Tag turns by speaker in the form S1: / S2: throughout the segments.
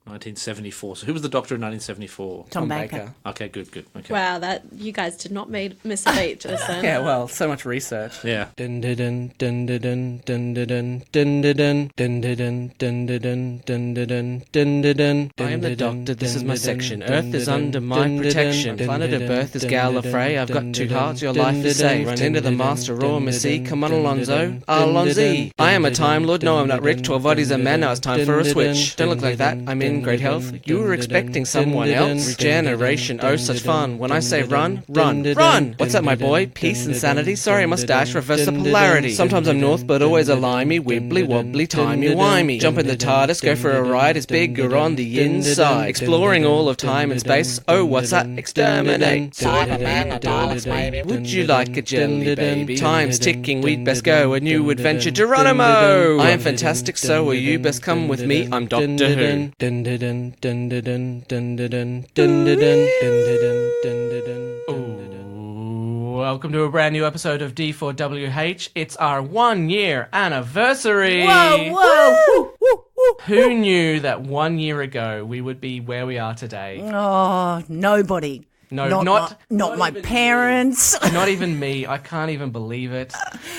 S1: 1974. So who was the Doctor in 1974?
S2: Tom Baker.
S1: Okay, good. Okay.
S3: Wow, that you guys did not miss a beat just then.
S4: Yeah, well, so much research.
S1: Yeah.
S4: I am the Doctor, this is my section. Earth is under my protection. Planet of birth is Gallifrey. I've got two hearts, your life is safe. Run into the master, raw Missy. Come on, Alonzo. Alonzi. I am a Time Lord. No, I'm not rich. 12 bodies of men. Now it's time for a switch. Don't look like that. I'm in great health. You were expecting someone else. Regeneration. Oh, such fun. When I say run, run, run. What's that, my boy? Peace and sanity. Sorry, mustache. Reverse the polarity. Sometimes I'm north, but always a limey. Wibbly wobbly, timey-wimey. Jump in the TARDIS, go for a ride. It's bigger on the inside. Exploring all of time and space. Oh, what's that? Exterminate.
S5: Cyberman, a Daleks, baby.
S4: Would you like a jelly baby? Time's ticking, we'd best go. A new adventure, Geronimo! I am fantastic, so are you. Best come with me, I'm Doctor Who. Ooh, welcome to a brand new episode of D4WH. It's our 1 year anniversary!
S2: Whoa!
S4: Who knew that 1 year ago we would be where we are today?
S2: Oh, nobody.
S4: No,
S2: not my parents.
S4: Not even me. I can't even believe it.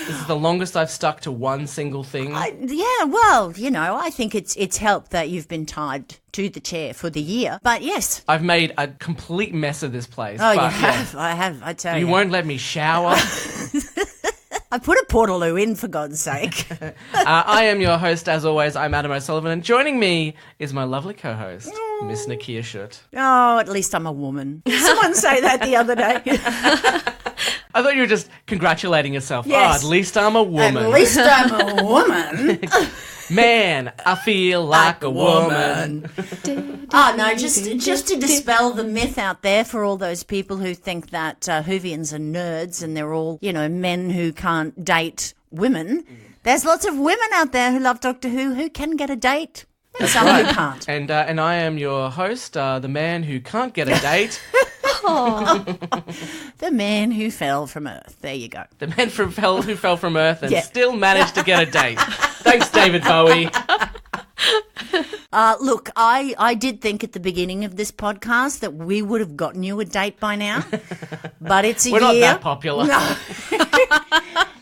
S4: This is the longest I've stuck to one single thing.
S2: Well, I think it's helped that you've been tied to the chair for the year. But yes.
S4: I've made a complete mess of this place.
S2: Oh,
S4: but,
S2: you have. I have, I tell you.
S4: You won't let me shower.
S2: I put a portaloo in, for God's sake.
S4: I am your host, as always. I'm Adam O'Sullivan, and joining me is my lovely co-host, Miss Nicchia Schutt.
S2: Oh, at least I'm a woman. Someone say that the other day.
S4: I thought you were just congratulating yourself.
S2: Yes.
S4: Oh, at least I'm a woman.
S2: At least I'm a woman.
S4: Man, I feel like a woman.
S2: Oh, no, just to dispel the myth out there for all those people who think that Whovians are nerds and they're all, men who can't date women. There's lots of women out there who love Doctor Who can get a date and some who can't.
S4: And I am your host, the man who can't get a date.
S2: The man who fell from Earth. There you go.
S4: The man who fell from Earth and still managed to get a date. Thanks, David Bowie.
S2: Look, I did think at the beginning of this podcast that we would have gotten you a date by now, but it's a year.
S4: We're not that popular.
S2: No.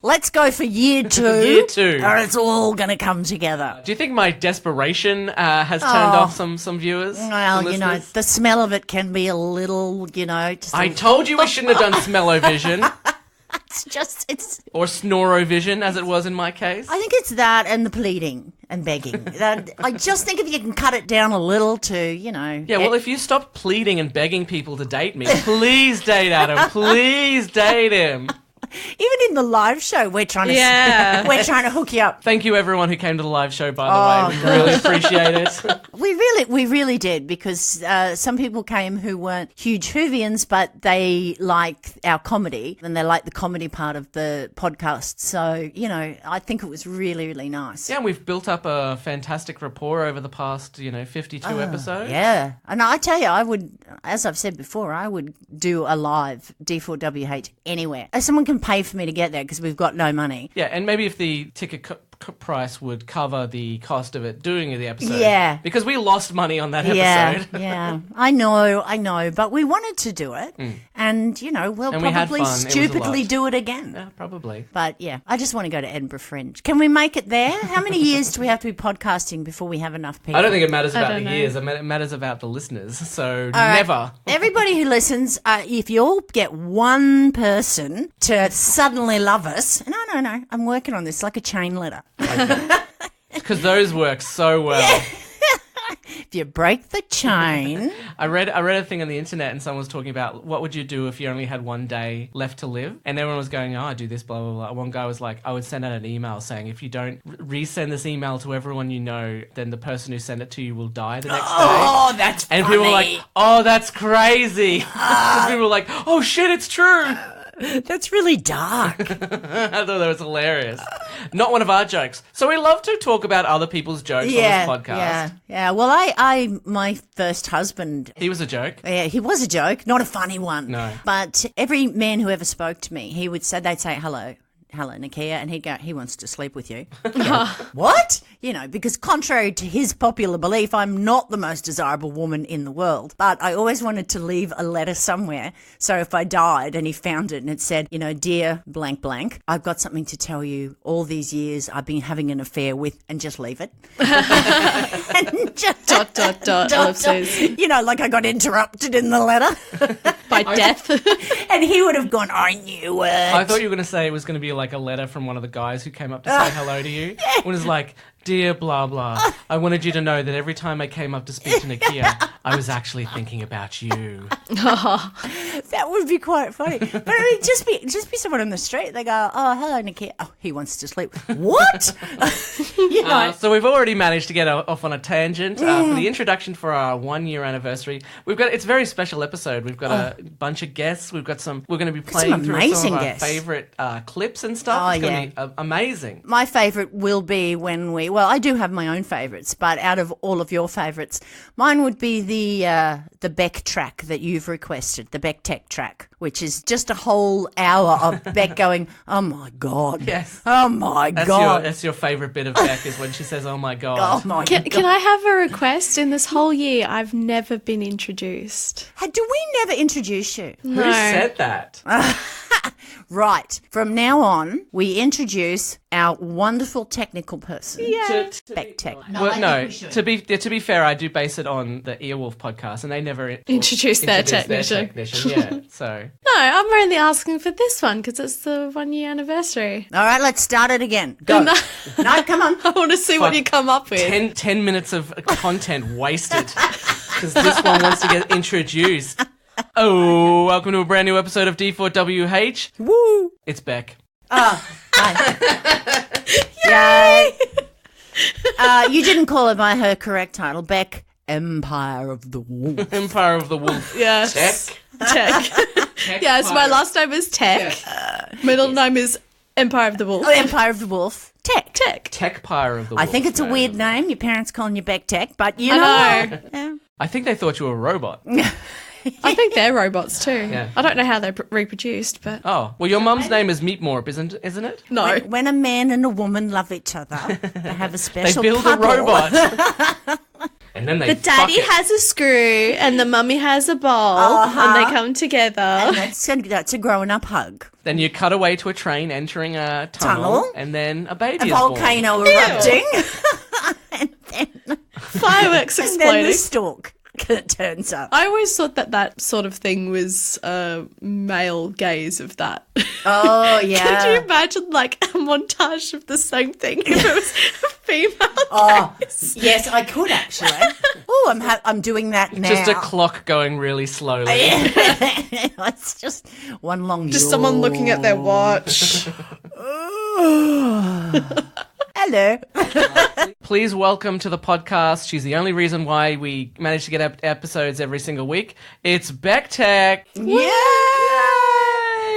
S2: Let's go for year 2.
S4: Year 2.
S2: Or it's all going to come together.
S4: Do you think my desperation has turned off some viewers?
S2: Well, the smell of it can be a little, just
S4: I told you we shouldn't have done smell-o-vision.
S2: It's
S4: or snoro-vision, as it was in my case.
S2: I think it's that and the pleading and begging. I just think if you can cut it down a little to,
S4: Yeah, well, if you stop pleading and begging people to date me, please date Adam. Please date him.
S2: Even in the live show, we're trying to hook you up.
S4: Thank you, everyone who came to the live show, by the way. We really appreciate it.
S2: We really did, because some people came who weren't huge Whovians, but they like our comedy, and they like the comedy part of the podcast. So, I think it was really, really nice.
S4: Yeah, and we've built up a fantastic rapport over the past, 52 episodes.
S2: Yeah. And I tell you, I would, as I've said before, I would do a live D4WH anywhere. If someone can pay for me to get there, because we've got no money.
S4: Yeah, and maybe if the ticket price would cover the cost of it doing the episode.
S2: Yeah.
S4: Because we lost money on that episode.
S2: Yeah. I know, but we wanted to do it. And, we'll probably stupidly do it again.
S4: Yeah, probably.
S2: But, yeah, I just want to go to Edinburgh Fringe. Can we make it there? How many years do we have to be podcasting before we have enough people?
S4: I don't think it matters about the years. It matters about the listeners. So never.
S2: Everybody who listens, if you all get one person to suddenly love us, no, I'm working on this like a chain letter.
S4: Because those work so well. Yeah.
S2: If you break the chain.
S4: I read a thing on the internet, and someone was talking about what would you do if you only had 1 day left to live, and everyone was going, I do this, blah blah blah. One guy was like, I would send out an email saying, if you don't resend this email to everyone you know, then the person who sent it to you will die the next day.
S2: Oh, that's funny.
S4: And people were like, oh, that's crazy. People were like, oh shit, it's true.
S2: That's really dark.
S4: I thought that was hilarious. Not one of our jokes. So we love to talk about other people's jokes on this podcast.
S2: Yeah. Well, my first husband...
S4: He was a joke.
S2: Yeah, he was a joke. Not a funny one.
S4: No.
S2: But every man who ever spoke to me, they'd say hello. hello, Nakia, and he'd go, he wants to sleep with you. What? You know, because contrary to his popular belief, I'm not the most desirable woman in the world. But I always wanted to leave a letter somewhere. So if I died and he found it and it said, you know, dear blank blank, I've got something to tell you. All these years I've been having an affair with, and just leave it. And just,
S3: ellipses.
S2: you know, like I got interrupted in the letter.
S3: By death.
S2: And he would have gone, I knew it.
S4: I thought you were going to say it was going to be like a letter from one of the guys who came up to say hello to you. It was like, dear blah blah, I wanted you to know that every time I came up to speak to Nicchia, I was actually thinking about you.
S2: That would be quite funny. But I mean, just be someone on the street. They go, oh, hello, Nakia. Oh, he wants to sleep. What? You know.
S4: So we've already managed to get off on a tangent for the introduction for our 1 year anniversary. It's a very special episode. We've got a bunch of guests. We're going to be playing through some of our favourite clips and stuff.
S2: Oh,
S4: it's going to be amazing.
S2: My favourite will be when well, I do have my own favourites, but out of all of your favourites, mine would be the Beck track that you've requested, the BekTech track, which is just a whole hour of Beck going, oh my God.
S4: Yes.
S2: Oh my God.
S4: That's your favourite bit of Beck is when she says, oh my God.
S2: Oh my God.
S3: Can I have a request? In this whole year, I've never been introduced.
S2: Do we never introduce you?
S4: Who said that?
S2: Right. From now on, we introduce our wonderful technical person.
S3: Yeah.
S2: BekTech.
S4: No, to be fair, I do base it on the Earwolf podcast, and they never
S3: Introduce their technician.
S4: Yeah, so
S3: No, I'm only asking for this one because it's the 1 year anniversary.
S2: All right, let's start it again. Go.
S3: No.
S2: No, come on.
S3: I want to see what you come up with.
S4: 10 minutes of content wasted because this one wants to get introduced. Oh, welcome to a brand new episode of D4WH.
S2: Woo.
S4: It's Beck.
S2: Hi. Yay! You didn't call her by her correct title, Beck, Empire of the Wolf.
S4: Empire of the Wolf.
S3: Yes.
S4: Tech.
S3: Yes, my last name is Tech. Middle name is Empire of the Wolf.
S2: Oh, Empire of the Wolf. Tech.
S4: Techpire of the Wolf.
S2: I think it's a weird name. Your parents calling you BekTech, but you
S3: I
S2: know.
S3: know.
S2: Yeah.
S4: I think they thought you were a robot.
S3: I think they're robots too.
S4: Yeah.
S3: I don't know how they're reproduced, but
S4: Oh, well, your mum's name is Meatmore, isn't it?
S3: no.
S2: When a man and a woman love each other, they have a
S4: They
S2: special
S4: build
S2: couple.
S4: a robot. And then they
S3: The daddy has a screw and the mummy has a ball, and they come together.
S2: And that's a growing up hug.
S4: Then you cut away to a train entering a tunnel. And then a baby
S2: A
S4: is born.
S2: volcano erupting. and then
S3: Fireworks
S2: and then
S3: exploding.
S2: the stalk turns up.
S3: I always thought that sort of thing was male gaze of that.
S2: Oh, yeah.
S3: Could you imagine like a montage of the same thing if it was a female
S2: Oh,
S3: gaze?
S2: yes, I could actually. Oh, I'm doing that now.
S4: Just a clock going really slowly.
S2: It's just one long.
S3: Just someone looking at their watch.
S2: Hello.
S4: Please welcome to the podcast. She's the only reason why we manage to get episodes every single week. It's BekTech.
S2: Yeah.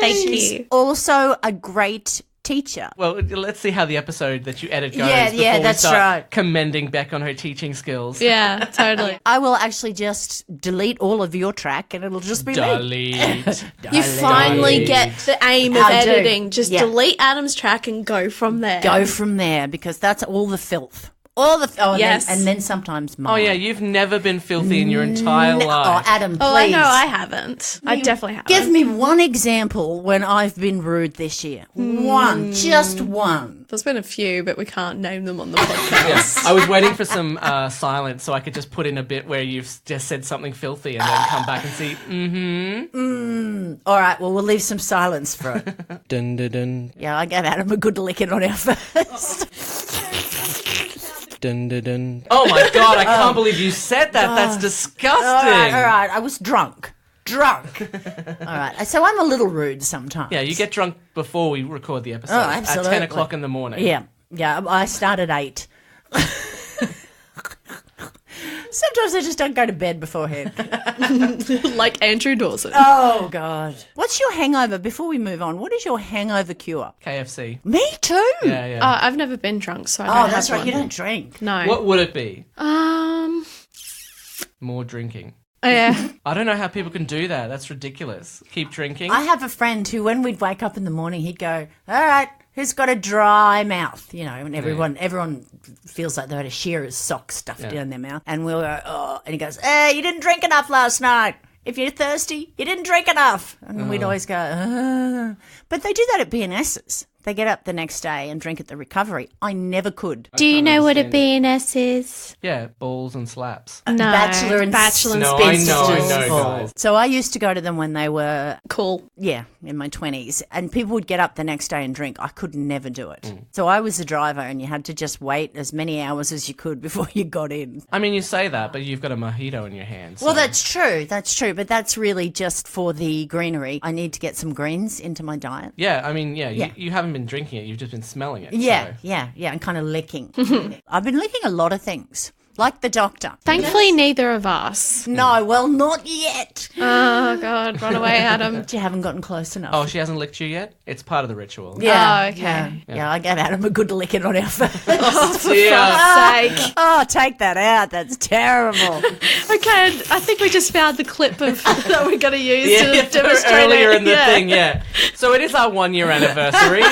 S3: Thank
S2: She's
S3: you.
S2: also a great teacher.
S4: Well, let's see how the episode that you edit goes
S2: Yeah,
S4: before we
S2: that's
S4: start
S2: right.
S4: commending Beck on her teaching skills.
S3: Yeah, totally.
S2: I will actually just delete all of your track and it'll just be me.
S4: Delete.
S3: You finally get the aim of
S2: I do.
S3: editing. Just
S2: Yeah.
S3: delete Adam's track and go from there.
S2: Go from there because that's all the filth. All the filth.
S3: Yes.
S2: And then sometimes mine.
S4: Oh, yeah, you've never been filthy in your entire
S2: Oh,
S4: life.
S2: Adam, please.
S3: Oh, I know I haven't. I definitely haven't.
S2: Give me one example when I've been rude this year. One. Just one.
S3: There's been a few, but we can't name them on the podcast.
S4: I was waiting for some silence so I could just put in a bit where you've just said something filthy and then come back and see,
S2: All right, well, we'll leave some silence for it.
S4: Dun, dun, dun,
S2: Yeah, I gave Adam a good licking on our first.
S4: dun, dun, dun. Oh my God, I can't believe you said that. That's disgusting.
S2: All right. I was drunk. All right. So I'm a little rude sometimes.
S4: Yeah, you get drunk before we record the episode.
S2: Oh,
S4: At
S2: absolutely.
S4: 10 o'clock in the morning.
S2: Yeah. I start at 8. Sometimes I just don't go to bed beforehand.
S3: Like Andrew Dawson.
S2: Oh, God. What's your hangover? Before we move on, what is your hangover cure?
S4: KFC.
S2: Me too.
S4: Yeah.
S3: I've never been drunk, so I don't
S2: Oh,
S3: have
S2: that's right.
S3: one.
S2: You don't drink.
S3: No.
S4: What would it be?
S3: Um,
S4: More drinking.
S3: Yeah.
S4: I don't know how people can do that. That's ridiculous. Keep drinking.
S2: I have a friend who, when we'd wake up in the morning, he'd go, all right, who's got a dry mouth? You know, and everyone feels like they had a shearer's sock stuffed down their mouth. And we'll go, oh, and he goes, you didn't drink enough last night. If you're thirsty, you didn't drink enough. And we'd always go, But they do that at BNS's. They get up the next day and drink at the recovery. I never could.
S3: Do you know what a BNS is?
S4: Yeah, balls and slaps.
S3: No.
S2: Bachelor and
S4: No, I know, guys.
S2: So I used to go to them when they were,
S3: Cool.
S2: in my 20s. And people would get up the next day and drink. I could never do it. So I was the driver and you had to just wait as many hours as you could before you got in.
S4: I mean, you say that, but you've got a mojito in your hand. So.
S2: Well, that's true. But that's really just for the greenery. I need to get some greens into my diet.
S4: Yeah, I mean, you haven't been drinking it, you've just been smelling it.
S2: Yeah,
S4: so.
S2: and kind of licking. I've been licking a lot of things, like the doctor.
S3: Thankfully, neither of us.
S2: No, well, not yet.
S3: Oh, God. Run away, Adam.
S2: You haven't gotten close enough.
S4: Oh, she hasn't licked you yet? It's part of the ritual.
S2: Yeah.
S3: Oh, okay.
S2: Yeah, I gave Adam a good licking on our face.
S3: Oh, for
S4: Yeah.
S3: fuck's sake.
S2: Oh, take that out. That's terrible.
S3: Okay, I think we just found the clip of that we're going to use to demonstrate
S4: earlier
S3: it.
S4: in the thing, yeah. So it is our 1 year anniversary.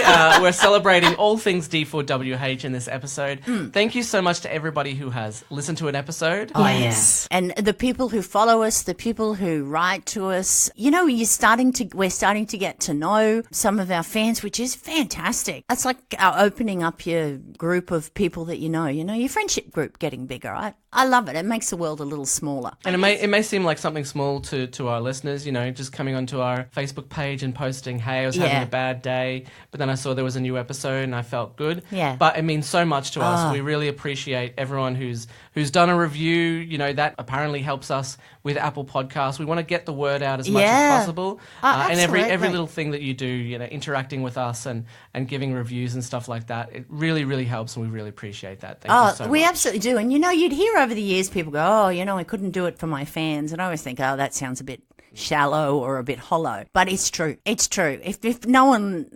S4: We're celebrating all things D4WH in this episode. Thank you so much to everybody who has listened to an episode.
S2: Oh, yes. And the people who follow us, the people who write to us, you know, we're starting to get to know some of our fans, which is fantastic. It's like opening up your group of people that you know, your friendship group getting bigger, right? I love it. It makes the world a little smaller.
S4: And it may seem like something small to our listeners, just coming onto our Facebook page and posting, hey, I was having a bad day, but then I saw there was a new episode and I felt good.
S2: Yeah.
S4: But it means so much to us. We really appreciate everyone who's done a review. That apparently helps us with Apple Podcasts. We want to get the word out as much as possible. And every
S2: absolutely.
S4: little thing that you do, interacting with us and giving reviews and stuff like that, it really, really helps, and we really appreciate that. Thank you so much.
S2: We absolutely do. And, you'd hear over the years people go, I couldn't do it for my fans. And I always think, that sounds a bit shallow or a bit hollow. But it's true. It's true. If no one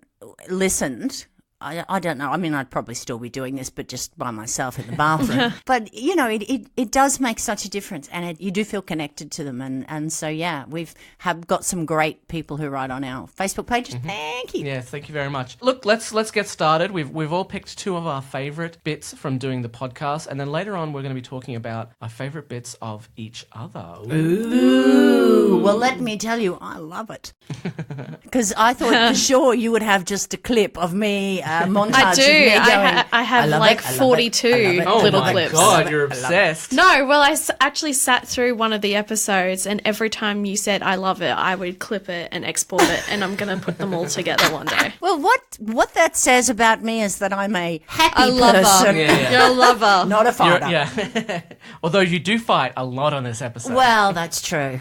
S2: listened, I don't know. I mean, I'd probably still be doing this, but just by myself in the bathroom. But, it does make such a difference, and you do feel connected to them. And so, we've got some great people who write on our Facebook page. Thank you.
S4: Yes, thank you very much. Look, let's get started. We've all picked two of our favourite bits from doing the podcast, and then later on we're going to be talking about our favourite bits of each other.
S2: Ooh. Well, let me tell you, I love it. Because I thought for sure you would have just a clip of me, montage
S3: I do.
S2: of me going,
S3: I have
S2: love
S3: like
S2: it, I love it,
S3: 42
S2: I love it,
S4: Oh
S3: little
S4: my
S3: clips.
S4: God, you're obsessed.
S3: No, well, I actually sat through one of the episodes, and every time you said "I love it," I would clip it and export it, and I'm going to put them all together one day.
S2: Well, what that says about me is that I'm a happy
S3: A lover.
S2: person,
S4: Yeah.
S3: You're a lover.
S2: not a fighter.
S4: Yeah. Although you do fight a lot on this episode.
S2: Well, that's true.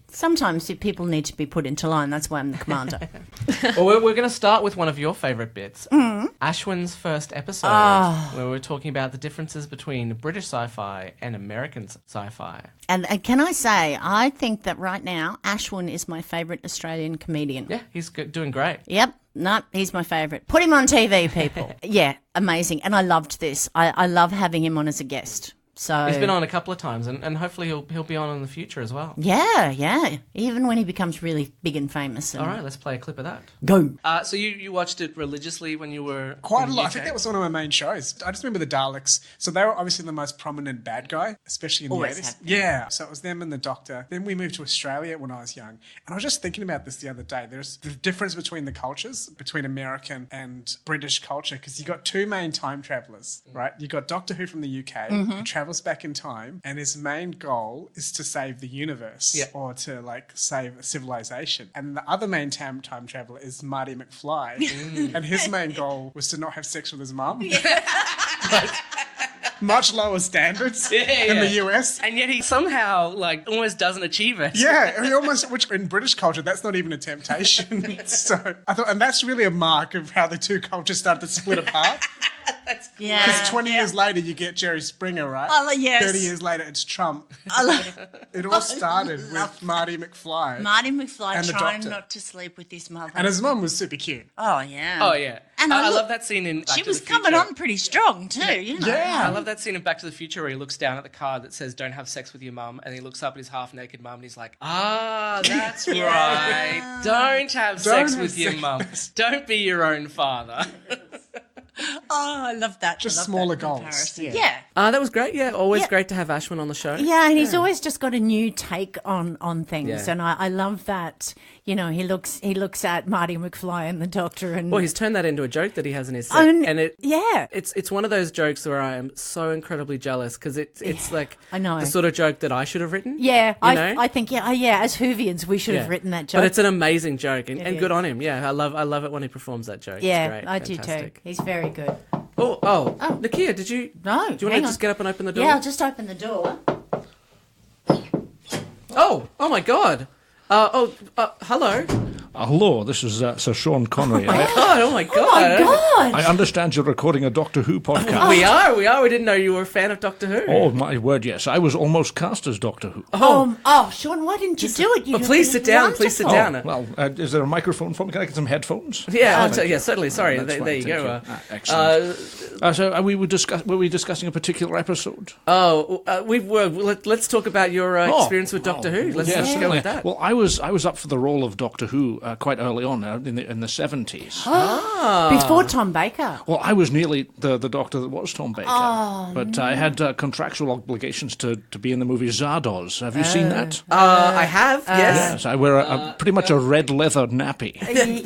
S2: Sometimes people need to be put into line. That's why I'm the commander.
S4: Well, we're going to start with one of your favourite bits. Ashwin's first episode, where we're talking about the differences between British sci-fi and American sci-fi.
S2: And can I say, I think that right now, Ashwin is my favourite Australian comedian.
S4: Yeah, he's doing great.
S2: Yep. No, he's my favourite. Put him on TV, people. Yeah, amazing. And I loved this. I love having him on as a guest. So
S4: He's been on a couple of times, and hopefully he'll be on in the future as well.
S2: Yeah. Even when he becomes really big and famous.
S4: All right, let's play a clip of that.
S2: Go.
S4: So you watched it religiously when you were
S6: Quite
S4: in
S6: a
S4: the
S6: lot.
S4: UK?
S6: I think that was one of my main shows. I just remember the Daleks. So they were obviously the most prominent bad guy, especially in
S2: Always
S6: the 80s.
S2: have been.
S6: Yeah. So it was them and the Doctor. Then we moved to Australia when I was young. And I was just thinking about this the other day. There's the difference between the cultures, between American and British culture, because you got two main time travelers, right? You got Doctor Who from the UK, who travels back in time, and his main goal is to save the universe or to save civilization. And the other main time traveler is Marty McFly, and his main goal was to not have sex with his mum. Much lower standards in the US.
S4: And yet he somehow almost doesn't achieve it.
S6: Yeah, he almost, which in British culture, that's not even a temptation. So I thought, and that's really a mark of how the two cultures started to split apart.
S2: Yeah.
S6: Because 20 years later, you get Jerry Springer, right?
S2: Oh, yes.
S6: 30 years later, it's Trump. It all started with Marty McFly.
S2: Marty McFly
S6: And the
S2: trying
S6: Doctor.
S2: not to sleep with his mother.
S6: And his mum was super cute.
S2: Oh, yeah.
S4: Oh, yeah.
S2: And
S4: I love that scene in Back
S2: She
S4: to
S2: was
S4: the
S2: coming
S4: Future.
S2: on pretty strong too, you know.
S4: I love that scene in Back to the Future where he looks down at the card that says "Don't have sex with your mum," and he looks up at his half-naked mum and he's like, that's right. Don't have sex with your mum. Don't be your own father."
S2: Oh, I love that.
S6: Just
S2: I love
S6: smaller
S2: that
S6: goals.
S2: comparison.
S6: Yeah.
S2: Yeah.
S4: That was great. Yeah, always great to have Ashwin on the show.
S2: Yeah, and he's always just got a new take on things,
S4: Yeah.
S2: and I love that. You know, he looks at Marty McFly and the Doctor, and
S4: Well, he's turned that into a joke that he has in his set, and it's one of those jokes where I am so incredibly jealous because it's like
S2: I know.
S4: the sort of joke that I should have written.
S2: Yeah,
S4: you know?
S2: I think as Whovians we should have written that joke.
S4: But it's an amazing joke, and
S2: It
S4: good
S2: is.
S4: on him. Yeah, I love it when he performs that joke.
S2: yeah,
S4: it's great.
S2: I do
S4: Fantastic.
S2: too. He's very good.
S4: Oh, Nakia, did you?
S2: No,
S4: Do you want
S2: hang
S4: to
S2: on.
S4: just get up and open the door?
S2: Yeah, I'll just open the door.
S4: Oh my God. Hello.
S7: Hello, this is Sir Sean Connery.
S4: Oh my God.
S2: Oh my God!
S7: I understand you're recording a Doctor Who podcast.
S4: We are. We didn't know you were a fan of Doctor Who.
S7: Oh, my word, yes. I was almost cast as Doctor Who.
S2: Sean, why didn't you do it? You
S4: please sit down. Please sit down.
S7: Well, is there a microphone for me? Can I get some headphones?
S4: Yeah, certainly. Sorry,
S7: That's
S4: there
S7: fine,
S4: you
S7: thank
S4: go.
S7: Excellent. So were we discussing a particular episode?
S4: We were. Let's talk about your experience with Doctor Who. Let's go
S7: certainly.
S4: with that.
S7: Well, I was up for the role of Doctor Who quite early on in the 70s.
S2: Before Tom Baker.
S7: Well, I was nearly the Doctor that was Tom Baker, but I had contractual obligations to be in the movie Zardoz. Have you seen that?
S4: I have. Yes.
S7: Yes, I wear pretty much a red leather nappy.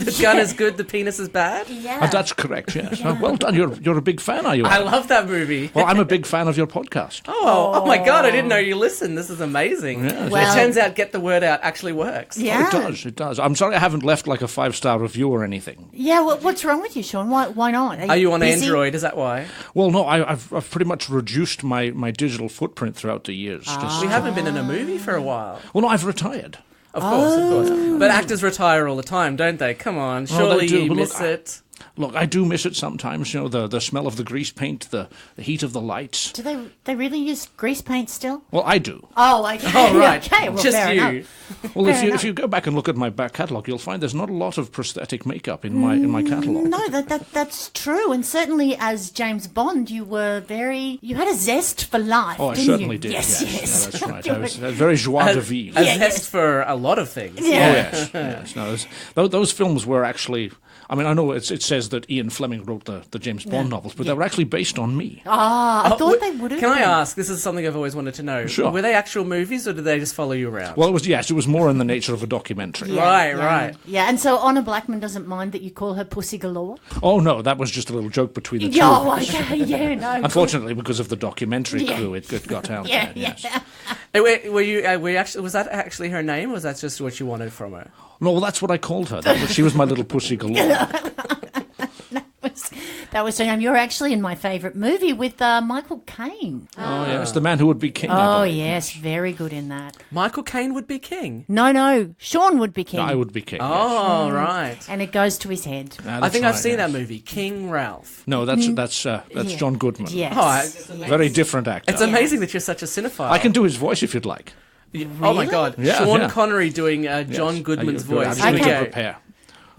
S4: The gun is good. The penis is bad.
S2: Yeah.
S7: That's correct. Yes. Well done. You're a big fan, are you?
S4: I love that movie.
S7: Well, I'm a big fan of your podcast.
S4: Oh my God! I didn't know you listened. This is amazing.
S7: Yes.
S2: Well-
S4: It turns out, get the word out actually works.
S2: Yeah.
S7: It does. I'm sorry I haven't left like a 5-star review or anything.
S2: Yeah, what's wrong with you, Sean? Why not?
S4: Are you on
S2: busy?
S4: Android? Is that why?
S7: Well, no, I've pretty much reduced my digital footprint throughout the years.
S4: We haven't been in a movie for a while.
S7: Well, no, I've retired.
S4: Of course. But actors retire all the time, don't they? Come on, surely
S7: they do,
S4: you
S7: but
S4: miss
S7: look,
S4: it.
S7: Look, I do miss it sometimes. You know, the smell of the grease paint, the heat of the lights.
S2: Do they really use grease paint still?
S7: Well, I do.
S2: Oh, okay.
S4: Oh, right.
S2: Okay, well,
S4: Just
S2: fair
S4: you.
S2: enough.
S7: Well,
S2: Fair
S7: if you go back and look at my back catalogue, you'll find there's not a lot of prosthetic makeup in my catalogue.
S2: No, that's true, and certainly as James Bond, you had a zest for life.
S7: Oh, I
S2: didn't
S7: certainly
S2: you?
S7: did.
S2: Yes.
S7: Yeah, that's right. I was very joie de vivre.
S4: A
S2: Yeah,
S4: zest for a lot of things.
S2: Yeah.
S7: Oh yes. No, those films were actually. I mean, I know it says that Ian Fleming wrote the James Bond novels, but they were actually based on me.
S2: I thought they would have.
S4: Can I
S2: been.
S4: ask? This is something I've always wanted to know.
S7: Sure.
S4: Were they actual movies, or did they just follow you around?
S7: Well, it was more in the nature of a documentary.
S4: Right.
S2: Yeah, and so Honor Blackman doesn't mind that you call her Pussy Galore.
S7: Oh no, that was just a little joke between the two.
S2: Yeah,
S7: of us.
S2: okay, yeah, no.
S7: Unfortunately, because of the documentary crew, it got out
S2: Yeah,
S7: there. Yes.
S4: Were you actually? Was that actually her name, or was that just what you wanted from her?
S7: No, well, that's what I called her. She was my little pussy galore.
S2: That was you're actually in my favourite movie with Michael Caine.
S7: Oh yes, the man who would be king. I
S2: Oh
S7: believe.
S2: yes, very good in that.
S4: Michael Caine would be king.
S2: No, Sean would be king.
S7: I would be king. yes.
S4: Oh, right.
S2: And it goes to his head.
S7: Ah,
S4: I think
S7: that's
S4: I've seen
S7: right,
S4: that
S7: yes.
S4: movie, King Ralph.
S7: No, that's John Goodman.
S2: Yes.
S4: Oh,
S7: Very different actor.
S4: it's amazing that you're such a cinephile.
S7: I can do his voice if you'd like.
S4: Oh my God,
S7: Yeah,
S4: Sean
S7: yeah.
S4: Connery doing John
S7: Yes.
S4: Goodman's
S7: Good. I'm
S4: voice.
S7: just going
S2: Okay.
S7: to prepare.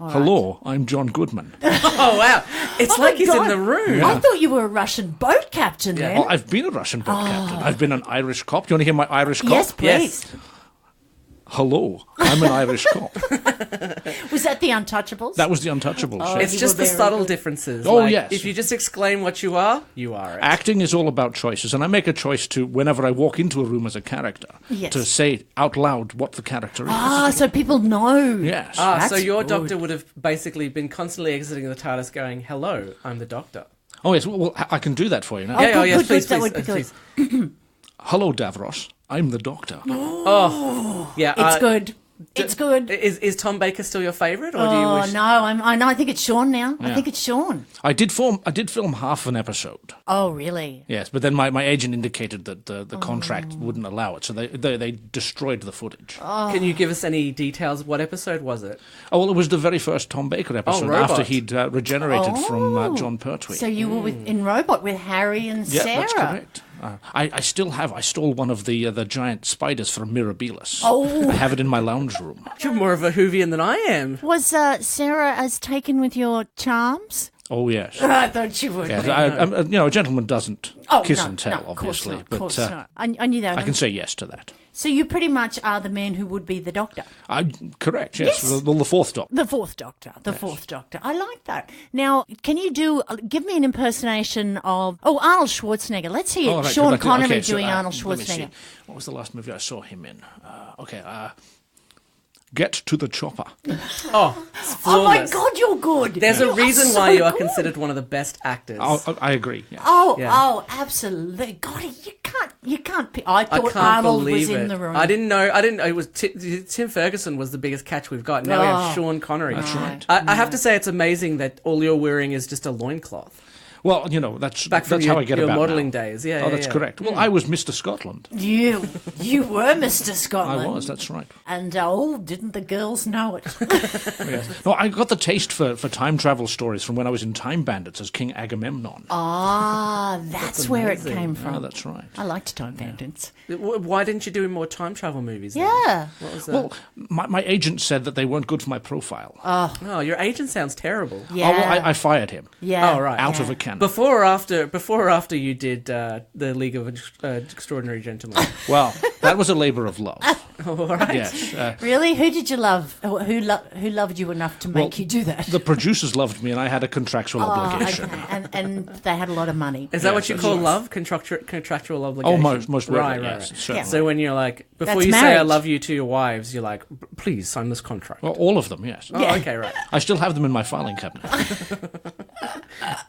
S7: Hello, I'm John Goodman.
S4: Oh wow, it's
S2: Oh
S4: like
S2: my
S4: he's
S2: God.
S4: in the room.
S2: I thought you were a Russian boat captain then.
S7: Well, I've been a Russian boat captain. I've been an Irish cop. Do you want to hear my Irish cop?
S2: Yes, please.
S4: Yes.
S7: Hello, I'm an Irish cop.
S2: Was that the Untouchables?
S7: That was the Untouchables.
S2: Oh,
S7: yeah.
S4: It's
S2: You
S4: just
S2: were
S4: the
S2: very
S4: subtle
S2: good.
S4: differences.
S7: Oh,
S4: like,
S7: yes.
S4: If you just exclaim what you are it.
S7: Acting is all about choices, and I make a choice to, whenever I walk into a room as a character,
S2: Yes.
S7: to say out loud what the character is.
S2: so people know.
S7: Yes.
S4: So
S2: That's
S4: your
S2: good.
S4: doctor would have basically been constantly exiting the TARDIS going, hello, I'm the doctor.
S7: Oh, yes. Well, I can do that for you now.
S2: Oh,
S4: Yeah,
S2: good,
S4: yes,
S2: good,
S4: please,
S2: good. That
S4: please,
S2: would be good.
S4: please.
S7: Hello, Davros. I'm the doctor.
S4: Yeah,
S2: It's good. It's good.
S4: Is Tom Baker still your favourite, or do you
S2: Oh
S4: wish...
S2: no, I think it's Sean now. I
S7: Yeah.
S2: think it's Sean.
S7: I did film half an episode.
S2: Oh really?
S7: Yes, but then my agent indicated that the contract wouldn't allow it, so they destroyed the footage.
S4: Can you give us any details? What episode was it?
S7: Oh, well, it was the very first Tom Baker episode
S4: Robot.
S7: after he'd regenerated from John Pertwee.
S2: So you were in Robot with Harry and
S7: Yeah,
S2: Sarah.
S7: that's correct. I still have. I stole one of the giant spiders from Mirabilis.
S2: Oh.
S7: I have it in my lounge room.
S4: You're more of a Whovian than I am.
S2: Was Sarah as taken with your charms?
S7: Oh, yes.
S2: I thought you would.
S7: Yes,
S2: be.
S7: a gentleman doesn't kiss and tell,
S2: of course
S7: obviously.
S2: not, of course
S7: but
S2: not. I knew that.
S7: I can say yes to that.
S2: So you pretty much are the man who would be the doctor.
S7: Correct, yes.
S2: Yes.
S7: The fourth doctor.
S2: The fourth doctor. The fourth doctor. I like that. Now, can you give me an impersonation of, Arnold Schwarzenegger. Let's hear
S7: Oh, right,
S2: Sean
S7: good.
S2: Connery
S7: Okay, so,
S2: doing Arnold
S7: let me see.
S2: Schwarzenegger.
S7: What was the last movie I saw him in? Get to the Chopper.
S4: Oh, it's
S2: Oh my
S4: flawless.
S2: God, you're good.
S4: There's
S2: You
S4: a reason
S2: so
S4: why you are
S2: good.
S4: considered one of the best actors.
S7: I agree. Yes.
S2: Oh, absolutely. God, you can't. I
S4: I
S2: thought
S4: can't
S2: Arnold
S4: believe
S2: was
S4: it.
S2: in the room.
S4: I didn't know. It was Tim Ferguson was the biggest catch we've got. Now we have Sean Connery.
S7: That's right.
S4: I have to say it's amazing that all you're wearing is just a loincloth.
S7: Well, that's
S4: Back from
S7: how I get
S4: your
S7: about
S4: modelling
S7: now.
S4: days. Yeah,
S7: Oh, that's correct. Well, I was Mr. Scotland.
S2: You were Mr.
S7: I
S2: Scotland.
S7: was, that's right.
S2: And didn't the girls know it?
S7: Yes. No, I got the taste for time travel stories from when I was in Time Bandits as King Agamemnon.
S2: That's where it
S4: amazing.
S2: came from.
S7: Oh, that's right.
S2: I liked Time Bandits.
S4: Why didn't you do more time travel movies? Then?
S2: Yeah.
S4: What was that?
S7: Well, my agent said that they weren't good for my profile.
S4: Oh, your agent sounds terrible.
S2: Yeah.
S7: Oh, well, I fired him
S2: Yeah.
S4: Oh, right.
S7: out of a cannon.
S4: Before or after you did the League of Extraordinary Gentlemen.
S7: Well, that was a labour of love.
S4: All right.
S7: Yes.
S2: Really? Who did you love? Who loved you enough to make you do that?
S7: The producers loved me, and I had a contractual obligation.
S2: Okay. And they had a lot of money.
S4: Is that what you call
S2: Yes.
S4: love? Contractual obligation?
S7: Oh, most
S4: right,
S7: rarely,
S4: right,
S7: yes.
S4: right.
S7: Certainly.
S4: So when you're like, before
S2: That's
S4: you say I
S2: marriage.
S4: love you to your wives, you're like, please sign this contract.
S7: Well, all of them, yes.
S4: Oh, okay, right.
S7: I still have them in my filing cabinet.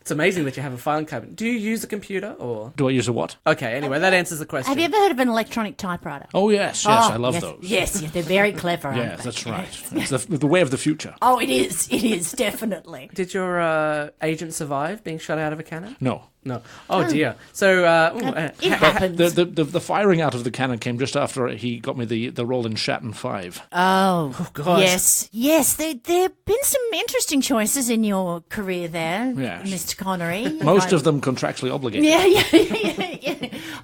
S4: It's amazing that you have a filing cabinet. Do you use a computer or?
S7: Do I use a what?
S4: Okay, anyway, that answers the question.
S2: Have you ever heard of an electronic typewriter?
S7: Oh, yes, I love
S2: yes,
S7: those.
S2: Yes, they're very clever, aren't
S7: Yes,
S2: they?
S7: that's right. It's the way of the future.
S2: Oh, it is, definitely.
S4: Did your agent survive being shot out of a cannon?
S7: No.
S4: No. Oh dear. So
S2: It happens.
S7: The firing out of the cannon came just after he got me the role in Shatton 5.
S2: Oh,
S4: gosh.
S2: Yes. There have been some interesting choices in your career there,
S7: Yes.
S2: Mr. Connery.
S7: Most of them contractually obligated.
S2: Yeah.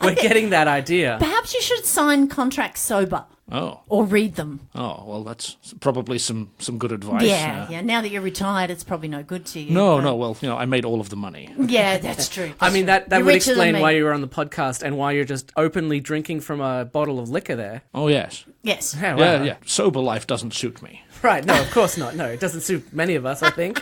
S4: we're getting that idea.
S2: Perhaps you should sign contracts sober
S7: Oh.
S2: or read them.
S7: Oh, well, that's probably some good advice.
S2: Yeah. Now that you're retired, it's probably no good to you.
S7: No,
S2: but-
S7: well, I made all of the money.
S2: Yeah, that's true.
S4: I mean, that
S2: You're
S4: would
S2: richer than
S4: explain
S2: me.
S4: why you were on the podcast and why you're just openly drinking from a bottle of liquor there.
S7: Oh, yes.
S2: Yes.
S4: Yeah, wow.
S7: Yeah. Sober life doesn't suit me.
S4: Right, no, of course not. No, it doesn't suit many of us, I think.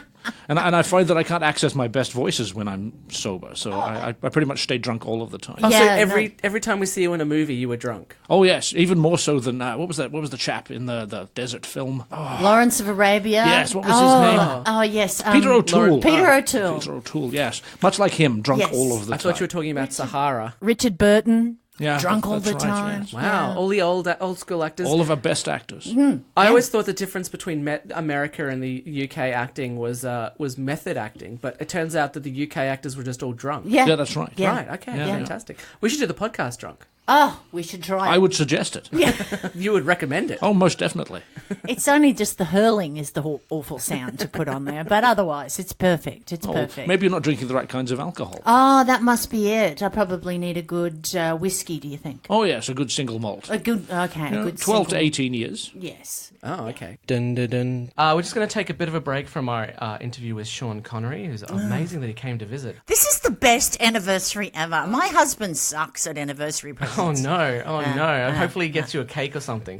S7: And I find that I can't access my best voices when I'm sober, so I pretty much stay drunk all of the time.
S4: Oh, so
S2: Yeah,
S4: every time we see you in a movie, you were drunk.
S7: Oh, yes, even more so than, what was that? What was the chap in the desert film? Oh,
S2: Lawrence of Arabia.
S7: Yes, what was his name?
S2: Oh, yes.
S7: Peter O'Toole.
S2: Peter O'Toole.
S7: Peter O'Toole, yes. Much like him, drunk
S2: Yes.
S7: all of the
S4: I
S7: time.
S4: thought you were talking about Sahara.
S2: Richard Burton.
S7: Yeah,
S2: Drunk all
S7: that's
S2: the
S7: right,
S2: time.
S7: yes.
S4: Wow, all the old school actors.
S7: All of our best actors.
S4: I always thought the difference between America and the UK acting was method acting, but it turns out that the UK actors were just all drunk.
S2: Yeah.
S7: Yeah, that's right.
S2: Yeah.
S4: Right, okay,
S7: Yeah.
S4: fantastic. We should do the podcast drunk.
S2: Oh, we should try
S7: I
S2: it.
S7: would suggest it.
S4: You would recommend it.
S7: Oh, most definitely.
S2: It's only just the hurling is the awful sound to put on there, but otherwise it's perfect. It's
S7: Oh,
S2: perfect.
S7: maybe you're not drinking the right kinds of alcohol.
S2: Oh, that must be it. I probably need a good whiskey, do you think?
S7: Oh, yes, a good single malt.
S2: A good, okay, a good
S7: 12 to
S2: single-
S7: 18 years.
S2: Yes.
S4: Oh, okay.
S8: Dun, dun, dun.
S4: We're just going to take a bit of a break from our interview with Sean Connery, who's amazing that he came to visit.
S2: This is the best anniversary ever. My husband sucks at anniversary presents.
S4: Oh no! Hopefully he gets you a cake or something.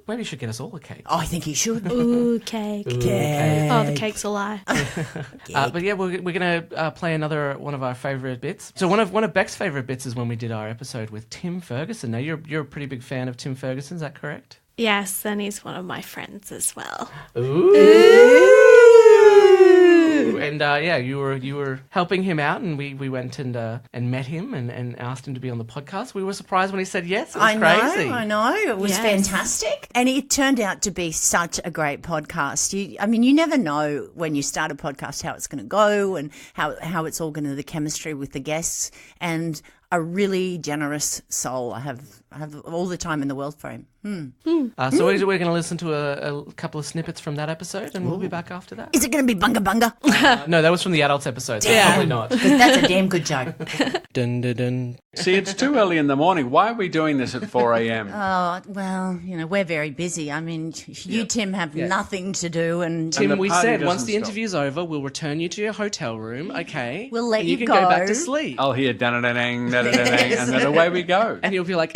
S4: Maybe you should get us all a cake.
S2: Oh, I think he should.
S3: Ooh, cake. Oh, the cake's a lie.
S4: But yeah, we're going to play another one of our favourite bits. So one of Beck's favourite bits is when we did our episode with Tim Ferguson. Now you're a pretty big fan of Tim Ferguson, is that correct?
S3: Yes, and he's one of my friends as well.
S4: Ooh. And yeah, you were helping him out, and we went and met him and asked him to be on the podcast. We were surprised when he said yes. It was crazy.
S2: I know. It was
S3: Yes.
S2: fantastic. And it turned out to be such a great podcast. You never know when you start a podcast how it's going to go and how it's all going to, the chemistry with the guests. And a really generous soul. I have all the time in the world for him.
S4: So we're going to listen to a couple of snippets from that episode, and we'll be back after that.
S2: Is it going to be bunga bunga?
S4: No, that was from the adults episode, so probably not.
S2: That's a damn good joke.
S4: Dun, dun, dun.
S8: See, it's too early in the morning. Why are we doing this at 4 a.m.?
S2: Oh, well, we're very busy. I mean, you, Tim, have nothing to do. And
S4: Tim,
S8: the
S4: we
S8: party
S4: said once
S8: doesn't
S4: the
S8: stop.
S4: interview's over, we'll return you to your hotel room, okay?
S2: We'll let
S4: and
S2: you
S4: can
S2: go.
S4: go back to sleep.
S8: I'll hear da-da-da-dang, da-da-da-dang, and then away we go.
S4: And you'll be like,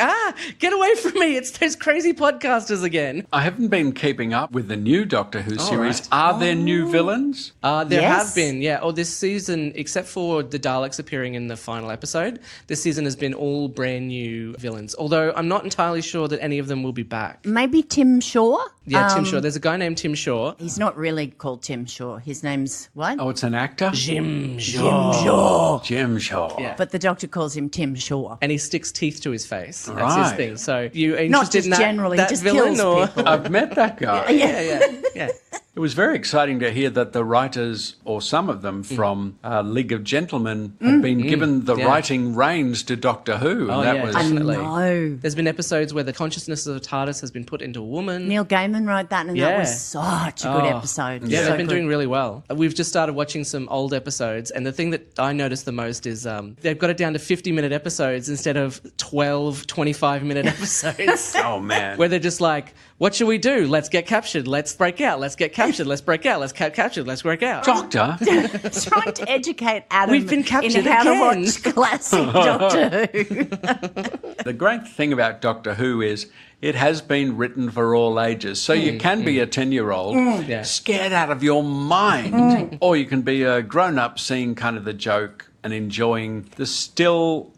S4: get away from me. It's those crazy podcasters again.
S8: I haven't been keeping up with the new Doctor Who series.
S4: right.
S8: Are there new villains?
S4: There
S2: Yes.
S4: have been, yeah. Or this season, except for the Daleks appearing in the final episode, this season has been all brand new villains. Although I'm not entirely sure that any of them will be back.
S2: maybe Tim Shaw?
S4: Yeah, Tim Shaw. There's a guy named Tim Shaw.
S2: He's not really called Tim Shaw. His name's what?
S8: Oh, it's an actor?
S4: Jim Shaw.
S8: Jim Shaw.
S4: Yeah.
S2: But the Doctor calls him Tim Shaw.
S4: And he sticks teeth to his face. That's
S8: Right.
S4: his thing. So you are
S2: Not
S4: interested
S2: just
S4: in that,
S2: generally,
S4: that
S2: just
S4: villain?
S2: kills
S4: Or?
S2: people.
S8: I've met that guy.
S4: Yeah.
S8: It was very exciting to hear that the writers, or some of them from League of Gentlemen, have been given the
S4: Yeah.
S8: writing reins to Doctor Who.
S4: Oh,
S8: and that
S4: yeah,
S8: was
S4: definitely.
S2: No.
S4: There's been episodes where the consciousness of the TARDIS has been put into a woman.
S2: Neil Gaiman wrote that, and that
S4: Yeah.
S2: was such a good episode.
S4: Yeah,
S2: So
S4: they've been
S2: good.
S4: doing really well. We've just started watching some old episodes, and the thing that I noticed the most is they've got it down to 50-minute episodes instead of 12, 25-minute episodes.
S8: Oh, man.
S4: Where they're just like, what should we do? Let's get captured. Let's break out. Let's get captured. Let's break out. Let's get captured. Let's break out.
S8: Doctor?
S2: Trying to educate Adam
S4: We've been captured
S2: in how
S4: again.
S2: to watch classic Doctor Who.
S8: The great thing about Doctor Who is it has been written for all ages. So you can be a 10-year-old
S4: Yeah.
S8: scared out of your mind, or you can be a grown-up seeing kind of the joke and enjoying the still,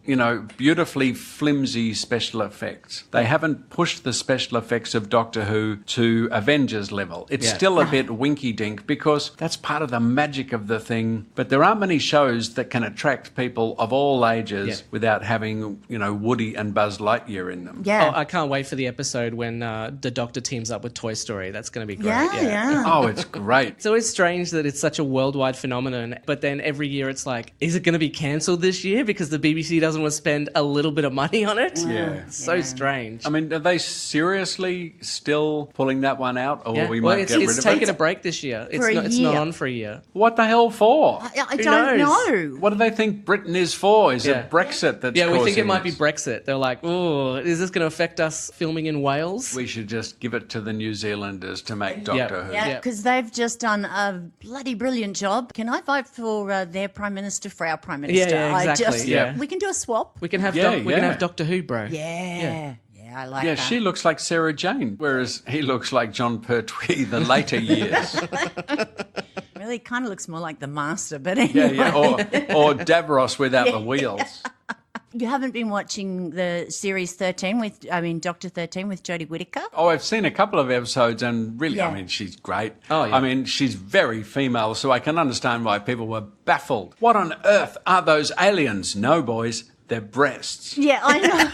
S8: beautifully flimsy special effects. They haven't pushed the special effects of Doctor Who to Avengers level. It's
S4: Yeah.
S8: still a bit winky-dink because that's part of the magic of the thing. But there aren't many shows that can attract people of all ages
S4: Yeah.
S8: without having, Woody and Buzz Lightyear in them.
S2: Yeah.
S4: Oh, I can't wait for the episode when the Doctor teams up with Toy Story. That's going to be great.
S2: yeah.
S8: Oh, it's great.
S4: It's always strange that it's such a worldwide phenomenon, but then every year it's like, is it going to be cancelled this year because the BBC doesn't want to spend a little bit of money on it?
S8: Yeah.
S4: It's so strange.
S8: I mean, are they seriously still pulling that one out, or we
S4: well,
S8: might
S4: it's
S8: get rid of
S4: taken
S8: it?
S4: a break this year. It's
S2: For a
S4: not
S2: year.
S4: on for a year.
S8: What the hell for?
S2: I
S4: Who
S2: don't
S4: knows?
S2: know.
S8: What do they think Britain is for? Is
S4: Yeah.
S8: it Brexit that's
S4: Yeah, we think it
S8: causing
S4: might be
S8: this?
S4: Brexit. They're like, oh, is this going to affect us filming in Wales?
S8: We should just give it to the New Zealanders to make Doctor Who.
S2: Yeah,
S4: Yeah.
S2: because they've just done a bloody brilliant job. Can I vote for their Prime Minister for our Prime Minister?
S4: yeah, exactly, yeah.
S2: We can do a swap.
S4: We can have
S8: Yeah,
S4: we can
S8: yeah.
S4: have Doctor Who, bro.
S2: Yeah, I like
S8: Yeah,
S2: that.
S8: she looks like Sarah Jane, whereas he looks like John Pertwee the later years.
S2: Really kind of looks more like the Master, but anyway.
S8: Yeah. Or Davros without the wheels.
S2: You haven't been watching the series Doctor 13 with Jodie Whittaker?
S8: Oh, I've seen a couple of episodes and really,
S2: Yeah.
S8: I mean, she's great.
S4: Oh, yeah.
S8: I mean, she's very female, so I can understand why people were baffled. What on earth are those aliens? No, boys, they're breasts.
S2: Yeah, I know.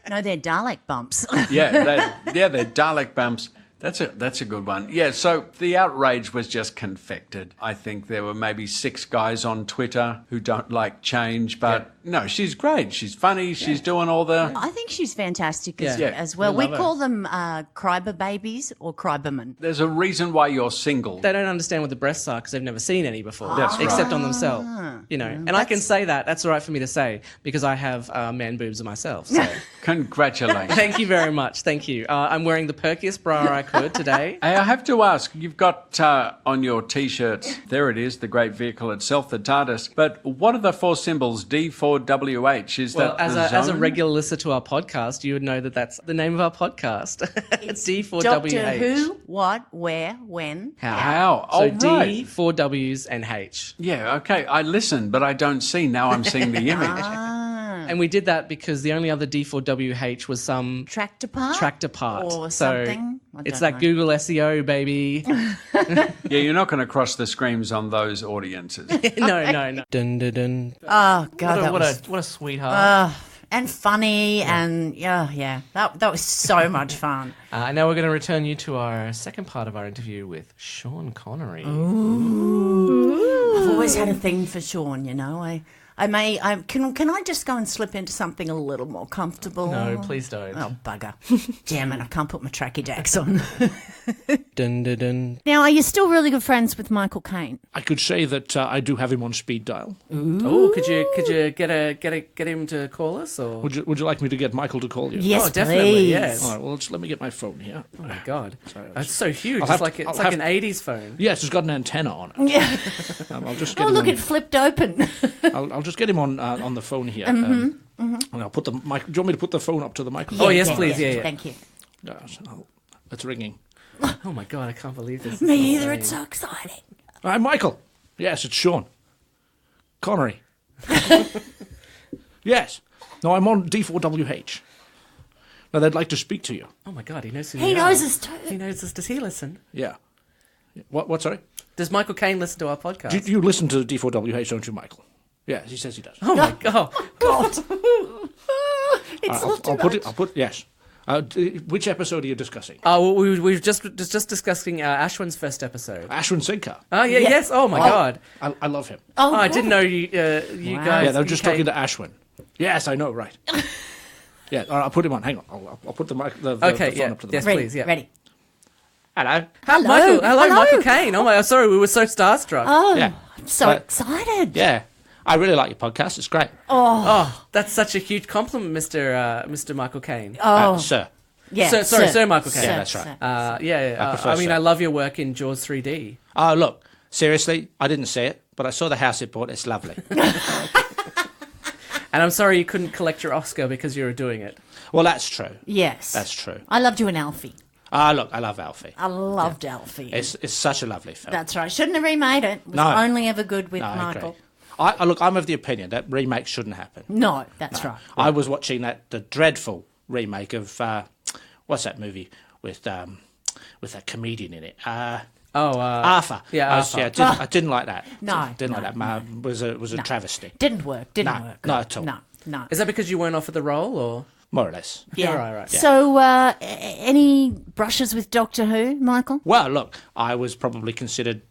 S2: No, they're Dalek bumps.
S8: Yeah, they're Dalek bumps. That's a good one. Yeah, so the outrage was just confected. I think there were maybe 6 guys on Twitter who don't like change, but no, she's great. She's funny. She's doing all the...
S2: I think she's fantastic
S4: Yeah.
S2: as well.
S4: We
S2: We
S4: love her.
S2: call them Kryber babies or Krybermen.
S8: There's a reason why you're single.
S4: They don't understand what the breasts are because they've never seen any before,
S8: That's right.
S4: except on themselves. And I can say that. That's all right for me to say because I have man boobs myself. So
S8: Congratulations.
S4: thank you very much. Thank you. I'm wearing the perkiest bra I could today.
S8: Hey, I have to ask, you've got on your T-shirts, there it is, the great vehicle itself, the TARDIS, but what are the 4 symbols, D4WH? Is
S4: Well,
S8: that the
S4: as a
S8: zone?
S4: regular listener to our podcast, you would know that that's the name of our podcast. It's D4WH.
S2: Doctor Who, what, where, when,
S8: How?
S4: So
S8: Oh,
S4: D,
S8: right.
S4: 4 W's and H.
S8: Yeah, okay, I listen, but I don't see. Now I'm seeing the image.
S4: And we did that because the only other D4WH was some
S2: tractor part?
S4: tractor part.
S2: Or
S4: so
S2: something? I
S4: it's
S2: don't
S4: that
S2: know.
S4: Google SEO, baby.
S8: Yeah, you're not going to cross the screams on those audiences.
S4: No. Dun, dun, dun.
S2: Oh, God, that
S4: What
S2: was...
S4: a sweetheart.
S2: and funny, and yeah. That was so much fun.
S4: Now we're going to return you to our second part of our interview with Sean Connery.
S2: I've always had a thing for Sean, I Can I just go and slip into something a little more comfortable?
S4: No, please don't.
S2: Oh, bugger. Damn it, I can't put my tracky decks on.
S4: Dun, dun, dun.
S2: Now, are you still really good friends with Michael Caine?
S7: I could say that I do have him on speed dial.
S4: Oh, could you get him to call us, or?
S7: Would you like me to get Michael to call you?
S2: Yes,
S4: Oh, definitely,
S2: please.
S4: yes.
S7: All right, well, just let me get my phone here.
S4: Oh my God,
S7: Sorry,
S4: it's so huge.
S7: I'll
S4: It's
S7: have
S4: like
S7: to-
S4: it's
S7: I'll
S4: like
S7: have
S4: an '80s phone.
S7: Yes, it's got an antenna on it.
S2: Yeah.
S7: I'll just get
S2: Oh,
S7: him
S2: look,
S7: on,
S2: it flipped open.
S7: I'll just get him on the phone here. And I'll put the mic. Do you want me to put the phone up to the microphone?
S4: Oh, yes, please, yeah.
S2: Thank you.
S7: Yes, it's ringing.
S4: Oh my God, I can't believe this.
S2: Me either, it's so exciting.
S7: Hi, Michael. Yes, it's Sean. Connery. Yes. No, I'm on D4WH. Now, they'd like to speak to you.
S4: Oh my God, he knows who
S2: He
S4: we
S2: knows
S4: are.
S2: us too.
S4: He knows us. Does he listen?
S7: Yeah. What, sorry?
S4: Does Michael Caine listen to our podcast?
S7: You listen to D4WH, don't you, Michael? Yes, he says he does.
S4: Oh my God.
S2: God. It's
S7: I'll put, yes. Which episode are you discussing?
S4: Oh, well, we were just discussing Ashwin's first episode.
S7: Ashwin Sinker.
S4: Oh yeah, yes. Oh my God.
S7: I love him.
S2: Oh,
S4: I
S2: God.
S4: didn't know you
S2: Wow.
S4: guys.
S7: Yeah, they were just
S4: you came-
S7: talking to Ashwin. Yes, I know, right. Yeah, all right, I'll put him on. Hang on. I'll put the phone
S4: Okay,
S7: up
S4: yeah.
S7: to the
S4: Yes,
S2: Ready,
S4: please, yeah.
S2: ready.
S7: Hello.
S4: Hello,
S2: Hello.
S4: Michael Caine. Oh my, sorry, we were so starstruck.
S2: Oh,
S7: Yeah.
S2: I'm so
S7: Uh,
S2: excited.
S7: Yeah. I really like your podcast. It's great.
S4: Oh, that's such a huge compliment, Mr. Michael Caine.
S7: Sir.
S2: Yeah,
S4: Sir Michael Caine.
S7: Yeah, that's right.
S4: Yeah.
S7: prefer
S4: I mean,
S7: so.
S4: I love your work in Jaws 3D.
S7: Oh, look. Seriously, I didn't see it, but I saw the house it bought. It's lovely.
S4: And I'm sorry you couldn't collect your Oscar because you were doing it.
S7: Well, that's true.
S2: Yes.
S7: That's true.
S2: I loved you in Alfie.
S7: Look, I love Alfie.
S2: I loved Alfie.
S7: It's such a lovely film.
S2: That's right. Shouldn't have remade it. It was
S7: No.
S2: only ever good with
S7: No, I
S2: Michael.
S7: agree. Look, I'm of the opinion that remakes shouldn't happen.
S2: No, that's right.
S7: I was watching the dreadful remake of what's that movie with that comedian in it? Arthur.
S4: Yeah, Arthur.
S7: I didn't like that.
S2: No,
S7: Didn't like
S2: no,
S7: that. Was a travesty.
S2: Didn't work. Didn't
S7: No,
S2: work.
S7: not at all.
S2: No.
S4: Is that because you weren't offered the role, or?
S7: More or less.
S2: Yeah.
S4: Right.
S2: So, any brushes with Doctor Who, Michael?
S7: Well, look, I was probably considered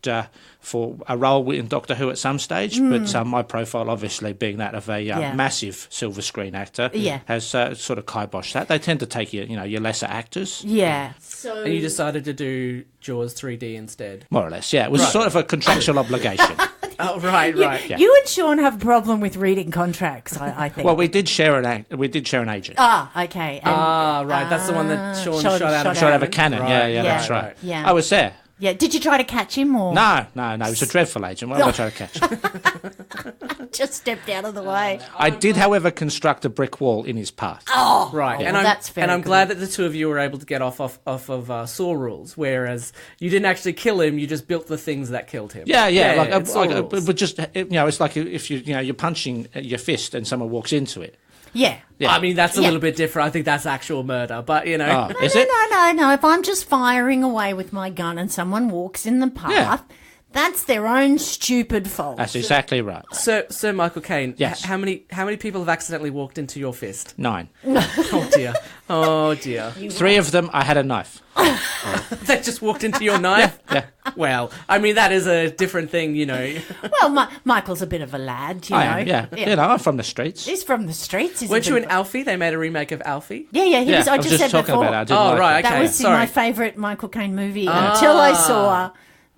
S7: for a role in Doctor Who at some stage, but my profile, obviously being that of a massive silver screen actor, has sort of kiboshed that. They tend to take your lesser actors.
S2: Yeah. So
S4: And you decided to do Jaws 3D instead?
S7: More or less, yeah. It was sort of a contractual obligation.
S4: Oh, right.
S7: Yeah.
S2: You and Sean have a problem with reading contracts, I think.
S7: Well, we did share an agent.
S2: Okay. And,
S4: Right. That's the one that Sean
S2: shot
S4: shot out of
S7: Shot out of a cannon.
S4: Right.
S7: Yeah, that's right.
S2: Yeah.
S7: I was there.
S2: yeah. Did you try to catch him or
S7: No, it was a dreadful agent. Why would I try to catch him?
S2: just stepped out of the way?
S7: I did, however, construct a brick wall in his path.
S2: Oh,
S4: Right,
S2: well,
S4: and I'm
S2: that's very
S4: I'm
S2: good.
S4: glad that the two of you were able to get off of Saw rules, whereas you didn't actually kill him; you just built the things that killed him.
S7: Yeah.
S4: it's Saw rules.
S7: But just it's like if you're punching your fist and someone walks into it.
S2: Yeah.
S7: Yeah.
S4: I mean, that's a
S2: Yeah.
S4: little bit different. I think that's actual murder, but you know.
S7: Oh, is it?
S2: No. If I'm just firing away with my gun and someone walks in the path,
S7: Yeah.
S2: that's their own stupid fault.
S7: That's exactly right.
S4: Sir Michael Caine.
S7: Yes.
S4: How many people have accidentally walked into your fist?
S7: 9.
S4: Oh dear. Oh dear.
S7: 3 of them, I had a knife.
S4: They just walked into your knife.
S7: Yeah.
S4: Well, I mean that is a different thing, you know.
S2: Well, Michael's a bit of a lad, you know.
S7: I am, yeah. I'm from the streets.
S2: He's from the streets. He's a
S4: Weren't
S2: bit
S4: you in
S2: of-
S4: Alfie? They made a remake of Alfie.
S2: Yeah, he was. I
S7: was
S2: just said
S7: talking
S2: before.
S7: about it. I didn't
S4: Oh,
S7: like
S4: right,
S7: it.
S2: That
S4: okay.
S2: was
S4: Sorry.
S2: my favourite Michael Caine movie until I saw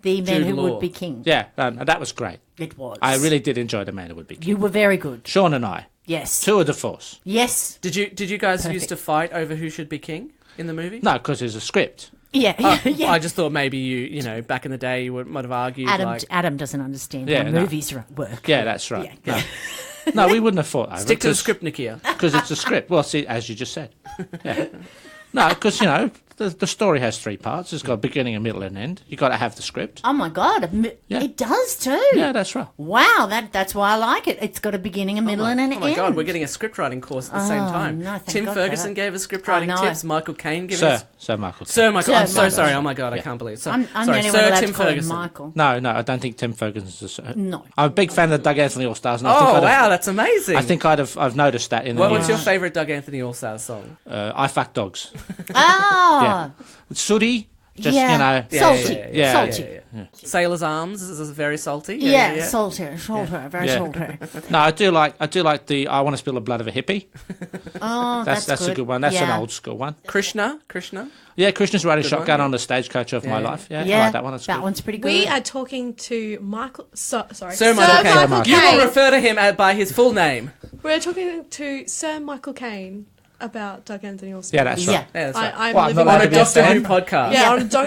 S2: The Men
S4: Jude
S2: Who
S4: Law.
S2: Would Be King.
S7: Yeah, that was great.
S2: It was.
S7: I really did enjoy The Man Who Would Be King.
S2: You were very good.
S7: Sean and I,
S2: Yes.
S7: tour de force.
S2: Yes.
S4: Did you guys
S2: Perfect.
S4: used to fight over who should be king in the movie?
S7: No, because there's a script.
S2: Yeah. yeah.
S4: I just thought maybe you know, back in the day you might have argued like
S2: Adam doesn't understand
S7: Yeah,
S2: how
S7: no.
S2: movies work.
S7: Yeah, that's right.
S2: Yeah.
S7: No, we wouldn't have fought over
S4: stick to the script, Nicchia.
S7: because it's a script. Well, see, as you just said. Yeah. No, because, the story has 3 parts. It's got a beginning, a middle, and an end. You've got to have the script.
S2: Oh my God,
S7: Yeah.
S2: it does too.
S7: Yeah, that's right.
S2: Wow, that's why I like it. It's got a beginning, a middle, and an
S4: Oh my
S2: end.
S4: god, we're getting a script writing course at the same time.
S2: no, thank
S4: Tim
S2: God for
S4: Ferguson
S2: that.
S4: gave us script writing
S2: no.
S4: tips. Michael Caine gave us.
S7: Sir Michael.
S4: Sir Michael.
S2: Sir
S4: I'm so
S2: Michael.
S4: sorry. Oh my god, I can't believe it. So,
S2: I'm
S4: sorry,
S2: the only one
S4: Sir
S2: allowed
S4: Tim
S2: to call him
S4: Ferguson.
S2: Michael.
S7: No, I don't think Tim Ferguson's a sir.
S2: No.
S7: I'm a big fan of the Doug Anthony All-Stars. And I think
S4: Oh
S7: I'd have-
S4: wow, that's amazing.
S7: I think I've noticed that in the
S4: What's
S7: news.
S4: your favourite Doug Anthony All-Stars song?
S7: I Fuck Dogs.
S2: Ah,
S7: Yeah. Sooty, Just, you know.
S2: salty.
S7: Yeah.
S2: Salty.
S4: Sailor's Arms is very salty.
S2: Yeah, salty, very salty.
S7: No, I do like the I want to spill the blood of a hippie.
S2: Oh,
S7: That's a good one. That's an old school one.
S4: Krishna.
S7: Yeah, Krishna's riding shotgun
S4: one,
S7: on the stagecoach of my life. Yeah, I like that one. That's
S2: that
S7: good.
S2: one's pretty good.
S3: We are talking to Michael. Sir
S4: Michael Caine. You
S3: Caine.
S4: will refer to him by his full name.
S3: We're talking to Sir Michael Caine about Doug Anthony's.
S7: Yeah, that's right.
S2: Yeah.
S4: Yeah, that's right.
S3: I'm
S7: Well, I'm
S3: living
S7: not
S3: my
S7: allowed to
S3: best
S7: be a
S4: Doctor
S7: fan.
S4: Who podcast.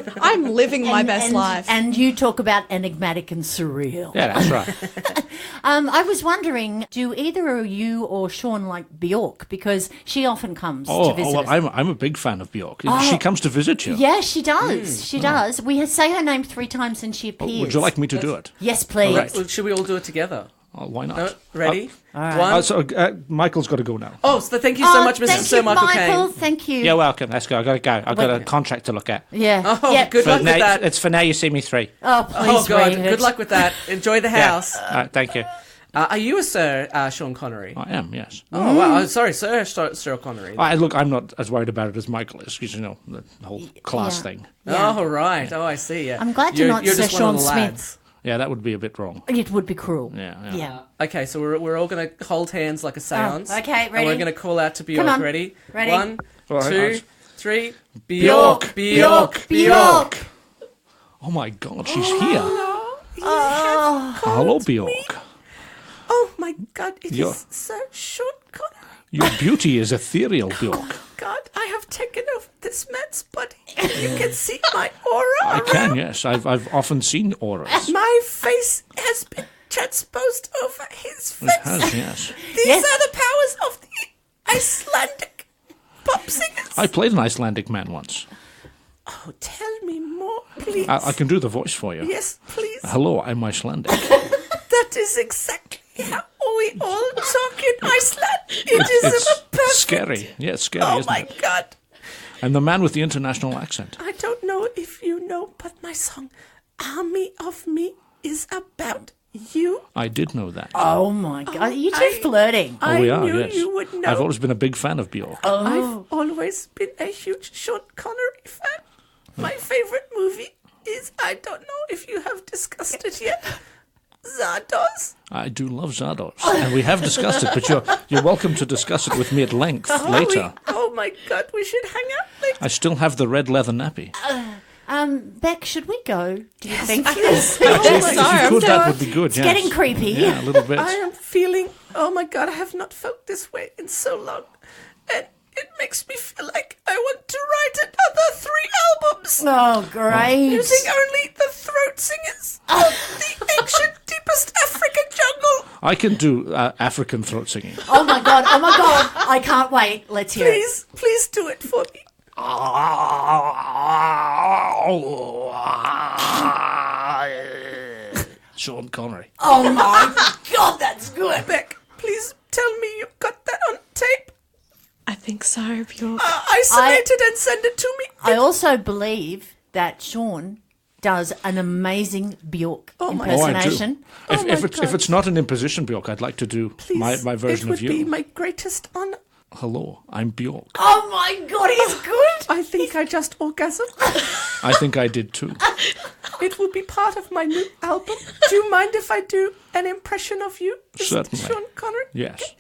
S3: Yeah, I'm living my best life.
S2: And you talk about enigmatic and surreal.
S7: Yeah, that's right.
S2: I was wondering, do either of you or Sean like Bjork? Because she often comes to visit us.
S7: I'm a big fan of Bjork. She comes to visit you.
S2: Yeah, she does. She does. We say her name 3 times and she appears.
S7: Would you like me to do it?
S2: Yes, please.
S7: Right.
S4: Well, should we all do it together?
S7: Oh, why not?
S4: No? Ready?
S2: All right.
S4: One.
S7: Michael's got to go now.
S4: Oh, so thank you so much, Mr.
S2: Thank
S4: Sir
S2: you,
S4: Michael
S2: Michael.
S4: Caine.
S2: Thank you.
S7: You're welcome. Let's go. I've got to go. I've got a contract to look at.
S2: Yeah.
S4: Oh,
S2: yeah.
S4: good luck with that.
S7: It's for Now You See Me 3.
S2: Oh, please
S4: Oh, God.
S2: read it.
S4: Good luck with that. Enjoy the house.
S7: Yeah. Thank you.
S4: Are you a Sir Sean Connery?
S7: I am, yes.
S4: Oh, wow. Sorry, Sir Connery.
S7: Look, I'm not as worried about it as Michael is, because, the whole class thing.
S2: Yeah.
S4: Oh, right. Oh, I see. Yeah.
S2: I'm glad you're not Sir
S4: just one of
S2: Sean
S4: the
S2: Smith.
S4: lads.
S7: Yeah, that would be a bit wrong.
S2: It would be cruel.
S7: Yeah.
S4: Okay, so we're all going to hold hands like a seance.
S2: okay,
S4: And
S2: ready?
S4: we're going to call out to Bjork.
S2: Come on.
S4: Ready?
S2: Ready.
S4: 1,
S7: All right,
S4: 2, 3. Bjork.
S2: Bjork.
S7: Oh, my God, she's here.
S2: Oh.
S7: Hello, Bjork.
S5: Oh my God, it
S7: You're-
S5: is Sir Sean Connery.
S7: Your beauty is ethereal, Bjork.
S5: God, I have taken over this man's body. You can see my aura
S7: I
S5: around.
S7: can, yes. I've often seen auras.
S5: My face has been transposed over his face.
S7: It has, yes.
S5: These
S2: Yes.
S5: are the powers of the Icelandic pop singers.
S7: I played an Icelandic man once.
S5: Oh, tell me more, please.
S7: I can do the voice for you.
S5: Yes, please.
S7: Hello, I'm Icelandic.
S5: That is exactly how we all talk in Iceland. It is
S7: It's
S5: perfect.
S7: scary. Yeah, it's scary,
S5: Oh
S7: isn't
S5: my
S7: it?
S5: God.
S7: I'm the man with the international accent.
S5: I don't know if you know, but my song, Army of Me, is about you.
S7: I did know that.
S2: Oh, my God. You two flirting.
S7: Oh, we are,
S5: knew
S7: yes.
S5: you would know.
S7: I've always been a big fan of Bjork.
S5: I've always been a huge Sean Connery fan. My favorite movie is, I don't know if you have discussed it yet, Zardoz.
S7: I do love Zardoz, and we have discussed it, but you're welcome to discuss it with me at length later.
S5: Oh my God, we should hang out later.
S7: I still have the red leather nappy.
S2: Beck, should we go? Do you think?
S5: Yes.
S7: If you could, that would be good.
S2: It's
S7: yes.
S2: getting creepy.
S7: Yeah, a little bit.
S5: I am feeling, oh my God, I have not felt this way in so long. And it makes me feel like I want to write another 3 albums.
S2: Oh, great.
S5: Using only the throat singers of the ancient, deepest African jungle.
S7: I can do African throat singing.
S2: Oh, my God. Oh, my God. I can't wait. Let's hear it.
S5: Please do it for me.
S7: Sean Connery.
S2: Oh, my God. That's good.
S5: Beck, please tell me you got that on tape.
S3: I think so, Bjork.
S5: Isolate it and send it to me.
S2: I also believe that Sean does an amazing Bjork impersonation.
S7: If it's not an imposition, Bjork, I'd like to do my version
S5: it
S7: of
S5: would be
S7: you.
S5: my greatest honor.
S7: Hello, I'm Bjork.
S2: Oh, my God. He's good.
S5: I think I just orgasmed.
S7: I think I did too.
S5: It will be part of my new album. Do you mind if I do an impression of you, Mr.
S7: Certainly.
S5: Sean Connery?
S7: Yes.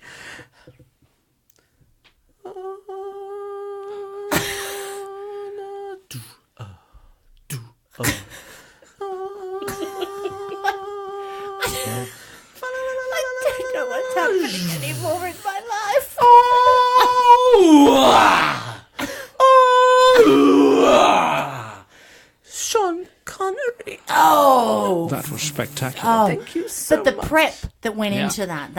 S2: I don't know what's happening anymore in my life.
S5: Sean Connery.
S2: Oh.
S7: That was spectacular.
S5: Thank you so
S2: But the
S5: much.
S2: prep that went into that,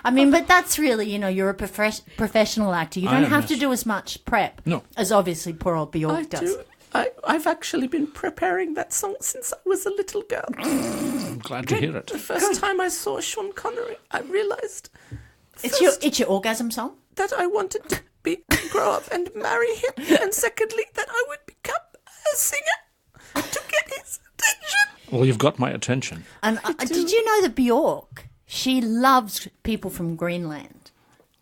S2: I mean, but that's really, you're a professional actor. You
S7: I
S2: don't
S7: am,
S2: have to
S7: yes.
S2: do as much prep
S7: No.
S2: as obviously poor old Bjork
S5: I
S2: does.
S5: do. I've actually been preparing that song since I was a little girl.
S7: I'm glad to hear it.
S5: The first time I saw Sean Connery, I realized
S2: It's your orgasm song?
S5: that I wanted to grow up and marry him, and secondly, that I would become a singer to get his attention.
S7: Well, you've got my attention.
S2: And did you know that Bjork, she loves people from Greenland.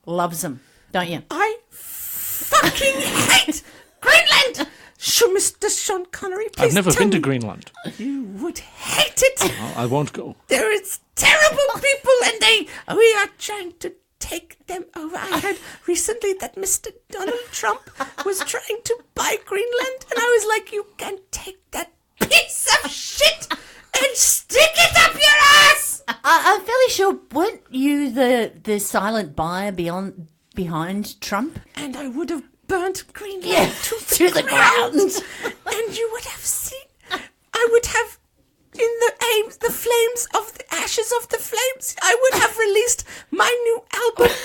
S2: Loves them, don't you?
S5: I fucking hate Greenland! Show me Mr. Sean Connery, please
S7: I've never
S5: tell
S7: been to
S5: me.
S7: Greenland.
S5: You would hate it.
S7: I won't go.
S5: There is terrible people, and we are trying to take them over. I heard recently that Mr. Donald Trump was trying to buy Greenland, and I was like, you can take that piece of shit and stick it up your ass.
S2: I'm fairly sure, weren't you the silent buyer behind Trump?
S5: And I would have burnt Greenland
S2: to the ground.
S5: And you would have seen, I would have, in the flames of the ashes of the flames, I would have released my new album,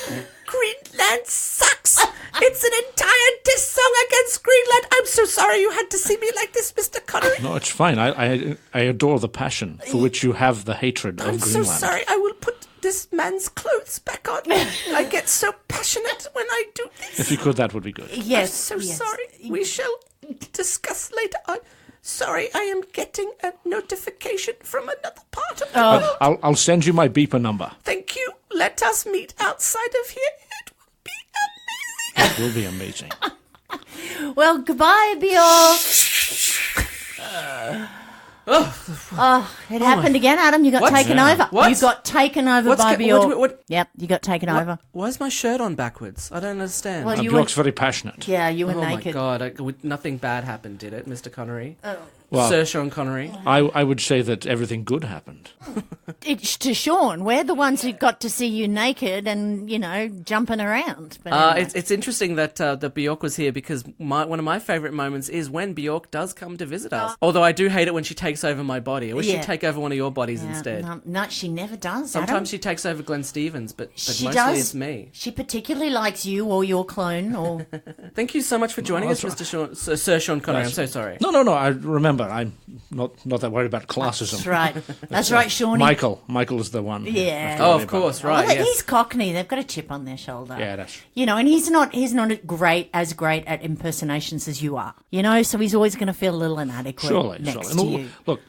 S5: Greenland Sucks. It's an entire diss song against Greenland. I'm so sorry you had to see me like this, Mr. Connery.
S7: No, it's fine. I adore the passion for which you have the hatred of
S5: I'm
S7: Greenland.
S5: so sorry. I will put this man's clothes back on. I get so passionate when I do this.
S7: If you could, that would be good.
S2: Yes.
S5: I'm so sorry. We shall discuss later on. Sorry, I am getting a notification from another part of the world.
S7: I'll send you my beeper number.
S5: Thank you. Let us meet outside of here. It will be amazing.
S7: It will be amazing.
S2: Well, goodbye, Bjork. It happened again, Adam. You got taken over.
S4: What?
S2: You got taken over by Bjork.
S4: what?
S2: Yep, you got taken over.
S4: Why is my shirt on backwards? I don't understand.
S2: Well, you
S7: Bjork's very passionate.
S2: Yeah, you were
S4: Oh
S2: naked.
S4: my God! Nothing bad happened, did it, Mr. Connery?
S7: Well,
S4: Sir Sean Connery.
S7: I would say that everything good happened.
S2: It's to Sean. We're the ones who got to see you naked and, jumping around. But anyway.
S4: It's interesting that Bjork was here because one of my favourite moments is when Bjork does come to visit us. Although I do hate it when she takes over my body. I wish she'd take over one of your bodies instead.
S2: No, she never does.
S4: Sometimes
S2: Adam.
S4: she takes over Glenn Stevens, but
S2: She
S4: mostly
S2: does.
S4: it's me.
S2: She particularly likes you or your clone or...
S4: Thank you so much for joining us, Sir Sean Connery. I'm so sorry.
S7: No. I remember. I'm not that worried about classism.
S2: That's right. That's right, Shawnee.
S7: Michael is the one.
S2: Yeah.
S4: Oh, of course, right.
S2: Well,
S4: Yes.
S2: he's Cockney. They've got a chip on their shoulder.
S7: Yeah, that's.
S2: And he's not as great at impersonations as you are. So he's always going to feel a little inadequate
S7: Surely.
S2: next to you.
S7: Look,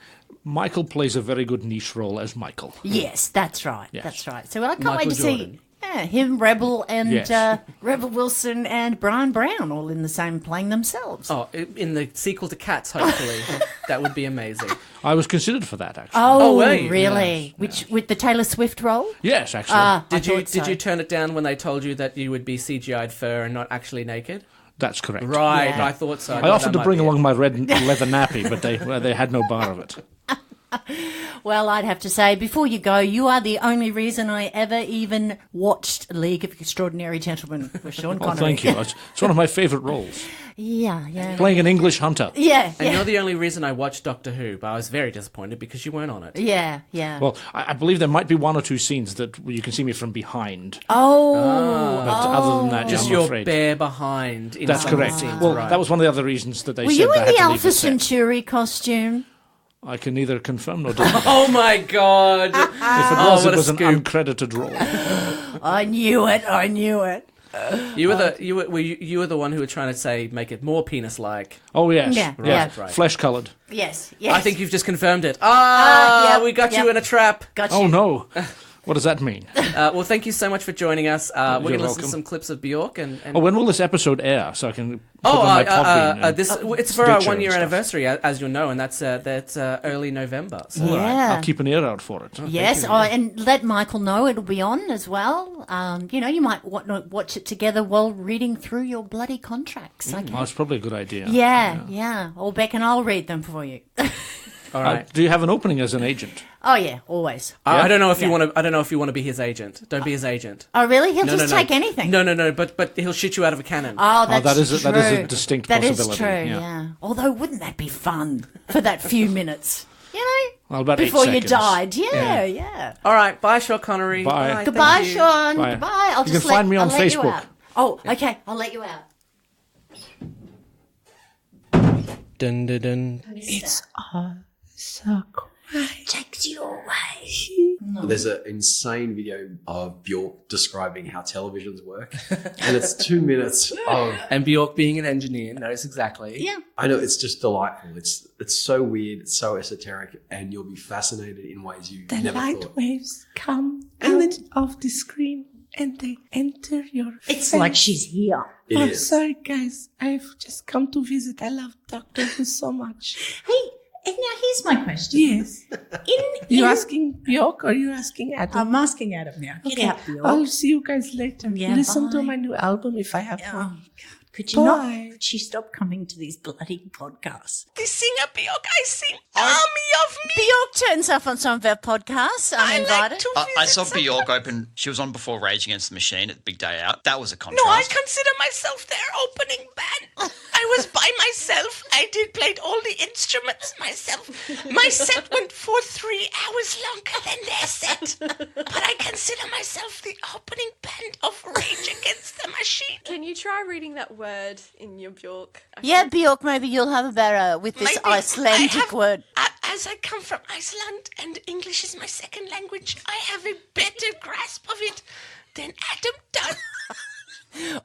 S7: Michael plays a very good niche role as Michael.
S2: Yes, that's right.
S7: Yes.
S2: That's right. So I can't
S4: Michael
S2: wait to
S4: Jordan.
S2: see him, Rebel, and
S7: Yes.
S2: Rebel Wilson and Brian Brown all in the same playing themselves.
S4: Oh, in the sequel to Cats, hopefully. That would be amazing.
S7: I was considered for that, actually.
S2: Oh,
S4: wait.
S2: really? With the Taylor Swift role?
S7: Yes, actually.
S4: Did you turn it down when they told you that you would be CGI'd fur and not actually naked?
S7: That's correct.
S4: Right,
S2: Yeah.
S4: I thought so.
S7: I offered to bring along my red leather nappy, but they had no bar of it.
S2: Well, I'd have to say, before you go, you are the only reason I ever even watched League of Extraordinary Gentlemen with Sean
S7: Oh,
S2: Connery.
S7: thank you. It's one of my favourite roles.
S2: Yeah.
S7: Playing an English hunter.
S2: Yeah,
S4: And you're the only reason I watched Doctor Who, but I was very disappointed because you weren't on it.
S2: yeah.
S7: Well, I believe there might be one or two scenes that you can see me from behind.
S2: Oh.
S7: But other than that,
S4: Just
S7: I'm
S4: your
S7: afraid.
S4: bare behind in
S7: That's
S4: some of the
S7: correct.
S4: scenes,
S7: Well,
S4: right.
S7: that was one of the other reasons that they
S2: Were
S7: said
S2: you
S7: that I
S2: in
S7: had
S2: the
S7: to leave
S2: Alpha
S7: the set.
S2: Centauri costume?
S7: I can neither confirm nor deny.
S4: Oh my God!
S7: If it was,
S4: what
S7: it
S4: a
S7: was an
S4: scoop.
S7: uncredited role.
S2: I knew it.
S4: You were the one who were trying to say make it more penis-like.
S7: Oh, yes.
S2: Yeah,
S4: right.
S7: Flesh-coloured.
S2: Yes.
S4: I think you've just confirmed it.
S2: yep,
S4: We got you
S2: yep.
S4: in a trap.
S2: Got
S7: Oh,
S2: you.
S7: no. What does that mean?
S4: Well, thank you so much for joining us. We're going to listen
S7: welcome.
S4: to some clips of Bjork and.
S7: Oh, when will this episode air so I can put on my Podbean and
S4: it's for our
S7: Stitcher
S4: 1 year
S7: and stuff?
S4: anniversary, as you'll know, and that's early November. So.
S7: All right,
S2: Yeah.
S7: I'll keep an ear out for it.
S2: Yes, and let Michael know it'll be on as well. You might watch it together while reading through your bloody contracts. Okay?
S7: Oh, that's probably a good idea.
S2: Yeah. Or Beck and I'll read them for you.
S4: All right.
S7: Do you have an opening as an agent?
S2: Oh yeah, always.
S4: I don't know if you want to. I don't know if you want to be his agent. Don't be his agent.
S2: Oh really? He'll
S4: No,
S2: just
S4: no.
S2: take anything.
S4: No. But he'll shoot you out of a cannon.
S2: Oh, that's
S7: that is a
S2: true.
S7: distinct
S2: That
S7: possibility,
S2: is true.
S7: yeah.
S2: Yeah. Although, wouldn't that be fun for that few minutes?
S7: Well, about 8
S2: before you
S7: seconds.
S2: died. Yeah.
S4: All right. Bye, Sean Connery.
S7: Bye.
S4: Thank
S2: Goodbye,
S4: you.
S2: Sean.
S7: Bye.
S2: Goodbye. I'll
S7: You
S2: just
S7: can find me on
S2: I'll let you
S7: Facebook.
S2: out. Oh, okay. I'll let you out.
S4: Dun dun dun.
S5: It's all so quiet.
S2: Takes you away.
S9: There's an insane video of Bjork describing how televisions work, and it's 2 minutes of.
S4: And Bjork, being an engineer, knows exactly.
S2: Yeah.
S9: I know it's just delightful. It's so weird, it's so esoteric, and you'll be fascinated in ways you
S5: The
S9: never
S5: light
S9: thought.
S5: waves come out of the screen and they enter your
S2: It's
S5: face.
S2: like she's here.
S9: It
S5: I'm
S9: is.
S5: sorry, guys. I've just come to visit. I love Doctor Who so much.
S2: Hey, and now here's my question.
S5: Yes. You asking Bjork or you asking Adam?
S2: I'm asking Adam now. Get out, Bjork.
S5: I'll see you guys later.
S2: Yeah,
S5: Listen to
S2: bye.
S5: my new album if I have
S2: Oh,
S5: one.
S2: God. Could you not?
S5: Bye.
S2: Could she stop coming to these bloody podcasts?
S5: The singer Bjork, I sing Army of Me.
S2: Bjork turns up on some of our podcasts. I'm invited.
S10: I saw Bjork open. She was on before Rage Against the Machine at the Big Day Out. That was a
S5: No,
S10: contrast.
S5: I consider myself their opening band. I was by myself. I played all the instruments myself. My set went for 3 hours longer than their set. But I consider myself the opening band of Rage Against the Machine.
S3: Can you try reading that word in your Bjork?
S2: Yeah, Bjork, maybe you'll have a better with this
S5: Maybe
S2: Icelandic word.
S5: As I come from Iceland and English is my second language, I have a better grasp of it than Adam does.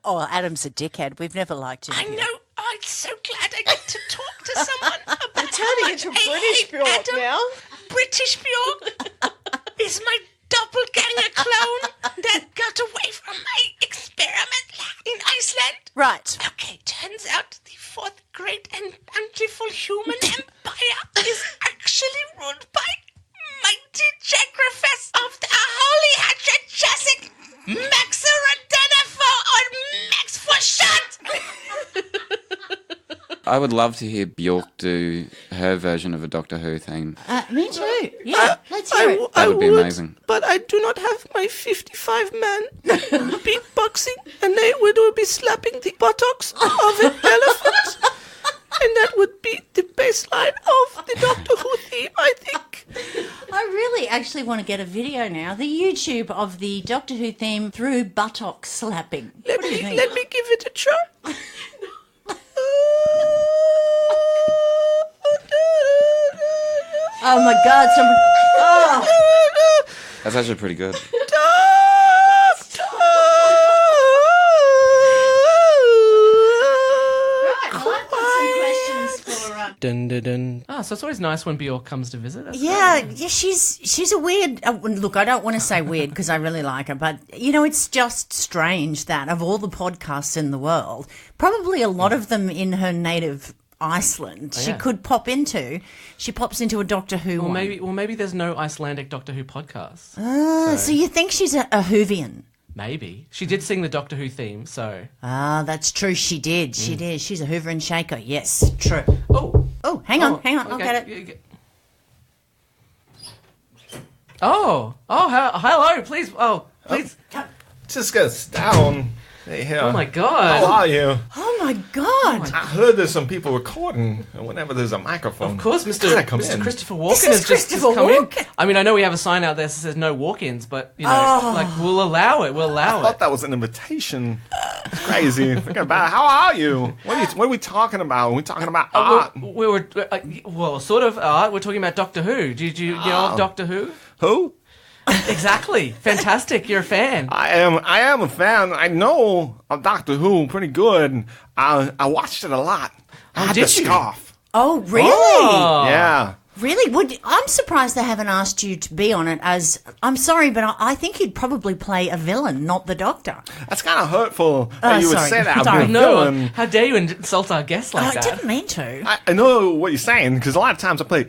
S2: Oh, Adam's a dickhead. We've never liked him.
S5: I know. I'm so glad I get to talk to someone about
S3: turning into British Bjork
S5: Adam,
S3: now.
S5: British Bjork is my doppelganger clone that got away from my experiment in Iceland.
S2: Right.
S5: Okay, turns out the fourth great and bountiful human empire is actually ruled by mighty Jagrafes of the Holy Hadrachasic Maxaradenifer or Max for short.
S11: I would love to hear Bjork do her version of a Doctor Who theme.
S2: Me too. Yeah, let's hear it.
S11: That would be amazing.
S5: But I do not have my 55-man beatboxing, and they would be slapping the buttocks of an elephant. And that would be the baseline of the Doctor Who theme, I think.
S2: I really actually want to get a video now. The YouTube of the Doctor Who theme through buttock slapping.
S5: Let me give it a try.
S2: Oh my God! Someone. Oh.
S11: That's actually pretty good.
S4: Dun, dun, dun. Ah, so it's always nice when Bjork comes to visit. That's
S2: Yeah, she's a weird. Look, I don't want to say weird because I really like her, but it's just strange that of all the podcasts in the world, probably a lot of them in her native Iceland, she could pop into. She pops into a Doctor Who one.
S4: Maybe there's no Icelandic Doctor Who podcast.
S2: So you think she's a Whovian?
S4: Maybe she did sing the Doctor Who theme, so.
S2: That's true. She did. She did. She's a Hoover and Shaker. Yes, true.
S4: Oh,
S2: hang on.
S4: okay.
S2: I'll get it.
S4: Hello, please. Oh, please.
S12: Just goes down. Hey, here.
S4: Oh my God.
S12: How are you?
S2: Oh my God.
S12: I heard there's some people recording, and whenever there's a microphone.
S4: Of course, Mr. Christopher Walken has just come
S2: Walken.
S4: in. I mean, I know we have a sign out there that says no walk-ins, but we'll allow it. We'll allow
S12: I thought that was an invitation. It's crazy. Think about it. How are you? What are we talking about? Are we talking about art?
S4: We were sort of art. We're talking about Doctor Who. Did you know of Doctor Who?
S12: Who?
S4: Exactly. Fantastic. You're a fan.
S12: I am a fan. I know of Doctor Who pretty good. I watched it a lot. I had
S4: did
S12: the
S4: you?
S12: scarf.
S2: Oh, really?
S4: Oh.
S12: Yeah.
S2: Really? I'm surprised they haven't asked you to be on it as... I'm sorry, but I think you'd probably play a villain, not the Doctor.
S12: That's kind of hurtful that you would say that.
S2: Sorry.
S12: I'd be a
S4: No,
S12: villain.
S4: how dare you insult our guests like
S2: I
S4: that?
S2: didn't mean to.
S12: I know what you're saying, because a lot of times I play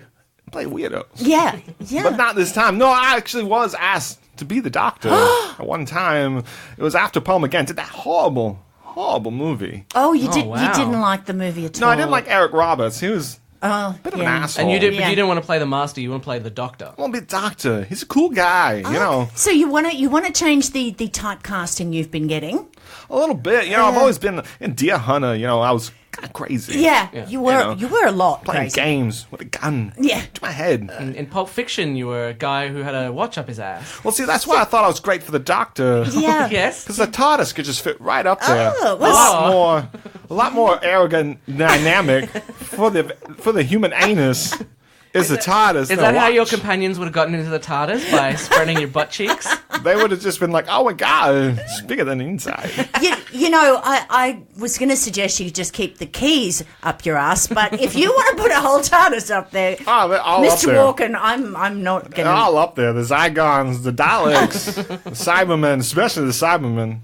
S12: weirdos.
S2: Yeah.
S12: But not this time. No, I actually was asked to be the Doctor at one time. It was after Paul McGann did that horrible movie.
S2: Oh, you did.
S4: wow.
S2: You didn't like the movie at all.
S12: No, I didn't like Eric Roberts. He was
S2: Oh,
S12: a bit of an asshole.
S4: And you did,
S2: Yeah.
S4: but you didn't want to play the Master. You want to play the Doctor.
S12: I want to be a doctor. He's a cool guy, you know.
S2: So you want to change the typecasting you've been getting?
S12: A little bit. You know, I've always been in Deer Hunter. You know, I was kind of crazy.
S2: Yeah, you were. You were a lot
S12: Playing
S2: crazy.
S12: games with a gun.
S2: Yeah.
S12: To my head.
S4: In Pulp Fiction, you were a guy who had a watch up his ass.
S12: Well, see, that's why I thought I was great for the Doctor.
S2: Yeah.
S4: Yes.
S12: Because the TARDIS could just fit right up there.
S2: Oh,
S12: a lot more arrogant dynamic for the human anus. is the TARDIS.
S4: Is that how your companions would have gotten into the TARDIS? By spreading your butt cheeks?
S12: They would have just been like, oh my God, it's bigger than inside.
S2: You know, I was going to suggest you just keep the keys up your ass, but if you want to put a whole TARDIS up there,
S12: they're all
S2: Mr.
S12: up there.
S2: Walken, I'm not going to...
S12: They're all up there. The Zygons, the Daleks, the Cybermen, especially the Cybermen.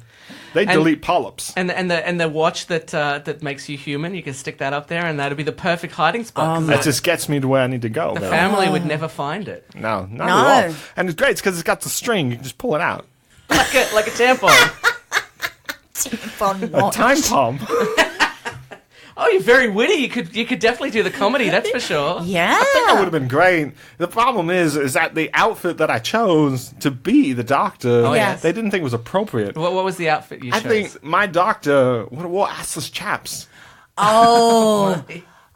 S12: They delete polyps.
S4: And the watch that makes you human, you can stick that up there, and that'd be the perfect hiding spot.
S12: That just gets me to where I need to go.
S4: The family would never find it.
S12: No, not at all. And it's great because it's got the string. You can just pull it out.
S4: Like a tampon.
S12: A time bomb.
S4: Oh, you're very witty. You could definitely do the comedy, that's for sure.
S2: Yeah.
S12: I think that would have been great. The problem is that the outfit that I chose to be the Doctor, they didn't think was appropriate.
S4: What was the outfit you chose?
S12: I think my Doctor would have wore assless chaps.
S2: Oh.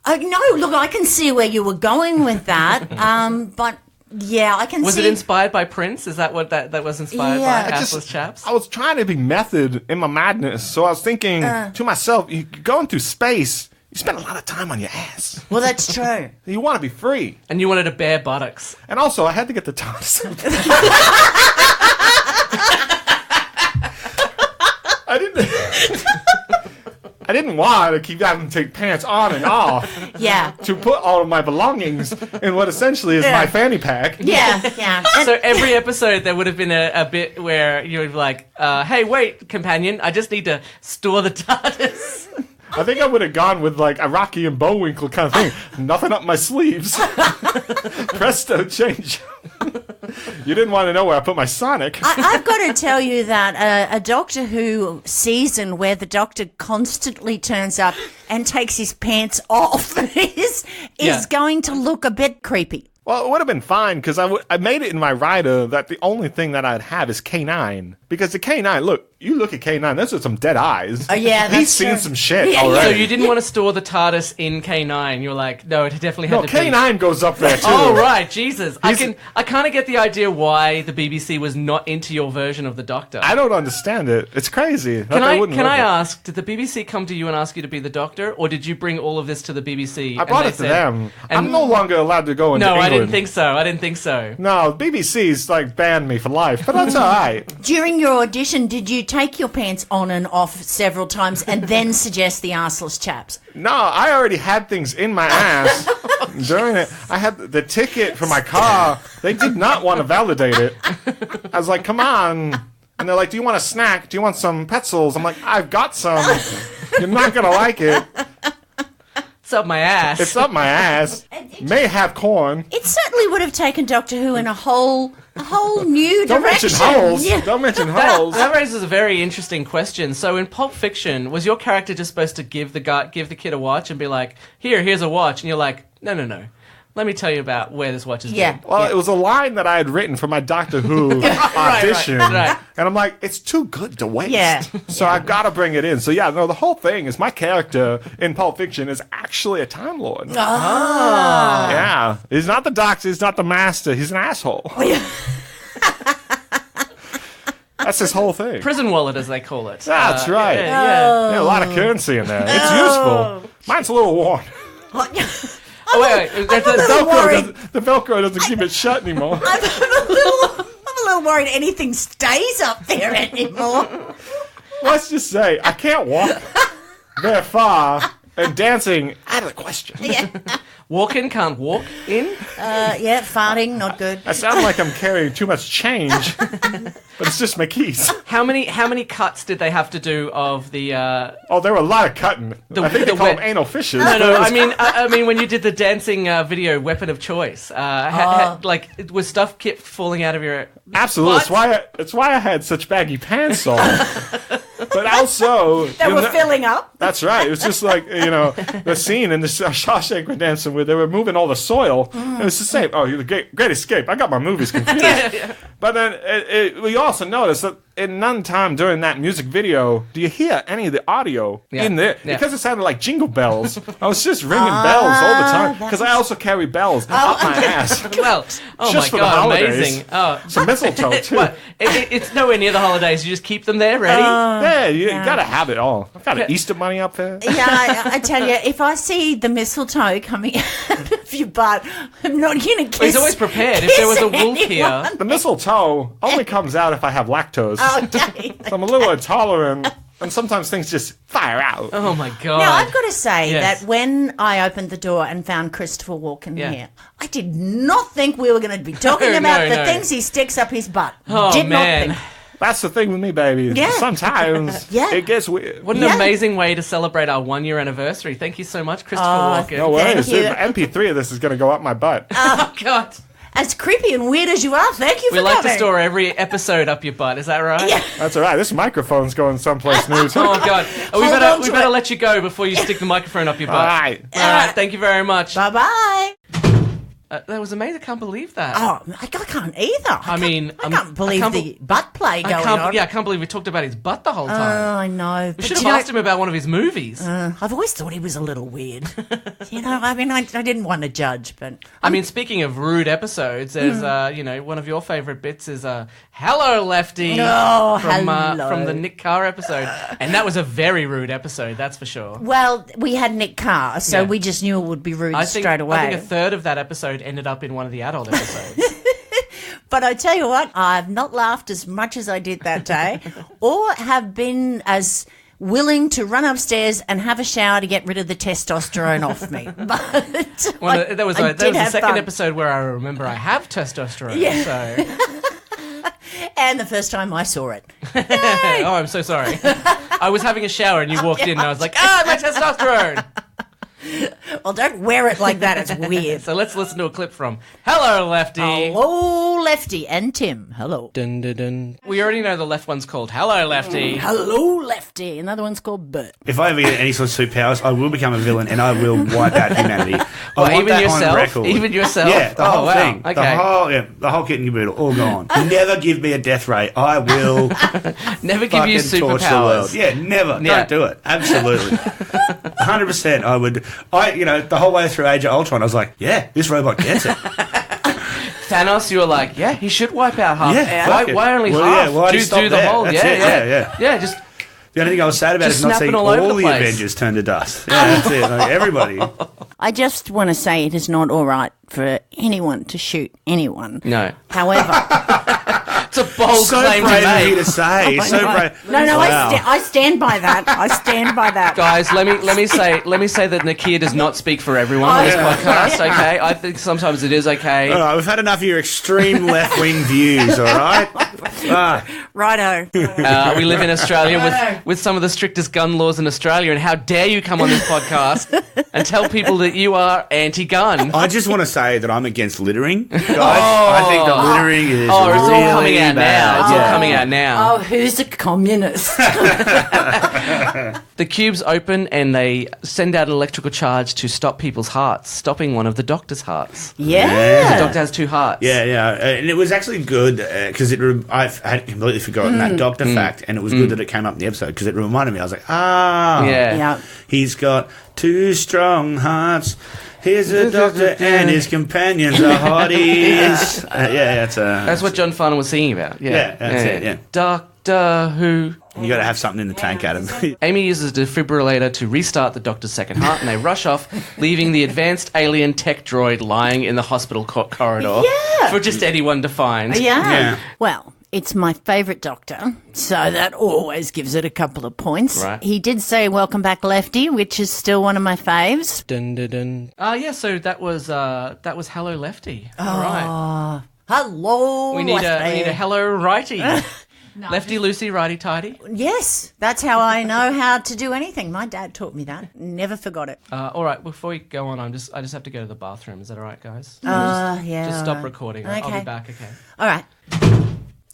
S2: No, look, I can see where you were going with that, but... Yeah, I can see...
S4: Was it inspired by Prince? Is that what that was inspired by? Assless chaps?
S12: I was trying to be method in my madness, so I was thinking to myself, you're going through space, you spend a lot of time on your ass.
S2: Well, that's true.
S12: You want to be free.
S4: And you wanted a bare buttocks.
S12: And also, I had to get the TARDIS. I didn't want to keep having to take pants on and off.
S2: Yeah.
S12: To put all of my belongings in what essentially is my fanny pack.
S2: Yeah.
S4: So every episode there would have been a bit where you would be like, hey, wait, companion, I just need to store the TARDIS.
S12: I think I would have gone with like a Rocky and Bullwinkle kind of thing. Nothing up my sleeves. Presto, change. You didn't want to know where I put my Sonic.
S2: I've got to tell you that a Doctor Who season where the Doctor constantly turns up and takes his pants off is going to look a bit creepy.
S12: Well, it would have been fine because I made it in my rider that the only thing that I'd have is K9. Because the K9, you look at K9, those are some dead eyes.
S2: Oh, yeah, that's
S12: He's seen some shit already.
S4: So you didn't want to store the TARDIS in K9. You're like, no, it definitely had to be...
S12: No, K9 goes up there too.
S4: Oh, right, Jesus. I kind of get the idea why the BBC was not into your version of the Doctor.
S12: I don't understand it. It's crazy.
S4: Can I ask, did the BBC come to you and ask you to be the Doctor, or did you bring all of this to the BBC?
S12: I brought it to them. I'm no longer allowed to go into England.
S4: I didn't think so.
S12: No, BBC's banned me for life, but that's all right.
S2: During your audition, did you take your pants on and off several times and then suggest the arseless chaps?
S12: No, I already had things in my ass during it. I had the ticket for my car. They did not want to validate it. I was like, come on. And they're like, do you want a snack? Do you want some pretzels? I'm like, I've got some. You're not going to like it.
S4: It's up my ass.
S12: It's up my ass. May have corn.
S2: It certainly would have taken Doctor Who in a whole new
S12: Don't
S2: direction.
S12: mention holes. Yeah. Don't mention holes.
S4: That raises a very interesting question. So in Pulp Fiction, was your character just supposed to give the kid a watch and be like, here's a watch, and you're like, no. Let me tell you about where this watch is going.
S12: Well, it was a line that I had written for my Doctor Who audition.
S4: Right.
S12: And I'm like, it's too good to waste.
S2: Yeah.
S12: So I've got to bring it in. So the whole thing is my character in Pulp Fiction is actually a Time Lord.
S2: Ah.
S12: Yeah. He's not the Doctor. He's not the Master. He's an asshole.
S2: Oh, yeah.
S12: That's his whole thing.
S4: Prison wallet, as they call it.
S12: That's right.
S4: Yeah.
S12: A lot of currency in there. It's useful. Mine's a little worn.
S4: Wait.
S12: The Velcro doesn't keep it shut anymore.
S2: I'm a little worried anything stays up there anymore.
S12: Let's just say, I can't walk very far, and dancing out of the question.
S2: Yeah.
S4: Walk-in can't walk in?
S2: Farting, not good.
S12: I sound like I'm carrying too much change, but it's just my keys.
S4: How many cuts did they have to do of the...
S12: there were a lot of cutting. I think they call them anal fishes.
S4: No, I mean when you did the dancing video, weapon of choice, was stuff kept falling out of your...
S12: Absolutely. It's why I had such baggy pants on. But also...
S2: They were filling up.
S12: That's right. It was just like, the scene in the Shawshank Redemption where they were moving all the soil. It was the same. Oh, you're the great escape. I got my movies confused.
S4: Yeah.
S12: But then we also noticed that in none time during that music video do you hear any of the audio in there. Yeah. Because it sounded like jingle bells. I was just ringing bells all the time. Because I also carry bells up my ass.
S4: Well,
S12: just
S4: my
S12: for
S4: God,
S12: the holidays.
S4: amazing. Oh.
S12: Some mistletoe, too.
S4: What? It's nowhere near the holidays. You just keep them there ready?
S12: You got to have it all. I've got an Easter bunny up there.
S2: Yeah, I tell you, if I see the mistletoe coming out of off your butt. I'm not going to kiss.
S4: He's always prepared. If there was a wolf here.
S12: The mistletoe only comes out if I have lactose.
S2: Okay.
S12: So I'm a little intolerant, and sometimes things just fire out.
S4: Oh my God.
S2: Now, I've got to say
S4: Yes.
S2: that when I opened the door and found Christopher Walken here, I did not think we were going to be talking about the things he sticks up his butt.
S4: Oh,
S2: did
S4: man.
S2: not think.
S12: That's the thing with me, baby.
S2: Yeah.
S12: Sometimes it gets weird.
S4: What an amazing way to celebrate our 1 year anniversary. Thank you so much, Christopher Walken.
S12: No worries.
S2: you.
S12: The MP3 of this is going to go up my butt.
S4: Oh, God.
S2: As creepy and weird as you are, thank you for
S4: We like
S2: coming.
S4: to store every episode up your butt. Is that right?
S2: Yeah.
S12: That's all right. This microphone's going someplace new. too.
S4: Oh, God. We
S2: Hold on
S4: better
S2: to
S4: we better
S2: it.
S4: let you go before you stick the microphone up your butt.
S12: All right.
S4: All right. Thank you very much.
S2: Bye-bye.
S4: That was amazing. I can't believe that.
S2: Oh, I can't either. I can't believe the butt play going on.
S4: Yeah, I can't believe we talked about his butt the whole
S2: Oh,
S4: time.
S2: I know.
S4: We should have asked him about one of his movies.
S2: I've always thought he was a little weird. I mean, I didn't want to judge, but...
S4: I mean, speaking of rude episodes, there's, one of your favourite bits is Hello, Lefty
S2: Oh,
S4: from
S2: hello.
S4: the Nick Carr episode. And that was a very rude episode, that's for sure.
S2: Well, we had Nick Carr, so
S4: Yeah.
S2: we just knew it would be rude straight
S4: I
S2: away.
S4: think a third of that episode ended up in one of the adult episodes.
S2: But I tell you what, I've not laughed as much as I did that day, or have been as willing to run upstairs and have a shower to get rid of the testosterone off me. But
S4: That was
S2: I
S4: the
S2: did have
S4: second
S2: fun.
S4: episode where I remember I have testosterone.
S2: Yeah.
S4: So.
S2: And the first time I saw it.
S4: Oh, I'm so sorry. I was having a shower and you walked in and I was like, my testosterone.
S2: Well, don't wear it like that. It's weird.
S4: So let's listen to a clip from Hello, Lefty.
S2: Hello, Lefty. And Tim. Hello.
S4: Dun, dun, dun. We already know the left one's called Hello, Lefty.
S2: Hello, Lefty. Another one's called Bert.
S13: If I ever get any sort of superpowers, I will become a villain and I will wipe out humanity. I want
S4: even
S13: that
S4: yourself?
S13: on record.
S4: Even yourself?
S13: Yeah, the
S4: Oh,
S13: whole
S4: wow.
S13: thing.
S4: Okay.
S13: The whole kit and caboodle, all gone. Never give me a death ray. I will
S4: Never give you
S13: fucking torch the world.
S4: superpowers.
S13: Yeah, never.
S4: Yeah.
S13: Don't do it. Absolutely. 100% I would. The whole way through Age of Ultron, I was like, yeah, this robot gets it.
S4: Thanos, you were like, yeah, he should wipe out half.
S13: Yeah, fuck it.
S4: Why only
S13: Well,
S4: half?
S13: yeah, why'd he stop
S4: do the
S13: there?
S4: whole.
S13: That's it, yeah.
S4: Just
S13: The only thing I was sad about
S4: Just
S13: is not
S4: snapping
S13: seeing
S4: all over
S13: all
S4: the
S13: the
S4: place.
S13: Avengers turn to dust. Yeah, that's it. Like, everybody.
S2: I just want to say it is not all right for anyone to shoot anyone.
S4: No.
S2: However...
S4: It's a bold
S13: So
S4: claim
S13: brave
S4: to
S13: of
S4: make.
S13: you to say.
S2: I
S13: So
S2: know.
S13: brave.
S2: No,
S13: Wow.
S2: I stand by that. I stand by that.
S4: Guys, let me say that Nakia does not speak for everyone on this podcast. Okay, I think sometimes it is okay.
S13: All right, we've had enough of your extreme left-wing views, all right?
S2: Righto.
S4: We live in Australia with some of the strictest gun laws in Australia, and how dare you come on this podcast and tell people that you are anti-gun?
S13: I just want to say that I'm against littering, guys. I think that littering is
S4: Oh, it's all
S13: really
S4: coming out
S13: bad.
S4: now. It's all coming out now.
S2: Oh, who's a communist?
S4: The cube's open and they send out an electrical charge to stop people's hearts, stopping one of the doctor's hearts.
S2: Yeah.
S4: The doctor has two hearts.
S13: Yeah. And it was actually good because I had completely forgotten that doctor fact, and it was good that it came up in the episode because it reminded me. I was like,
S4: Yeah.
S13: he's got two strong hearts. Here's a doctor and his companions are hotties.
S4: That's what John Farnham was singing about.
S13: Yeah, that's it, yeah.
S4: Doctor Who.
S13: You got to have something in the tank, Adam.
S4: Amy uses a defibrillator to restart the doctor's second heart, and they rush off, leaving the advanced alien tech droid lying in the hospital corridor for just anyone to find.
S2: Yeah. Well, it's my favourite doctor, so that always gives it a couple of points.
S4: Right.
S2: He did say welcome back, Lefty, which is still one of my faves.
S4: Dun, dun, dun. So that was Hello Lefty. All right.
S2: Hello,
S4: We need
S2: Lefty.
S4: a hello righty. Lefty loosey, righty tighty.
S2: Yes, that's how I know how to do anything. My dad taught me that. Never forgot it.
S4: All right, before we go on, I just have to go to the bathroom. Is that all right, guys?
S2: Yeah.
S4: Just
S2: all
S4: stop
S2: right.
S4: recording.
S2: Okay.
S4: I'll be back. Okay.
S2: All right.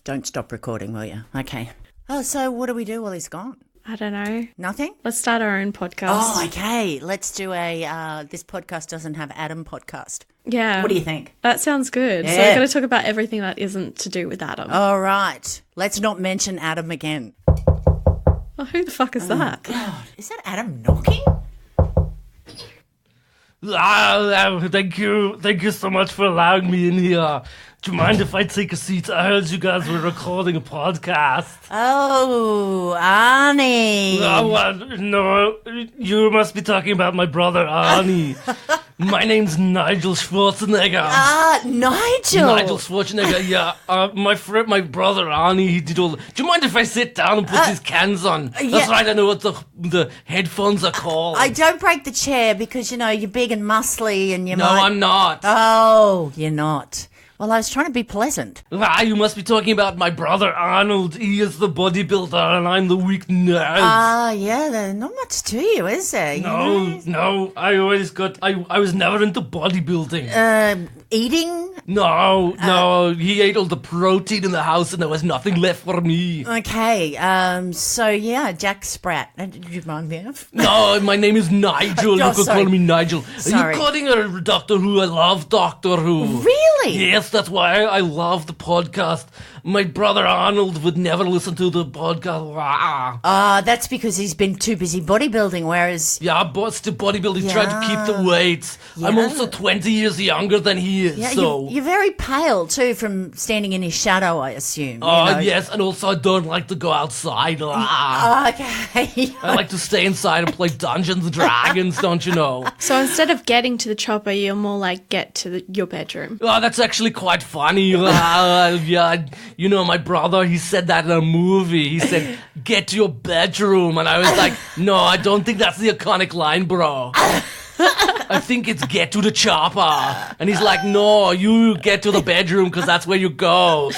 S2: Don't stop recording, will you? Okay. Oh, so what do we do while he's gone?
S3: I don't know.
S2: Nothing?
S3: Let's start our own podcast.
S2: Oh, okay. Let's do a This Podcast Doesn't Have Adam podcast.
S3: Yeah.
S2: What do you think?
S3: That sounds good. So
S2: Yeah.
S3: we're going to talk about everything that isn't to do with Adam.
S2: All right. Let's not mention Adam again.
S3: Oh, who the fuck is that?
S2: God, is that Adam knocking?
S14: Thank you so much for allowing me in here. Do you mind if I take a seat? I heard you guys were recording a podcast.
S2: Oh, Arnie.
S14: No, you must be talking about my brother Arnie. My name's Nigel Schwarzenegger.
S2: Nigel.
S14: Nigel Schwarzenegger, yeah. My brother Arnie, he did all the... Do you mind if I sit down and put these cans on? That's right, I know what the headphones are called.
S2: I don't break the chair because, you're big and muscly and
S14: No, I'm not.
S2: Oh, you're not. Well, I was trying to be pleasant.
S14: You must be talking about my brother Arnold. He is the bodybuilder and I'm the weak nerd.
S2: Yeah, there's not much to you, is there?
S14: No, I was never into bodybuilding.
S2: Eating?
S14: No, he ate all the protein in the house and there was nothing left for me.
S2: Okay, Jack Sprat. Did you mind me of?
S14: No, my name is Nigel. You could call me Nigel.
S2: Sorry.
S14: Are you calling her Doctor Who? I love Doctor Who.
S2: Really?
S14: Yes, that's why I love the podcast. My brother Arnold would never listen to the podcast.
S2: That's because he's been too busy bodybuilding, whereas...
S14: Yeah, but still bodybuilding, trying to keep the weight. Yeah. I'm also 20 years younger than he is, so...
S2: You're very pale, too, from standing in his shadow, I assume.
S14: Yes, and also I don't like to go outside.
S2: Okay.
S14: I like to stay inside and play Dungeons and Dragons, don't you know?
S3: So instead of getting to the chopper, you're more like get to your bedroom.
S14: Oh, that's actually quite funny. My brother, he said that in a movie. He said, get to your bedroom. And I was like, no, I don't think that's the iconic line, bro. I think it's get to the chopper. And he's like, no, you get to the bedroom because that's where you go.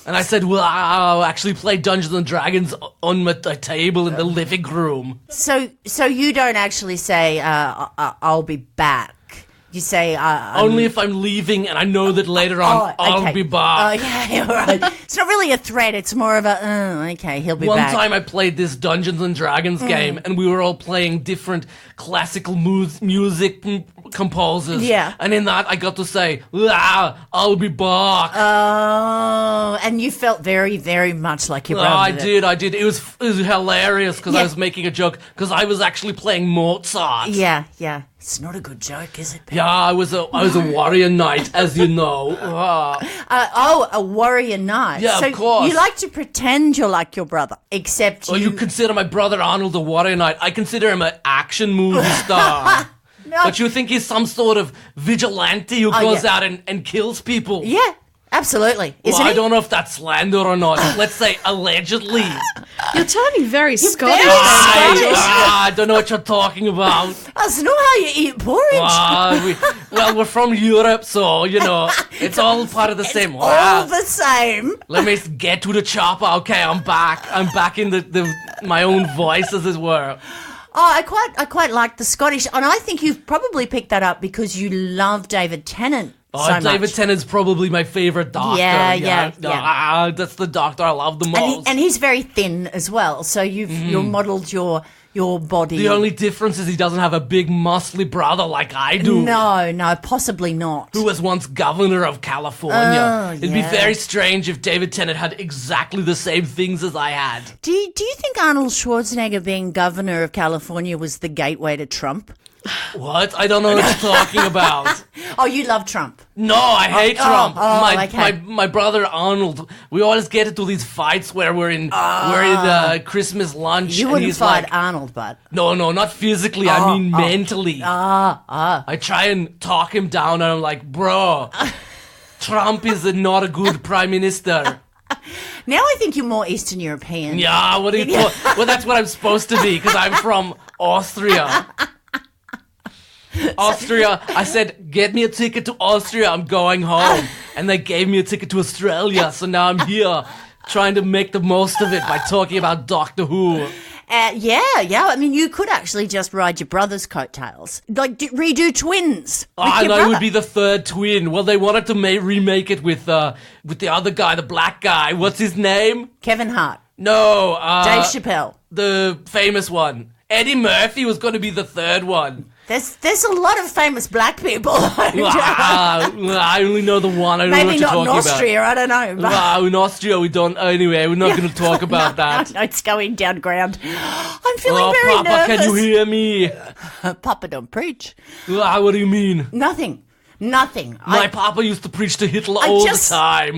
S14: And I said, well, I'll actually play Dungeons and Dragons on my table in the living room.
S2: So you don't actually say, I'll be back. You say...
S14: only if I'm leaving and I know that later on I'll be back.
S2: Okay, all right. It's not really a threat. It's more of a, he'll be back.
S14: One time I played this Dungeons and Dragons game and we were all playing different classical music composers.
S2: Yeah.
S14: And in that I got to say, I'll be back.
S2: Oh, and you felt very, very much like your brother.
S14: I did. It was hilarious because I was making a joke because I was actually playing Mozart.
S2: Yeah. It's not a good joke, is it, Ben?
S14: Yeah, I was a warrior knight, as you know.
S2: A warrior knight.
S14: Yeah,
S2: so
S14: of course.
S2: You like to pretend you're like your brother, except
S14: you consider my brother Arnold a warrior knight. I consider him an action movie star.
S2: No.
S14: But you think he's some sort of vigilante who goes out and kills people?
S2: Yeah. Absolutely. Isn't
S14: I don't know if that's slander or not. Let's say allegedly.
S3: You're turning very Scottish.
S14: I don't know what you're talking about.
S2: That's not how you eat porridge.
S14: We're from Europe, so, it's all part of the same.
S2: All the same.
S14: Let me get to the chopper. Okay, I'm back. I'm back in my own voice, as it were.
S2: I quite like the Scottish, and I think you've probably picked that up because you love David Tennant.
S14: David Tennant's probably my favourite doctor.
S2: Yeah.
S14: That's the doctor I love the most.
S2: And he's very thin as well, so you've modelled your body.
S14: The only difference is he doesn't have a big muscly brother like I do.
S2: No, possibly not.
S14: Who was once governor of California. It'd be very strange if David Tennant had exactly the same things as I had.
S2: Do you think Arnold Schwarzenegger being governor of California was the gateway to Trump?
S14: What? I don't know what you're talking about.
S2: Oh, you love Trump?
S14: No, I hate Trump.
S2: Okay.
S14: My brother Arnold. We always get into these fights where we're in Christmas lunch.
S2: You wouldn't fight Arnold, but
S14: no, not physically. I mean mentally. I try and talk him down, and I'm like, bro, Trump is not a good prime minister.
S2: Now I think you're more Eastern European.
S14: Yeah, what are you Well, that's what I'm supposed to be because I'm from Austria. I said, get me a ticket to Austria, I'm going home. And they gave me a ticket to Australia, so now I'm here trying to make the most of it by talking about Doctor Who.
S2: Yeah. I mean, you could actually just ride your brother's coattails. Like, redo Twins.
S14: I would be the third twin. Well, they wanted to remake it with the other guy, the black guy. What's his name?
S2: Kevin Hart.
S14: No.
S2: Dave Chappelle.
S14: The famous one. Eddie Murphy was going to be the third one.
S2: There's a lot of famous black people.
S14: I only know the one. I don't know what you're talking about.
S2: Maybe not in Austria, I don't know.
S14: In Austria, we don't. Anyway, we're not going to talk about that.
S2: No, it's going down ground. I'm feeling very
S14: Papa,
S2: nervous.
S14: Can you hear me?
S2: Papa don't preach.
S14: What do you mean?
S2: Nothing.
S14: My papa used to preach to Hitler all the time.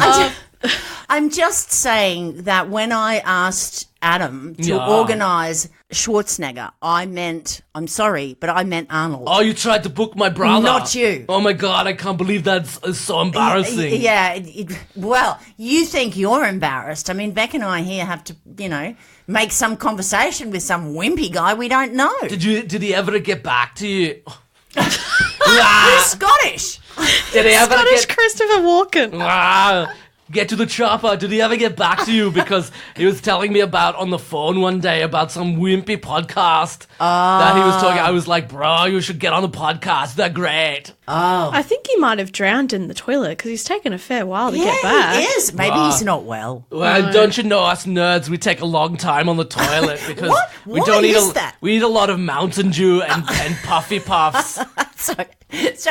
S2: I'm just saying that when I asked Adam to organise Schwarzenegger. I'm sorry, but I meant Arnold.
S14: Oh, you tried to book my brother.
S2: Not you.
S14: Oh my God, I can't believe that's so embarrassing.
S2: Yeah, well, you think you're embarrassed. I mean, Beck and I here have to, make some conversation with some wimpy guy we don't know.
S14: Did he ever get back to you?
S2: You're Scottish.
S14: Did he ever
S3: Scottish Christopher Walken.
S14: Get to the chopper. Did he ever get back to you? Because he was telling me about on the phone one day about some wimpy podcast that he was talking. I was like, bro, you should get on the podcast. They're great.
S2: Oh.
S3: I think he might have drowned in the toilet because he's taken a fair while to get back.
S2: He is. Maybe he's not well.
S14: Well, don't you know us nerds? We take a long time on the toilet because we don't eat
S2: that?
S14: We eat a lot of Mountain Dew and Puffy Puffs.
S2: So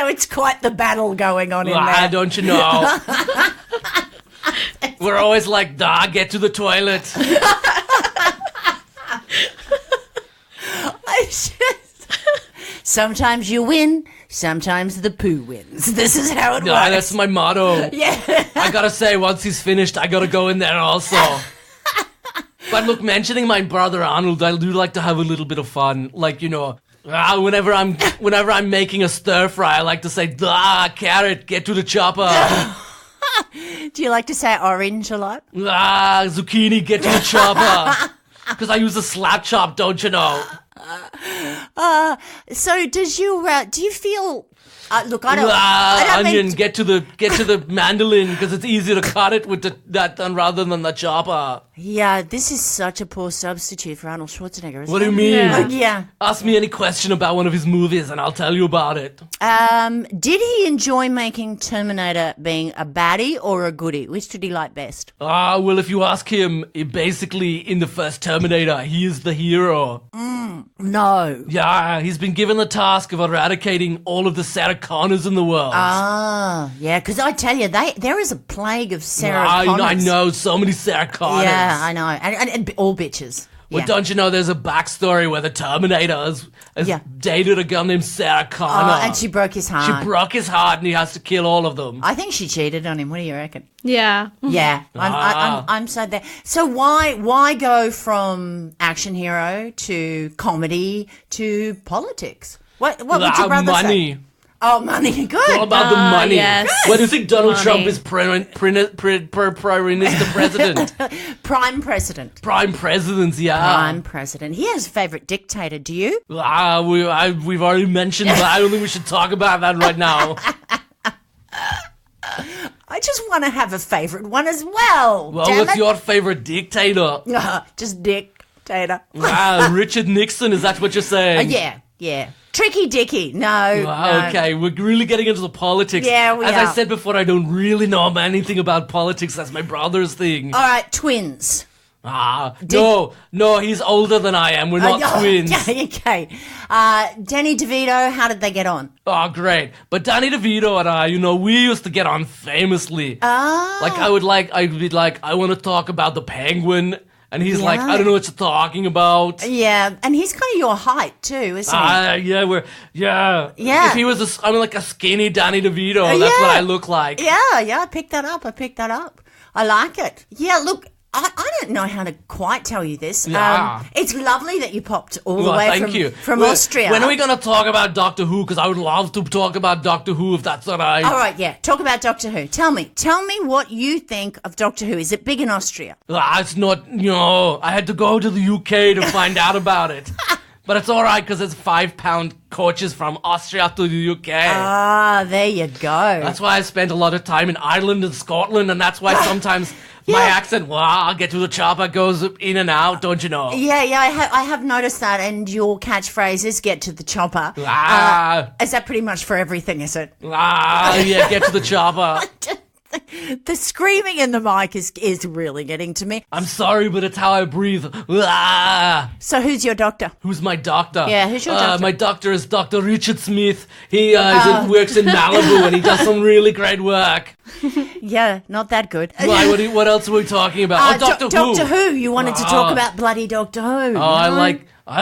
S2: it's quite the battle going on in there.
S14: Don't you know? We're always like, get to the toilet.
S2: Sometimes you win, sometimes the poo wins. This is how it works.
S14: That's my motto.
S2: Yeah.
S14: I gotta say, once he's finished, I gotta go in there also. But look, mentioning my brother Arnold, I do like to have a little bit of fun. Like, whenever I'm making a stir fry, I like to say, carrot, get to the chopper.
S2: Do you like to say orange a lot?
S14: Zucchini, get to the chopper. Because I use a slap chop, don't you know?
S2: So do you feel? Look, I don't
S14: onion,
S2: mean
S14: get to the mandolin because it's easier to cut it with that rather than the chopper.
S2: Yeah, this is such a poor substitute for Arnold Schwarzenegger. Isn't
S14: What do you
S2: it?
S14: mean?
S2: Yeah.
S14: Ask me any question about one of his movies and I'll tell you about it.
S2: Did he enjoy making Terminator being a baddie or a goodie? Which did he like best?
S14: Well, if you ask him, basically in the first Terminator, he is the hero.
S2: No.
S14: Yeah, he's been given the task of eradicating all of the Sarah Connors in the world.
S2: Yeah, because I tell you, there is a plague of Sarah Connors.
S14: I know, so many Sarah Connors.
S2: Yeah, I know, and all bitches.
S14: Well, don't you know there's a backstory where the Terminator has dated a girl named Sarah Connor.
S2: And she broke his heart.
S14: She broke his heart and he has to kill all of them.
S2: I think she cheated on him. What do you reckon?
S3: Yeah.
S2: Yeah. I'm so there. So why go from action hero to comedy to politics? What would your brother
S14: money.
S2: say? Oh, money. Good.
S14: It's all about the money.
S3: Yes.
S14: Why do you think Donald Trump is Prime President?
S2: Prime President.
S14: Prime President, yeah.
S2: Prime President. He has a favourite dictator, do you?
S14: We've already mentioned that. I don't think we should talk about that right now.
S2: I just want to have a favourite one as well.
S14: Well, what's your favourite dictator?
S2: Just dictator.
S14: Richard Nixon, is that what you're saying?
S2: Yeah. Tricky Dicky. No.
S14: Okay, we're really getting into the politics.
S2: Yeah, we
S14: As
S2: are.
S14: I said before, I don't really know anything about politics. That's my brother's thing.
S2: All right, twins.
S14: No, he's older than I am. We're not twins.
S2: Okay. Danny DeVito, how did they get on?
S14: Oh, great. But Danny DeVito and I, we used to get on famously. Like, I'd be like, I want to talk about the Penguin. And he's like, I don't know what you're talking about.
S2: Yeah, and he's kind of your height too, isn't he?
S14: Yeah.
S2: Yeah.
S14: If he was, I'm like a skinny Danny DeVito. That's what I look like.
S2: Yeah, I picked that up. I like it. Yeah, look, I don't know how to quite tell you this.
S14: Yeah.
S2: It's lovely that you popped all the way from Austria.
S14: When are we going to talk about Doctor Who? Because I would love to talk about Doctor Who if that's all right.
S2: All right, yeah. Talk about Doctor Who. Tell me what you think of Doctor Who. Is it big in Austria?
S14: It's not, I had to go to the UK to find out about it. But it's all right because it's £5 coaches from Austria to the UK.
S2: There you go.
S14: That's why I spent a lot of time in Ireland and Scotland, and that's why sometimes my accent, I'll get to the chopper, goes in and out, don't you know?
S2: Yeah, I have noticed that, and your catchphrase is get to the chopper. Is that pretty much for everything, is it?
S14: Yeah, get to the chopper.
S2: The screaming in the mic is really getting to me.
S14: I'm sorry, but it's how I breathe.
S2: So who's your doctor?
S14: Who's my doctor?
S2: Yeah, who's your doctor?
S14: My doctor is Dr. Richard Smith. He works in Malibu and he does some really great work.
S2: Yeah, not that good.
S14: Why? What else are we talking about? Doctor Who.
S2: Doctor Who. You wanted to talk about bloody Doctor Who.
S14: I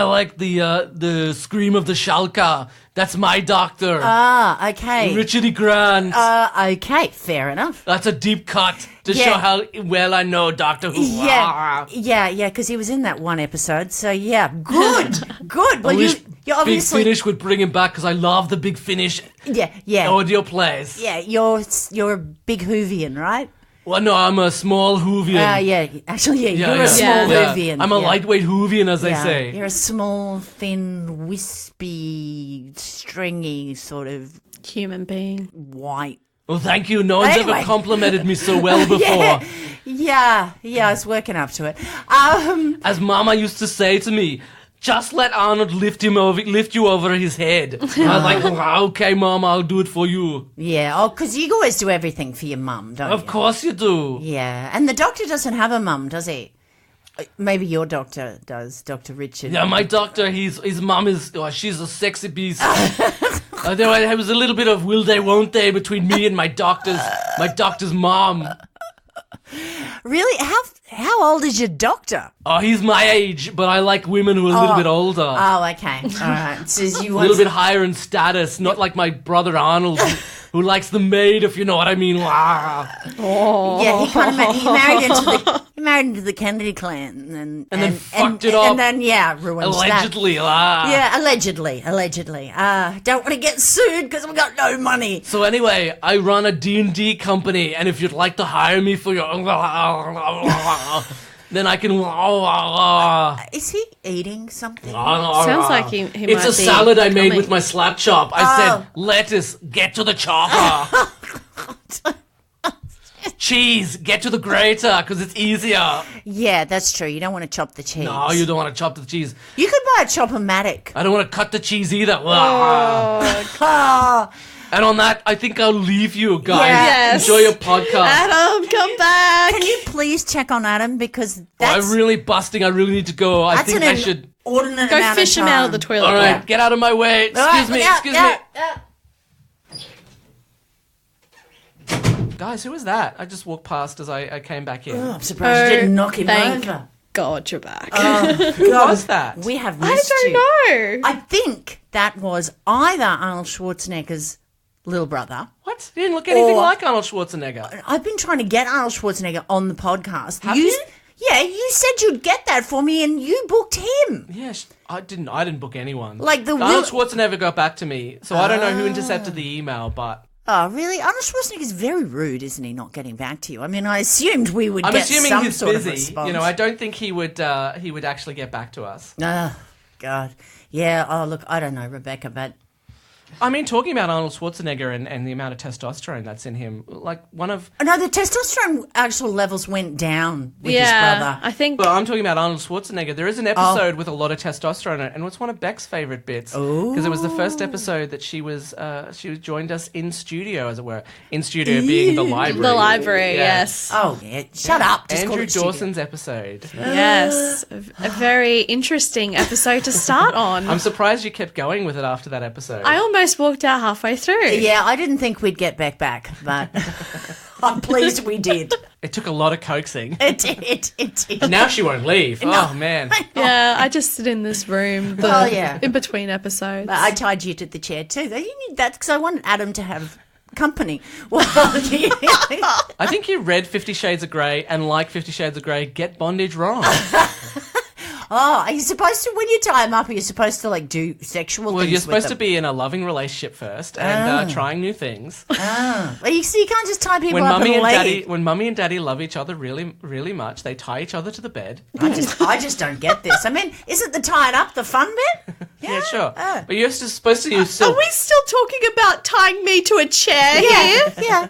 S14: like the scream of the Schalke. That's my doctor.
S2: Ah, okay.
S14: Richard E. Grant.
S2: Okay, fair enough.
S14: That's a deep cut to show how well I know Doctor Who.
S2: Yeah, because he was in that one episode. So yeah, good. Well, you obviously
S14: Big Finish would bring him back because I love the Big Finish.
S2: Yeah.
S14: Audio plays.
S2: Yeah, you're a big Whovian, right?
S14: Well, no, I'm a small Whovian.
S2: You're a small Whovian.
S14: I'm a lightweight Whovian, as they say.
S2: You're a small, thin, wispy, stringy sort of
S3: human being.
S2: White.
S14: Well, thank you. No one's ever complimented me so well before.
S2: Yeah, it's working up to it.
S14: As Mama used to say to me, just let Arnold lift you over his head. I was like, okay, Mom, I'll do it for you.
S2: Yeah, because you always do everything for your mum, don't you?
S14: Of course you do.
S2: Yeah, and the doctor doesn't have a mum, does he? Maybe your doctor does, Dr. Richard.
S14: Yeah, my doctor, his mum is, she's a sexy beast. There was a little bit of will they, won't they between me and my doctor's mom.
S2: Really? How old is your doctor?
S14: Oh, he's my age, but I like women who are a little bit older.
S2: Oh, okay. All right. So
S14: a little bit higher in status, not like my brother Arnold, who likes the maid, if you know what I mean.
S2: Oh. Yeah, he kind of he married into the Kennedy clan, and
S14: then fucked it up.
S2: And then ruined
S14: allegedly.
S2: That. Yeah, allegedly. Don't want to get sued because we got no money.
S14: So anyway, I run a D&D company, and if you'd like to hire me for your then I can.
S2: Is he eating something?
S3: Sounds like he
S14: It's a salad I made with my slap chop. I said, lettuce, get to the chopper. Cheese, get to the grater because it's easier.
S2: Yeah, that's true. You don't want to chop the cheese.
S14: No, you don't want to chop the cheese.
S2: You could buy a chop-o-matic.
S14: I don't want to cut the cheese either. And on that, I think I'll leave you guys.
S3: Yes.
S14: Enjoy your podcast.
S3: Adam, come back.
S2: Can you please check on Adam because that's
S14: I'm really busting. I really need to go. I think I should
S2: go
S3: fish him out of the toilet.
S14: All right, get out of my way. Excuse me. Guys, who was that? I just walked past as I came back in.
S2: I'm surprised you didn't knock him over.
S3: God, you're back.
S14: Who was that?
S2: We have missed you.
S3: I don't know.
S2: I think that was either Arnold Schwarzenegger's little brother.
S14: What? He didn't look anything like Arnold Schwarzenegger.
S2: I've been trying to get Arnold Schwarzenegger on the podcast.
S14: Have you?
S2: Yeah, you said you'd get that for me, and you booked him.
S14: Yes, I didn't book anyone.
S2: Like
S14: Arnold Schwarzenegger got back to me, so I don't know who intercepted the email, but.
S2: Oh, really? Arnold Schwarzenegger's very rude, isn't he, not getting back to you? I mean, I assumed we would get some
S14: he's
S2: sort
S14: busy.
S2: of response.
S14: You know, I don't think he would actually get back to us.
S2: Oh, God. Yeah, look, I don't know, Rebecca, but...
S14: I mean, talking about Arnold Schwarzenegger and the amount of testosterone that's in him, like one of...
S2: No, the testosterone actual levels went down with his brother.
S3: I think...
S14: Well, I'm talking about Arnold Schwarzenegger. There is an episode with a lot of testosterone in it, and it's one of Beck's favourite bits. Because it was the first episode that she joined us in studio, as it were. In studio being the library.
S3: The library, yes.
S2: Oh, yeah. Shut up. Just
S14: Andrew Dawson's episode.
S3: Yes. A very interesting episode to start on.
S14: I'm surprised you kept going with it after that episode.
S3: I almost walked out halfway through.
S2: Yeah, I didn't think we'd get Beck back, but I'm pleased we did.
S14: It took a lot of coaxing.
S2: It did.
S14: Now she won't leave. No. Oh, man.
S3: Yeah, I just sit in this room in between episodes.
S2: But I tied you to the chair too. You need that because I wanted Adam to have company. Well,
S14: I think you read 50 Shades of Grey and like 50 Shades of Grey, get bondage wrong.
S2: Oh, are you supposed to, when you tie him up, are you supposed to like do sexual things?
S14: Well, you're supposed to be in a loving relationship first and trying new things.
S2: Well, you see, you can't just tie people up and leave.
S14: When Mummy and Daddy love each other really, really much, they tie each other to the bed.
S2: I just don't get this. I mean, isn't the tying up the fun bit?
S14: Yeah, sure. But you're just supposed to use silk.
S3: Are we still talking about tying me to a chair here?
S2: Yeah.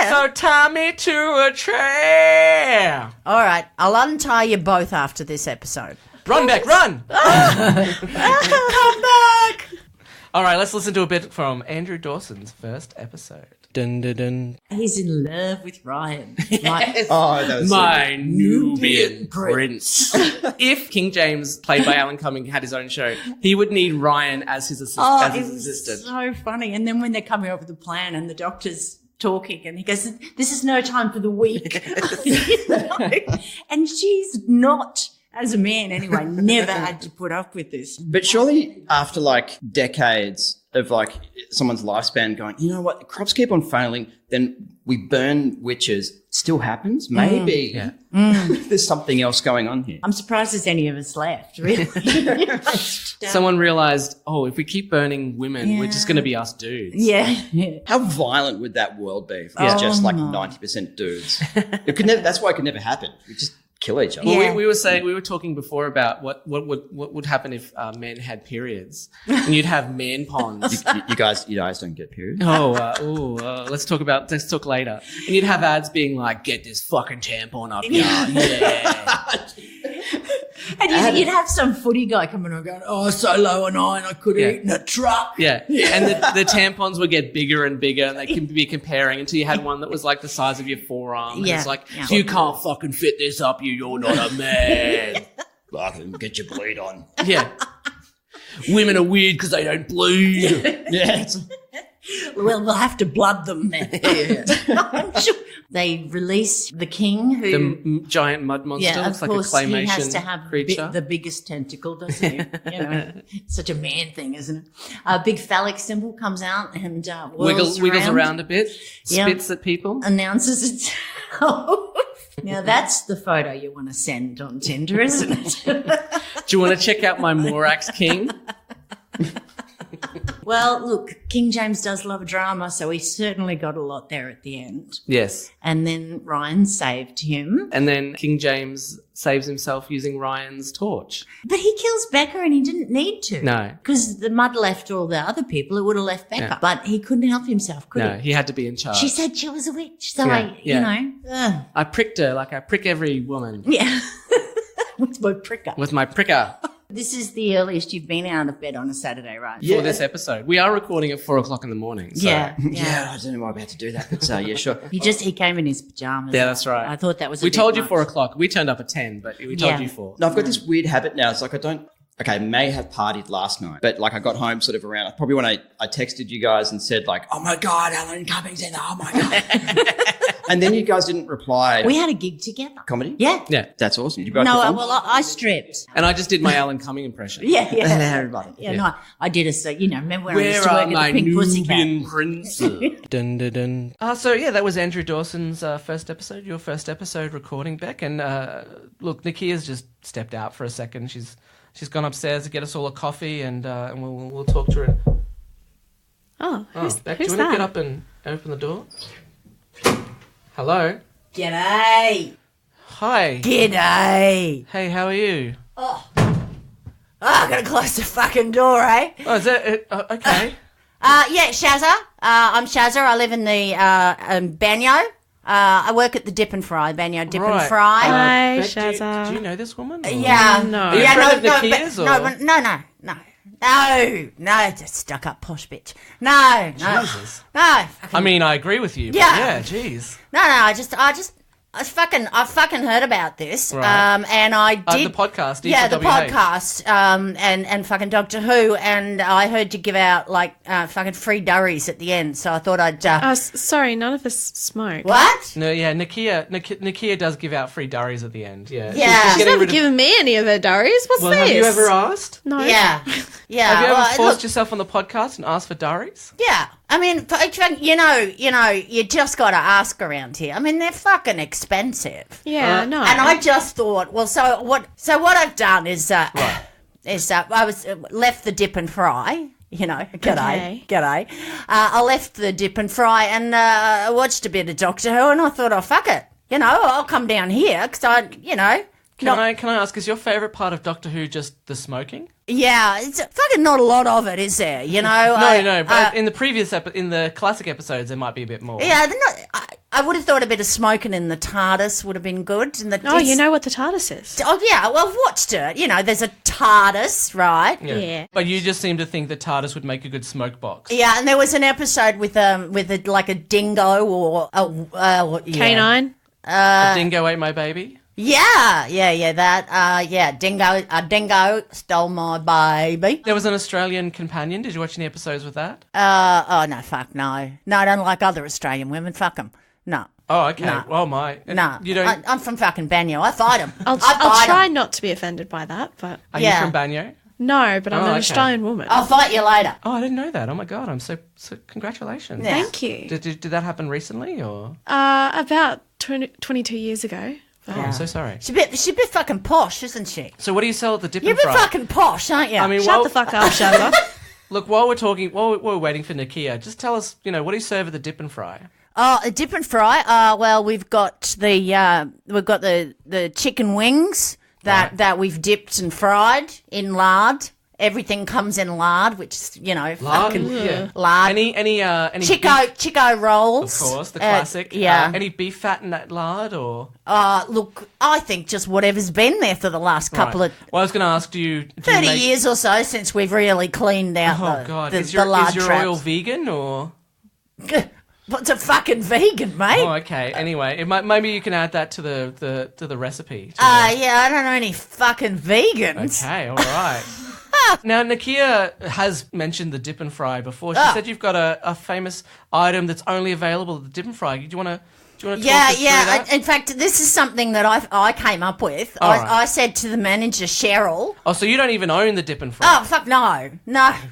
S14: So tie me to a chair.
S2: All right, I'll untie you both after this episode.
S14: Run, Beck, run!
S2: Come back!
S14: All right, let's listen to a bit from Andrew Dawson's first episode.
S4: Dun, dun, dun.
S2: He's in love with Ryan.
S4: My Nubian prince. If King James, played by Alan Cumming, had his own show, he would need Ryan as his assistant.
S5: It was so funny. And then when they're coming up with a plan and the doctor's talking and he goes, "This is no time for the weak." And she's not
S2: as a man anyway, never had to put up with this.
S15: But surely after like decades of like someone's lifespan going, you know what, the crops keep on failing, then we burn witches, still happens? Maybe there's something else going on here.
S2: I'm surprised there's any of us left, really.
S4: Someone realised, if we keep burning women, we're just going to be us dudes.
S2: Yeah.
S15: How violent would that world be if it was just like 90% dudes? It could never, that's why it could never happen. We just kill each other.
S4: Well, we were talking before about what would happen if men had periods, and you'd have man ponds.
S15: You guys don't get periods.
S4: Let's talk later. And you'd have ads being like, "Get this fucking tampon up, yeah."
S2: And you'd have some footy guy coming on going, "Oh, so low on iron, I could have eaten a truck."
S4: Yeah. And the tampons would get bigger and bigger, and they could be comparing until you had one that was like the size of your forearm. And it's like, you can't fucking fit this up, you're not a man.
S15: Fucking get your bleed on.
S4: Yeah. Women are weird because they don't bleed.
S15: Yeah.
S2: Well, we'll have to blood them then. I'm sure. They release the king, who
S4: the giant mud monster looks like a claymation
S2: he has to have
S4: creature.
S2: the biggest tentacle, doesn't he? Such a man thing, isn't it? A big phallic symbol comes out and
S4: wiggles around a bit, spits at people,
S2: announces itself. Now that's the photo you want to send on Tinder, isn't it?
S4: Do you want to check out my Morax king?
S2: Well, look, King James does love a drama, so he certainly got a lot there at the end.
S4: Yes.
S2: And then Ryan saved him.
S4: And then King James saves himself using Ryan's torch.
S2: But he kills Becca and he didn't need to.
S4: No.
S2: Because the mud left all the other people. It would have left Becca. Yeah. But he couldn't help himself, could he?
S4: No, he had to be in charge.
S2: She said she was a witch, so you know.
S4: I pricked her like I prick every woman.
S2: Yeah. With my pricker.
S4: With my pricker.
S2: This is the earliest you've been out of bed on a Saturday, right?
S4: For this episode. We are recording at 4:00 in the morning. So.
S2: Yeah.
S15: I don't know why I'm about to do that, but yeah, sure.
S2: He came in his pajamas.
S4: Yeah, that's right.
S2: I thought that was
S4: We told you
S2: much.
S4: 4:00. We turned up at 10, but we told you 4.
S15: No, I've got this weird habit now. It's like I may have partied last night, but like I got home sort of around, probably when I texted you guys and said like, oh my God, Alan Cummings in, oh my God. And then you guys didn't reply.
S2: We had a gig together.
S15: Comedy?
S2: Yeah.
S4: Yeah.
S15: That's awesome. Did you both perform?
S2: Well, I stripped.
S4: And I just did my Alan Cumming impression.
S2: Yeah.
S15: Everybody.
S2: Yeah, no, I did remember when I
S4: Where
S2: used to
S4: are
S2: work
S4: my
S2: at the Pink
S4: Nubian
S2: Pussycat?
S4: princes? Dun, dun, dun. So yeah, that was Andrew Dawson's first episode, your first episode recording, Beck. And look, Nicchia's just stepped out for a second. She's gone upstairs to get us all a coffee, and we'll talk to her.
S3: who's
S4: Beck, do you want to get up and open the door? Hello.
S2: G'day.
S4: Hi.
S2: G'day.
S4: Hey, how are you?
S2: I gotta close the fucking door, eh?
S4: Oh, is that it? Okay.
S2: Yeah, Shazza. I'm Shazza. I live in the Banyo. I work at the Dip and Fry, Banyo Dip and Fry.
S3: Hi,
S4: Beck,
S3: Shazza.
S4: do you know this woman? Or?
S2: Yeah.
S3: No.
S4: Are you a friend of Nicchia's, or?
S2: No, just stuck up posh bitch. No.
S4: Jesus.
S2: No.
S4: I mean, I agree with you.
S2: Yeah.
S4: But yeah, jeez.
S2: No, I fucking heard about this.
S4: Right.
S2: And I did
S4: the podcast. D4WH.
S2: Yeah, the podcast. And fucking Doctor Who. And I heard you give out like fucking free durries at the end. So I thought I'd.
S3: Sorry, none of us smoke.
S2: What?
S4: No, yeah, Nicchia does give out free durries at the end. Yeah.
S2: Yeah.
S3: She's never given me any of her durries. What's this?
S4: Have you ever asked?
S3: No.
S2: Yeah.
S4: Have you ever forced yourself on the podcast and asked for durries?
S2: Yeah. I mean, you just got to ask around here. I mean, they're fucking expensive.
S3: Yeah, no.
S2: And I just thought, well, so what I've done is, I was left the Dip and Fry. G'day. I left the Dip and Fry and I watched a bit of Doctor Who, and I thought, oh fuck it, I'll come down here because
S4: Can I ask, is your favourite part of Doctor Who just the smoking?
S2: Yeah, it's fucking not a lot of it, is there?
S4: No, but in the previous in the classic episodes, there might be a bit more.
S2: Yeah, I would have thought a bit of smoking in the TARDIS would have been good.
S3: You know what the TARDIS is?
S2: Oh yeah, well I've watched it. There's a TARDIS, right?
S3: Yeah.
S4: But you just seem to think the TARDIS would make a good smoke box.
S2: Yeah, and there was an episode with like a dingo or a
S3: canine.
S4: A dingo ate my baby.
S2: Yeah, that. Dingo stole my baby.
S4: There was an Australian companion. Did you watch any episodes with that?
S2: No, fuck no. No, I don't like other Australian women. Fuck them. No.
S4: Oh, okay.
S2: Nah.
S4: Oh, my.
S2: Nah.
S4: You don't...
S2: I'm from fucking Banyo. I fight them.
S3: I'll try not to be offended by that, but...
S4: Are you from Banyo?
S3: No, but I'm an
S4: okay.
S3: Australian woman.
S2: I'll fight you later.
S4: Oh, I didn't know that. Oh, my God. I'm so congratulations.
S2: Yeah.
S3: Thank you.
S4: Did that happen recently, or...?
S3: About 22 years ago.
S4: Oh, I'm so sorry.
S2: She's a bit fucking posh, isn't she?
S4: So what do you sell at the Dip
S2: You're
S4: and
S2: a bit
S4: Fry?
S2: fucking posh, aren't you?
S4: I mean,
S3: Shut the fuck up, Shava.
S4: Look, while we're waiting for Nicchia, just tell us, what do you serve at the Dip and Fry?
S2: Oh, a Dip and Fry. Well, we've got the chicken wings that we've dipped and fried in lard. Everything comes in lard, which is, fucking lard.
S4: Any
S2: Chico rolls.
S4: Of course, the classic. Any beef fat in that lard, or?
S2: Look, I think just whatever's been there for the last couple of...
S4: Well, I was going to ask you...
S2: 30 years or so since we've really cleaned out the lard
S4: is your
S2: traps.
S4: oil vegan, or...?
S2: What's a fucking vegan, mate?
S4: Oh, okay. Anyway, maybe you can add that to the recipe.
S2: Yeah, I don't know any fucking vegans.
S4: Okay, all right. Now, Nakia has mentioned the Dip and Fry before. She said you've got a famous item that's only available at the Dip and Fry. Do you want to talk us through that?
S2: In fact, this is something that I came up with. I said to the manager, Cheryl...
S4: Oh, so you don't even own the Dip and Fry?
S2: Oh, fuck, no.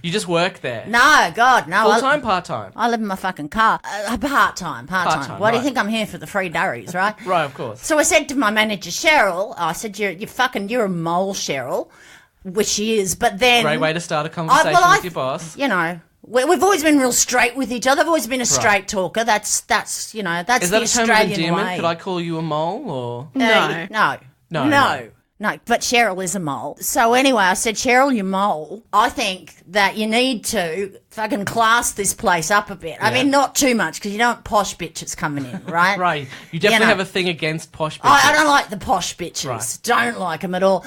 S4: You just work there?
S2: No, God, no.
S4: Full-time, part-time?
S2: I live in my fucking car. Part-time. Why do you think I'm here for the free durries, right?
S4: Right, of course.
S2: So I said to my manager, Cheryl, I said, you're a mole, Cheryl. Which she is, but then...
S4: Great way to start a conversation with your boss.
S2: We've always been real straight with each other. I've always been a straight talker. That's
S4: Is that
S2: the
S4: a term of
S2: Australian
S4: endearment?
S2: way.
S4: Could I call you a mole, or...?
S2: No, but Cheryl is a mole. So anyway, I said, Cheryl, you mole. I think that you need to fucking class this place up a bit. I mean, not too much, because you don't want posh bitches coming in, right?
S4: Right. You definitely have a thing against posh bitches.
S2: I don't like the posh bitches.
S4: Right.
S2: Don't like them at all.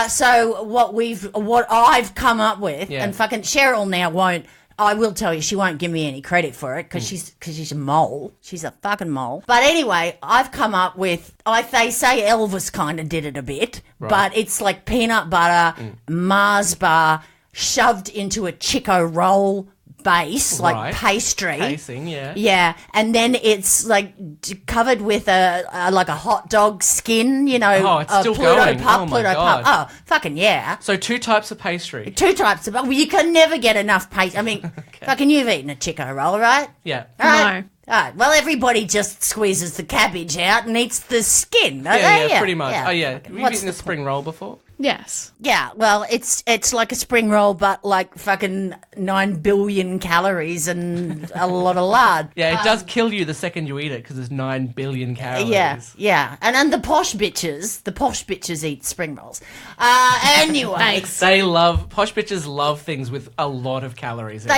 S2: So what I've come up with, and fucking Cheryl now won't. I will tell you, she won't give me any credit for it because she's a mole. She's a fucking mole. But anyway, I've come up with. They say Elvis kind of did it a bit, but it's like peanut butter, Mars bar shoved into a Chico roll base, like pastry.
S4: Casing,
S2: Yeah, and then it's like covered with a hot dog skin,
S4: Oh, it's still
S2: Pluto
S4: going.
S2: Pup,
S4: Oh, my
S2: Pluto
S4: God.
S2: Pup. Oh, fucking yeah.
S4: So 2 types of pastry.
S2: 2 types of... Well, you can never get enough pastry. I mean, fucking you've eaten a Chico roll, right?
S4: Yeah.
S2: Right? No. All right, well, everybody just squeezes the cabbage out and eats the skin.
S4: Yeah, pretty much.
S2: Yeah.
S4: Oh, yeah. Have you eaten a spring roll before?
S3: Yes.
S2: Yeah, well, it's like a spring roll, but like fucking 9 billion calories and a lot of lard.
S4: Yeah, it does kill you the second you eat it because there's 9 billion calories.
S2: Yeah. And the posh bitches eat spring rolls. Anyway.
S3: Thanks.
S4: Posh bitches love things with a lot of calories in them.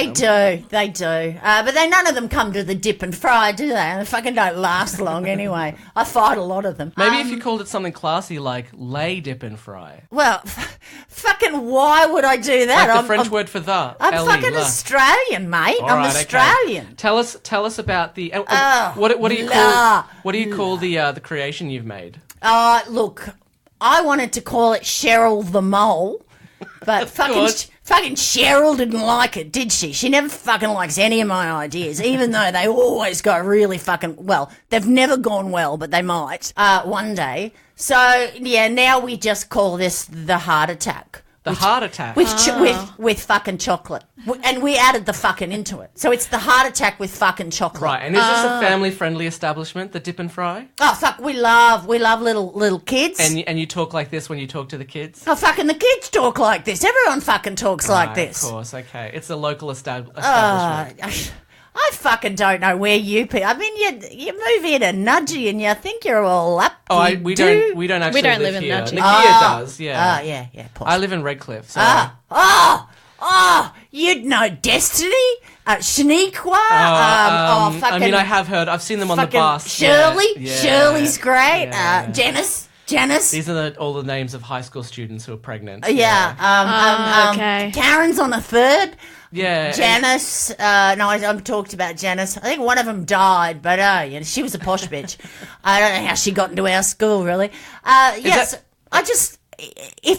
S2: They do. But none of them come to the Dip and Fry, do they? They fucking don't last long anyway. I fight a lot of them.
S4: Maybe if you called it something classy like lay Dip and Fry.
S2: Well, fucking why would I do that?
S4: Like the French word for the.
S2: I'm fucking Australian, mate. I'm Australian.
S4: Okay. Tell us about the what do you call the creation you've made?
S2: Look, I wanted to call it Cheryl the Mole, but fucking Cheryl didn't like it, did she? She never fucking likes any of my ideas, even though they always go really fucking well. They've never gone well, but they might one day. So, yeah, now we just call this the heart attack.
S4: The heart attack?
S2: With fucking chocolate. And we added the fucking into it. So it's the heart attack with fucking chocolate.
S4: Right, and is this a family-friendly establishment, the Dip and Fry?
S2: Oh, fuck, we love little kids.
S4: And you talk like this when you talk to the kids?
S2: Oh, fucking the kids talk like this. Everyone fucking talks like this.
S4: Of course, okay. It's a local establishment.
S2: I fucking don't know where you people... I mean, you move here to Nicchia and you think you're all up.
S4: We don't actually live
S3: in
S4: here.
S3: Nicchia.
S4: Nicchia does, yeah.
S2: Yeah.
S4: I live in Redcliffe, so...
S2: You'd know Destiny, Shaniqua.
S4: I mean, I have heard. I've seen them on the bus.
S2: Shirley.
S4: Yeah.
S2: Shirley's great.
S4: Yeah.
S2: Janice.
S4: These are all the names of high school students who are pregnant.
S2: Okay. Karen's on a third.
S4: Yeah.
S2: Janice. I've talked about Janice. I think one of them died, but she was a posh bitch. I don't know how she got into our school, really. If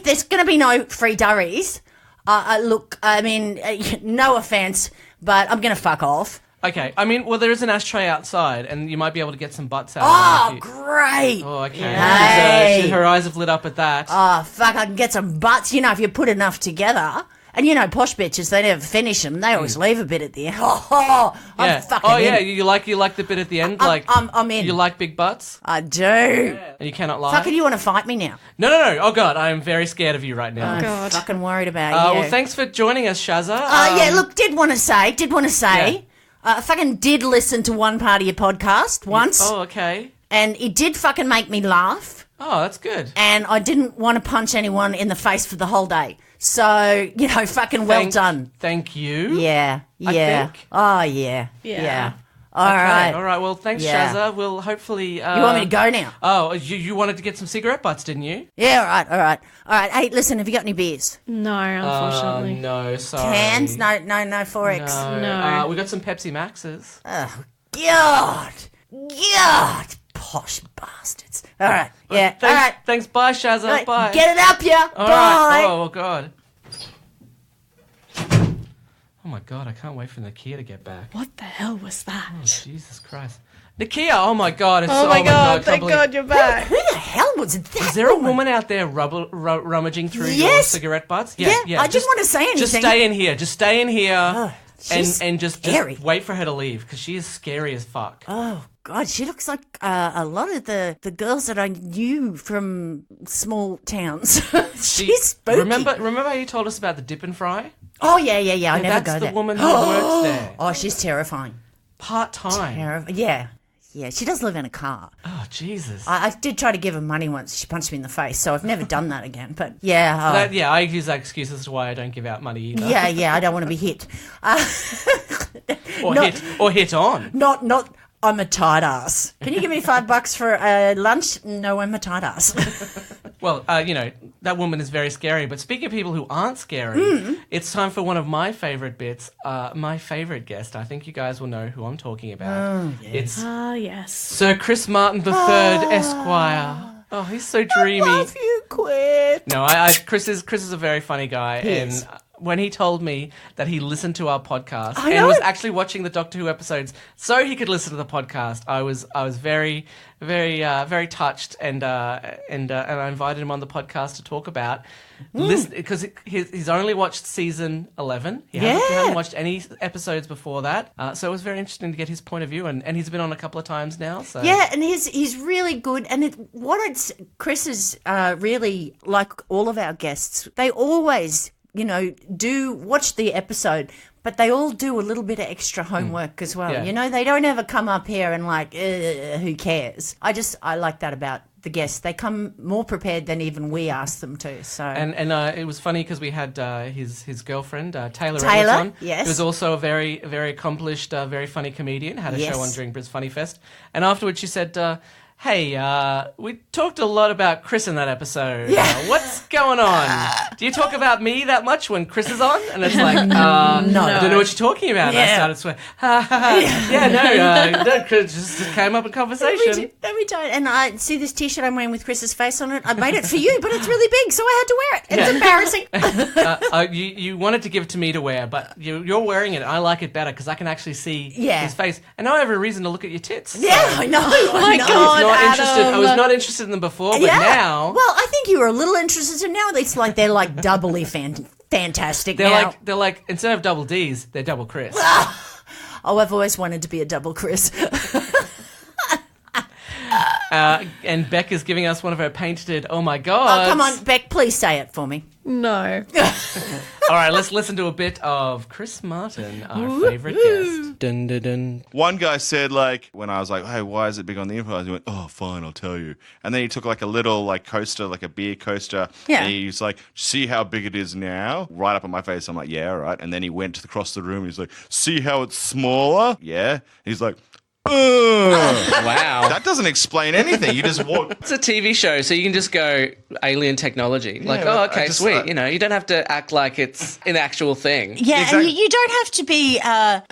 S2: there's going to be no free durries, look, I mean, no offence, but I'm going to fuck off.
S14: Okay, I mean, well, there is an ashtray outside, and you might be able to get some butts out.
S2: Oh,
S14: if you-
S2: great.
S14: Oh, okay.
S2: Hey.
S14: Her eyes have lit up at that.
S2: Oh, fuck, I can get some butts. You know, if you put enough together. And you know, posh bitches, they never finish them. They always leave a bit at the end. I'm fucking in.
S14: Yeah, you like the bit at the end?
S2: I'm in.
S14: You like big butts?
S2: I do.
S14: And you cannot lie?
S2: Fucking, you want to fight me now?
S14: No. Oh, God, I am very scared of you right now.
S2: I'm fucking worried about you.
S14: Well, thanks for joining us, Shazza.
S2: Yeah, look, did want to say, I fucking did listen to one part of your podcast once.
S14: Oh, okay.
S2: And it did fucking make me laugh.
S14: Oh, that's good.
S2: And I didn't want to punch anyone in the face for the whole day. So, you know, fucking well done.
S14: Thank you.
S2: Yeah.
S14: I think.
S2: Oh, yeah. Yeah. All
S14: Okay,
S2: right.
S14: All right. Well, thanks,
S2: Yeah.
S14: Shazza. We'll hopefully...
S2: You want me to go now?
S14: Oh, you wanted to get some cigarette butts, didn't you?
S2: Yeah, all right. Hey, listen, have you got any beers?
S3: No, unfortunately.
S14: No, sorry.
S2: Cans? No 4X.
S14: No. We got some Pepsi Maxes.
S2: Oh, God. Posh bastards. All right. Yeah.
S14: Thanks,
S2: all right.
S14: Thanks. Bye, Shazza.
S2: All right,
S14: Bye.
S2: Get it up, yeah.
S14: All
S2: Bye.
S14: right. Oh, God. Oh, my God. I can't wait for Nakia to get back.
S3: What the hell was that?
S14: Oh, Jesus Christ. Nakia, oh, my God.
S3: Oh, my God. Thank
S14: can't
S3: God you're back.
S2: Who the hell was that?
S14: Is there a woman out there rummaging through your cigarette butts?
S2: Yeah. I didn't want to say anything.
S14: Just stay in here. Just stay in here.
S2: she's
S14: and just
S2: scary.
S14: wait for her to leave because she is scary as fuck.
S2: Oh, God, she looks like a lot of the girls that I knew from small towns. She's spooky.
S14: Remember how you told us about the dip and fry?
S2: Oh, yeah. I never go there.
S14: That's the woman who works there.
S2: Oh, she's terrifying.
S14: Part-time.
S2: Yeah, she does live in a car.
S14: Oh, Jesus.
S2: I did try to give her money once. She punched me in the face, so I've never done that again. But, yeah.
S14: I use that excuse as to why I don't give out money either.
S2: Yeah, I don't want to be hit.
S14: Or hit on.
S2: Not I'm a tight ass. Can you give me $5 for lunch? No, I'm a tight ass.
S14: Well, that woman is very scary. But speaking of people who aren't scary, it's time for one of my favourite bits. My favourite guest. I think you guys will know who I'm talking about.
S2: Oh, yes.
S3: Yes.
S14: Sir Chris Martin III, Esquire. Oh, he's so dreamy.
S2: I love you, Quit.
S14: No, Chris is a very funny guy.
S2: Yes.
S14: And when he told me that he listened to our podcast
S2: I
S14: and
S2: know.
S14: was actually watching the Doctor Who episodes so he could listen to the podcast, I was very, very, very touched, and I invited him on the podcast to talk about listen, because he's only watched season 11. He hasn't watched any episodes before that, so it was very interesting to get his point of view, and he's been on a couple of times now. So
S2: Yeah, and he's really good. And Chris is really, like all of our guests, they always, do watch the episode, but they all do a little bit of extra homework as well.
S14: Yeah.
S2: They don't ever come up here and like, who cares? I like that about the guests. They come more prepared than even we ask them to. So
S14: And it was funny because we had his girlfriend Taylor
S2: Taylor,
S14: Edwards on,
S2: yes.
S14: who was also a very, very accomplished, very funny comedian. Had a show on during Bris Funny Fest, and afterwards she said, "Hey, we talked a lot about Chris in that episode. What's going on? Do you talk about me that much when Chris is on?" And it's like, no, I don't know what you're talking about. And I started swearing. No, Chris just came up in conversation.
S2: Every time, and I see this T-shirt I'm wearing with Chris's face on it. I made it for you, but it's really big, so I had to wear it. It's embarrassing.
S14: You wanted to give it to me to wear, but you're wearing it. I like it better because I can actually see his face, and now I have a reason to look at your tits.
S2: Yeah, I know.
S3: Oh my God.
S14: I was not interested in them before, but now...
S2: Well, I think you were a little interested in now. It's like they're like doubly fantastic now.
S14: They're like, instead of double D's, they're double Chris.
S2: Oh, I've always wanted to be a double Chris.
S14: And Beck is giving us one of her painted, oh my God.
S2: Oh, come on, Beck, please say it for me.
S3: No.
S14: All right, let's listen to a bit of Chris Martin, our favourite guest.
S12: Dun, dun, dun. One guy said, when I was like, hey, why is it big on the info? He went, oh, fine, I'll tell you. And then he took a little coaster, like a beer coaster.
S2: Yeah.
S12: And he's like, see how big it is now? Right up on my face. I'm like, yeah, all right. And then he went across the room. He's like, see how it's smaller? Yeah. He's like,
S14: wow.
S12: That doesn't explain anything. You just walk.
S14: It's a TV show, so you can just go alien technology. Sweet. You don't have to act like it's an actual thing.
S2: Yeah, exactly. And you don't have to be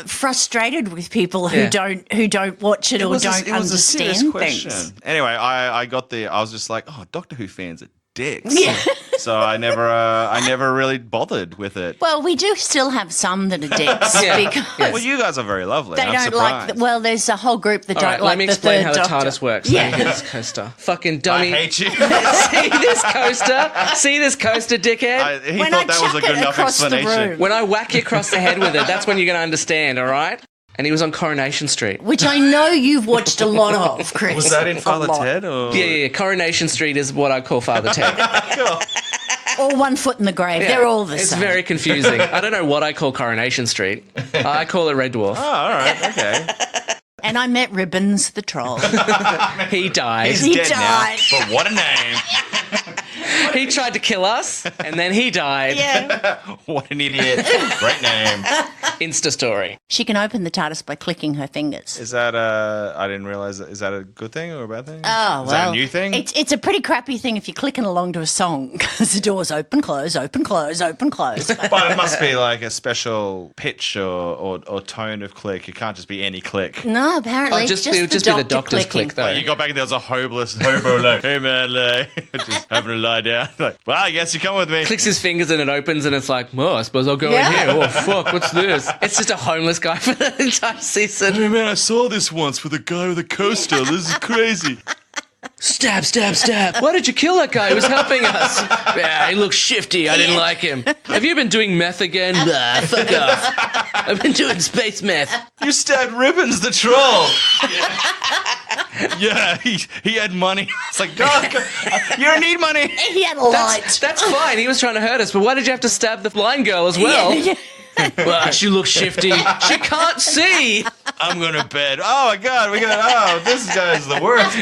S2: frustrated with people who don't watch it or don't understand things.
S12: Anyway, I was just like, oh, Doctor Who fans are
S16: dicks.
S2: Yeah.
S16: So I never really bothered with it.
S2: Well, we do still have some that are dicks because
S16: Well, you guys are very lovely.
S2: they
S16: I'm
S2: don't
S16: surprised.
S2: like. There's a whole group that
S4: All
S2: don't
S4: right,
S2: like
S4: let me
S2: the
S4: explain
S2: third
S4: how the
S2: Doctor.
S4: TARDIS works.
S2: Yeah.
S4: Let me get this coaster. Fucking dummy.
S16: I hate you.
S4: See this coaster? See this coaster, dickhead?
S16: He thought that was a good enough explanation.
S4: When I whack you across the head with it, that's when you're going to understand, all right? And he was on Coronation Street.
S2: Which I know you've watched a lot of, Chris.
S16: Was that in
S2: A
S16: Father
S2: lot.
S16: Ted? Or?
S4: Yeah. Coronation Street is what I call Father Ted.
S16: Cool.
S2: Or One Foot in the Grave.
S4: Yeah.
S2: They're all the
S4: It's
S2: same.
S4: very confusing. I don't know what I call Coronation Street. I call it Red Dwarf.
S16: Oh, all right. Okay.
S2: And I met Ribbons the troll.
S4: He died.
S16: He's
S2: He
S16: dead
S2: died.
S16: now. But what a name.
S4: He tried to kill us, and then he died.
S2: Yeah.
S16: What an idiot. Great name.
S4: Insta story.
S2: She can open the TARDIS by clicking her fingers.
S16: Is that I didn't realize, is that a good thing or a bad thing?
S2: Oh,
S16: Is
S2: well.
S16: that a new thing?
S2: It's a pretty crappy thing if you're clicking along to a song because the doors open, close, open, close, open, close.
S16: But it must be like a special pitch or tone of click. It can't just be any click.
S2: No, apparently.
S4: It would just be the doctor's click, though.
S16: Like you got back and there was a hobo like, hey man, like, just having to lie down. Like, well, I guess you come with me.
S4: Clicks his fingers and it opens and it's like, well, I suppose I'll go in here. Oh, fuck, what's this? It's just a homeless guy for the entire season.
S16: Hey man, I saw this once with a guy with a coaster. This is crazy.
S4: Stab, stab, stab. Why did you kill that guy? He was helping us. Yeah, he looks shifty. I didn't like him. Have you been doing meth again? Blah, fuck off. I've been doing space meth.
S16: You stabbed Ribbons the troll. Yeah, he had money. It's like, Doc, you don't need money.
S2: He had a light.
S4: That's fine. He was trying to hurt us, but why did you have to stab the blind girl as well?
S2: Yeah.
S4: Well, she looks shifty. She can't see.
S16: I'm going to bed. Oh my God, this guy's the worst.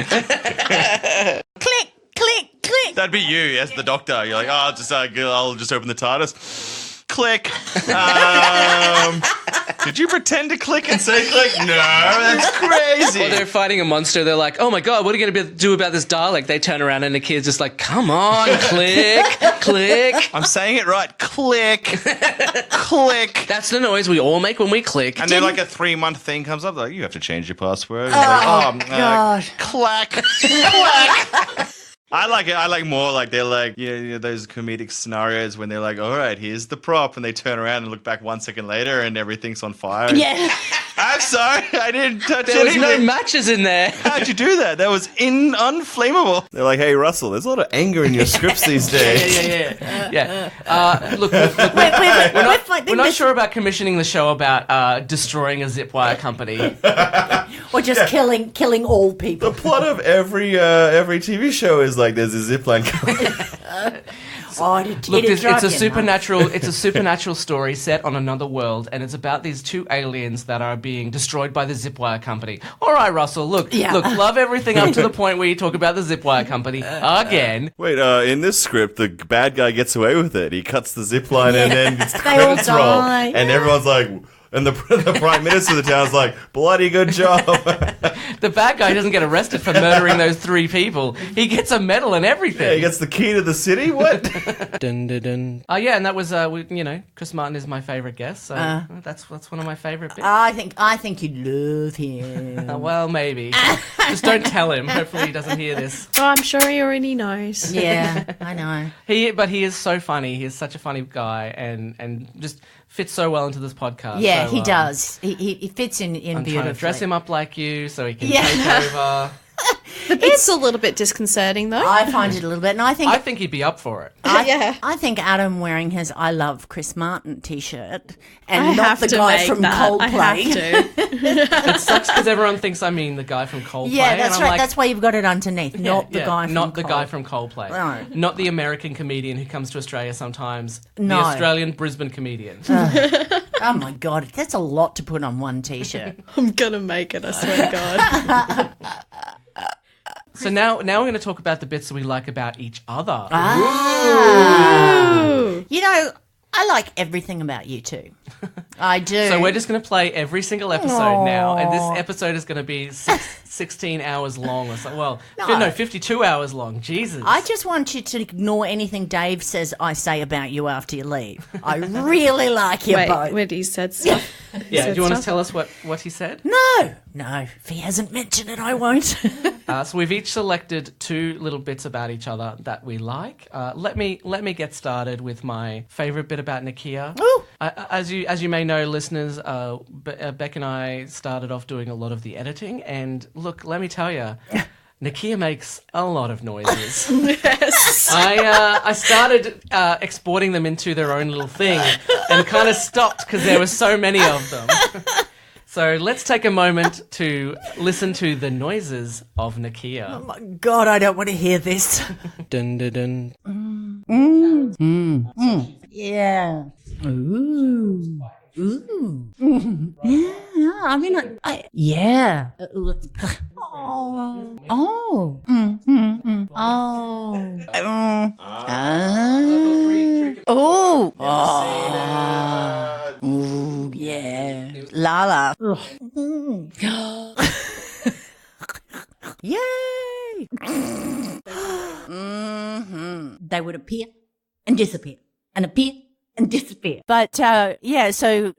S2: Click, click, click.
S16: That'd be you as the doctor. You're like, I'll just open the TARDIS. Click. Did you pretend to click and say click? No, that's crazy.
S4: Well, they're fighting a monster. They're like, oh my God, what are you going to do about this Dalek? They turn around and the kid's just like, come on, click, click.
S16: I'm saying it right. Click. Click.
S4: That's the noise we all make when we click.
S16: And then like a 3-month thing comes up. Like, you have to change your password.
S2: Oh, God.
S16: Clack. Clack. I like it. I like more like they're like, those comedic scenarios when they're like, all right, here's the prop. And they turn around and look back 1 second later and everything's on fire.
S2: Yeah.
S16: I'm sorry. I didn't touch
S4: There was
S16: anything.
S4: no matches in there.
S16: How'd you do that? That was unflammable. They're like, hey, Russell, there's a lot of anger in your scripts these days.
S4: Yeah. Look, we're not sure about commissioning the show about destroying a zip wire company.
S2: Or just killing all people.
S16: The plot of every TV show is like there's a zipline company.
S4: Look, it's a supernatural story set on another world, and it's about these two aliens that are being destroyed by the Zipwire Company. All right, Russell, look, love everything up to the point where you talk about the Zipwire Company again.
S16: Wait, in this script, the bad guy gets away with it. He cuts the zipline and then it's the
S2: They all
S16: credits roll,
S2: die.
S16: and everyone's like. And the Prime Minister of the town's like, bloody good job.
S4: The bad guy doesn't get arrested for murdering those three people. He gets a medal and everything.
S16: Yeah, he gets the key to the city? What?
S4: Dun, dun, dun. Yeah, and that was, Chris Martin is my favourite guest, so that's one of my favourite bits.
S2: I think you love him.
S4: Well, maybe. Just don't tell him. Hopefully he doesn't hear this.
S3: Oh, I'm sure he already knows.
S2: Yeah, I know.
S4: But he is so funny. He is such a funny guy and just fits so well into this podcast.
S2: Yeah,
S4: so,
S2: he does. He fits in
S4: I'm
S2: beautifully.
S4: trying to dress him up like you so he can take over.
S3: It's a little bit disconcerting, though.
S2: I find it a little bit, and I think
S4: he'd be up for it.
S2: I think Adam wearing his "I Love Chris Martin" T-shirt and
S3: I
S2: not
S3: have
S2: the
S3: to
S2: guy
S3: make
S2: from
S3: that.
S2: Coldplay.
S3: I have to.
S4: It sucks because everyone thinks I mean the guy from Coldplay.
S2: Yeah, that's
S4: and I'm
S2: right.
S4: like,
S2: That's why you've got it underneath, not the guy from
S4: not the guy from Coldplay.
S2: No.
S4: Not the American comedian who comes to Australia sometimes.
S2: No.
S4: The Australian Brisbane comedian.
S2: Oh my God, that's a lot to put on one T-shirt.
S3: I'm gonna make it, I swear to God.
S4: So now we're going to talk about the bits that we like about each other.
S2: You know, I like everything about you two. I do.
S14: So we're just going to play every single episode now, and this episode is going to be 16 hours long or so. Well, no, 52 hours long. Jesus.
S2: I just want you to ignore anything Dave says I say about you after you leave. I really like you both.
S3: Wait, he said stuff.
S14: Yeah, do you want to tell us what he said?
S2: No. If he hasn't mentioned it, I won't.
S14: So we've each selected 2 little bits about each other that we like. Let me get started with my favourite bit about Nicchia. As you may know, listeners, Beck and I started off doing a lot of the editing, and look, let me tell you, Nakia makes a lot of noises.
S3: Yes.
S14: I started exporting them into their own little thing and kind of stopped because there were so many of them. So let's take a moment to listen to the noises of Nakia.
S2: Oh my God, I don't want to hear this.
S4: Dun dun dun.
S2: Yeah. Ooh. Yeah. I mean, yeah. Oh. Oh. Oh. Ooh, yeah. Lala. Yay! They would appear and disappear and appear and disappear. But yeah, so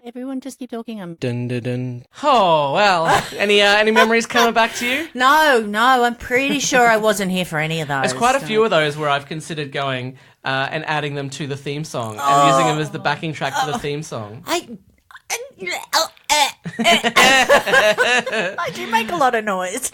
S2: everyone just keep talking.
S4: Dun dun dun.
S14: Oh well, any memories coming back to you?
S2: No, I'm pretty sure I wasn't here for any of those.
S14: There's quite a few of those where I've considered going and adding them to the theme song and using them as the backing track to the theme song.
S2: I do make a lot of noise.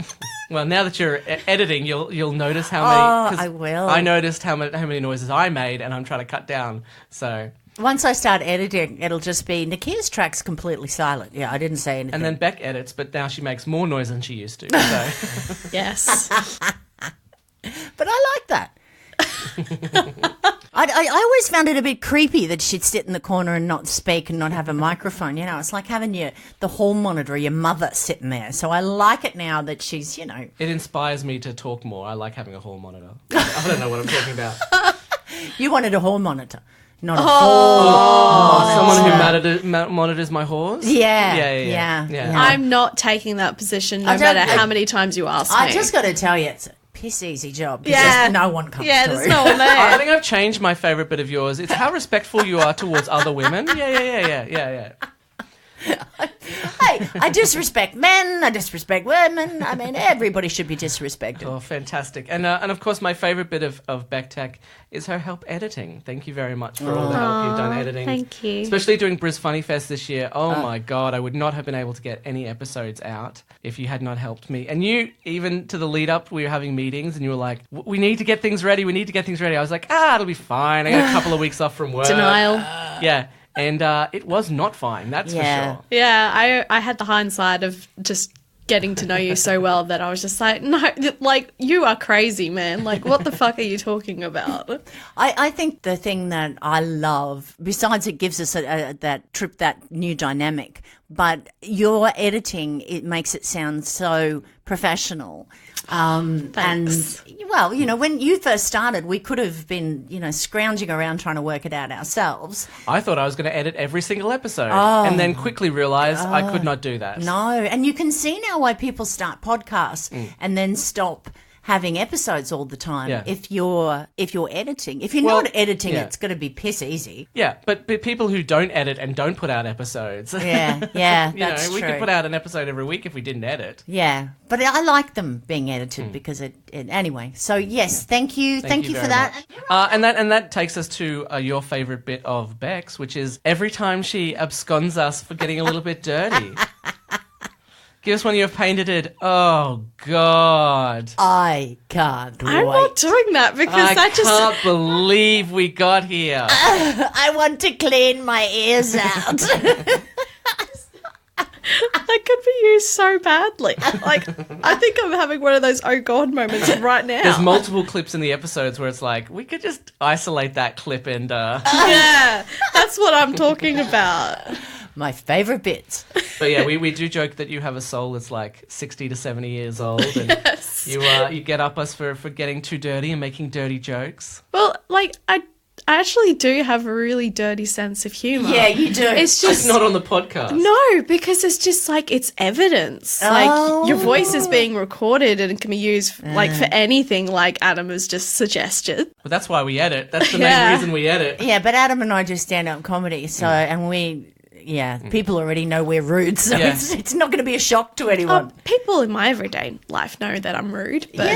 S14: Well, now that you're editing, you'll notice how many. 'cause
S2: I will.
S14: I noticed how many noises I made, and I'm trying to cut down. So
S2: once I start editing, it'll just be Nakia's track's completely silent. Yeah, I didn't say anything.
S14: And then Beck edits, but now she makes more noise than she used to. So.
S3: Yes.
S2: But I like that. I always found it a bit creepy that she'd sit in the corner and not speak and not have a microphone. You know, it's like having the hall monitor, your mother sitting there. So I like it now that she's,
S14: It inspires me to talk more. I like having a hall monitor. I don't know what I'm talking about.
S2: You wanted a hall monitor, not a hall monitor.
S14: Someone who monitors my halls?
S2: Yeah.
S3: I'm not taking that position no matter how many times you ask me.
S2: I just got to tell you, it's a piss easy job. Because no one comes
S3: Yeah,
S2: through.
S3: there's no one there.
S14: I think I've changed my favourite bit of yours. It's how respectful you are towards other women. Yeah.
S2: Hey, I disrespect men. I disrespect women. I mean, everybody should be disrespected.
S14: Oh, fantastic. And of course, my favourite bit of BekTech is her help editing. Thank you very much for all the help you've done editing.
S3: Thank you.
S14: Especially doing Bris Funny Fest this year. Oh, my God. I would not have been able to get any episodes out if you had not helped me. And you, even to the lead up, we were having meetings and you were like, we need to get things ready. I was like, it'll be fine. I got a couple of weeks off from work.
S3: Denial.
S14: Yeah. And it was not fine, that's for sure.
S3: Yeah, I had the hindsight of just getting to know you so well that I was just like, no, like, you are crazy, man. Like, what the fuck are you talking about?
S2: I think the thing that I love, besides it gives us that new dynamic, but your editing, it makes it sound so professional. And, well, when you first started, we could have been, scrounging around trying to work it out ourselves.
S14: I thought I was going to edit every single episode and then quickly realised I could not do that.
S2: No, and you can see now why people start podcasts and then stop having episodes all the time.
S14: Yeah.
S2: If you're editing. If you're not editing, it's going to be piss easy.
S14: Yeah, but people who don't edit and don't put out episodes.
S2: Yeah, that's true.
S14: We could put out an episode every week if we didn't edit.
S2: Yeah, but I like them being edited because it anyway. So yes, thank you for that.
S14: And that takes us to your favourite bit of Beck's, which is every time she absconds us for getting a little bit dirty. Give us one you've painted. Oh, God.
S2: I can't wait.
S3: I'm not doing that because
S14: I can't believe we got here.
S2: I want to clean my ears out.
S3: That could be used so badly. Like, I think I'm having one of those oh God moments right now.
S14: There's multiple clips in the episodes where it's like, we could just isolate that clip and...
S3: Yeah, that's what I'm talking about.
S2: My favourite bits.
S14: But yeah, we do joke that you have a soul that's like 60 to 70 years old. And you get up us for getting too dirty and making dirty jokes.
S3: Well, like, I I actually do have a really dirty sense of humour.
S2: Yeah, you do.
S3: It's just
S14: not on the podcast.
S3: No, because it's just like it's evidence. Like your voice is being recorded and it can be used like for anything. Like Adam has just suggested.
S14: But that's why we edit. That's the main reason we edit.
S2: Yeah, but Adam and I do stand-up comedy, so and we. Yeah, people already know we're rude, so it's not going to be a shock to anyone.
S3: People in my everyday life know that I'm rude, but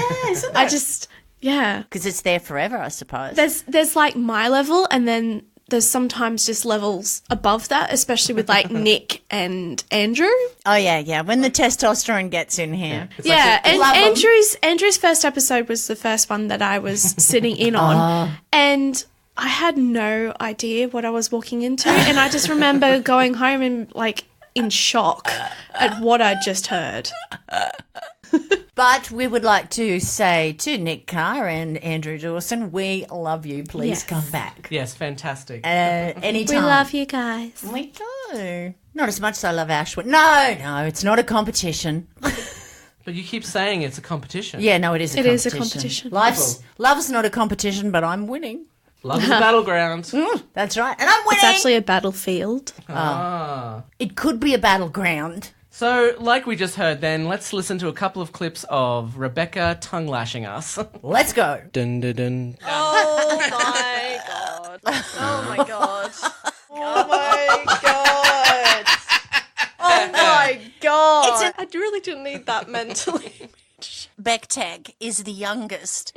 S3: I just
S2: because it's there forever, I suppose.
S3: There's like my level, and then there's sometimes just levels above that, especially with like Nick and Andrew.
S2: Oh yeah, when the testosterone gets in here.
S3: Yeah, and Andrew's first episode was the first one that I was sitting in on, and I had no idea what I was walking into, and I just remember going home and like in shock at what I'd just heard.
S2: But we would like to say to Nick Carr and Andrew Dawson, we love you. Please come back.
S14: Yes, fantastic.
S2: Anytime.
S3: We love you guys.
S2: We do. Not as much as I love Ashwood. No, it's not a competition.
S14: But you keep saying it's a competition.
S2: Yeah, no, it is a competition.
S3: It is a competition.
S2: Love's not a competition, but I'm winning.
S14: Love is a battleground.
S2: That's right. And I'm winning.
S3: It's actually a battlefield.
S2: It could be a battleground.
S14: So, like we just heard then, let's listen to a couple of clips of Rebecca tongue-lashing us.
S2: Let's go.
S4: Dun, dun, dun.
S3: Oh, my God. Oh, my God. Oh, my God. Oh, my God. I really didn't need that mentally.
S2: BekTech is the youngest,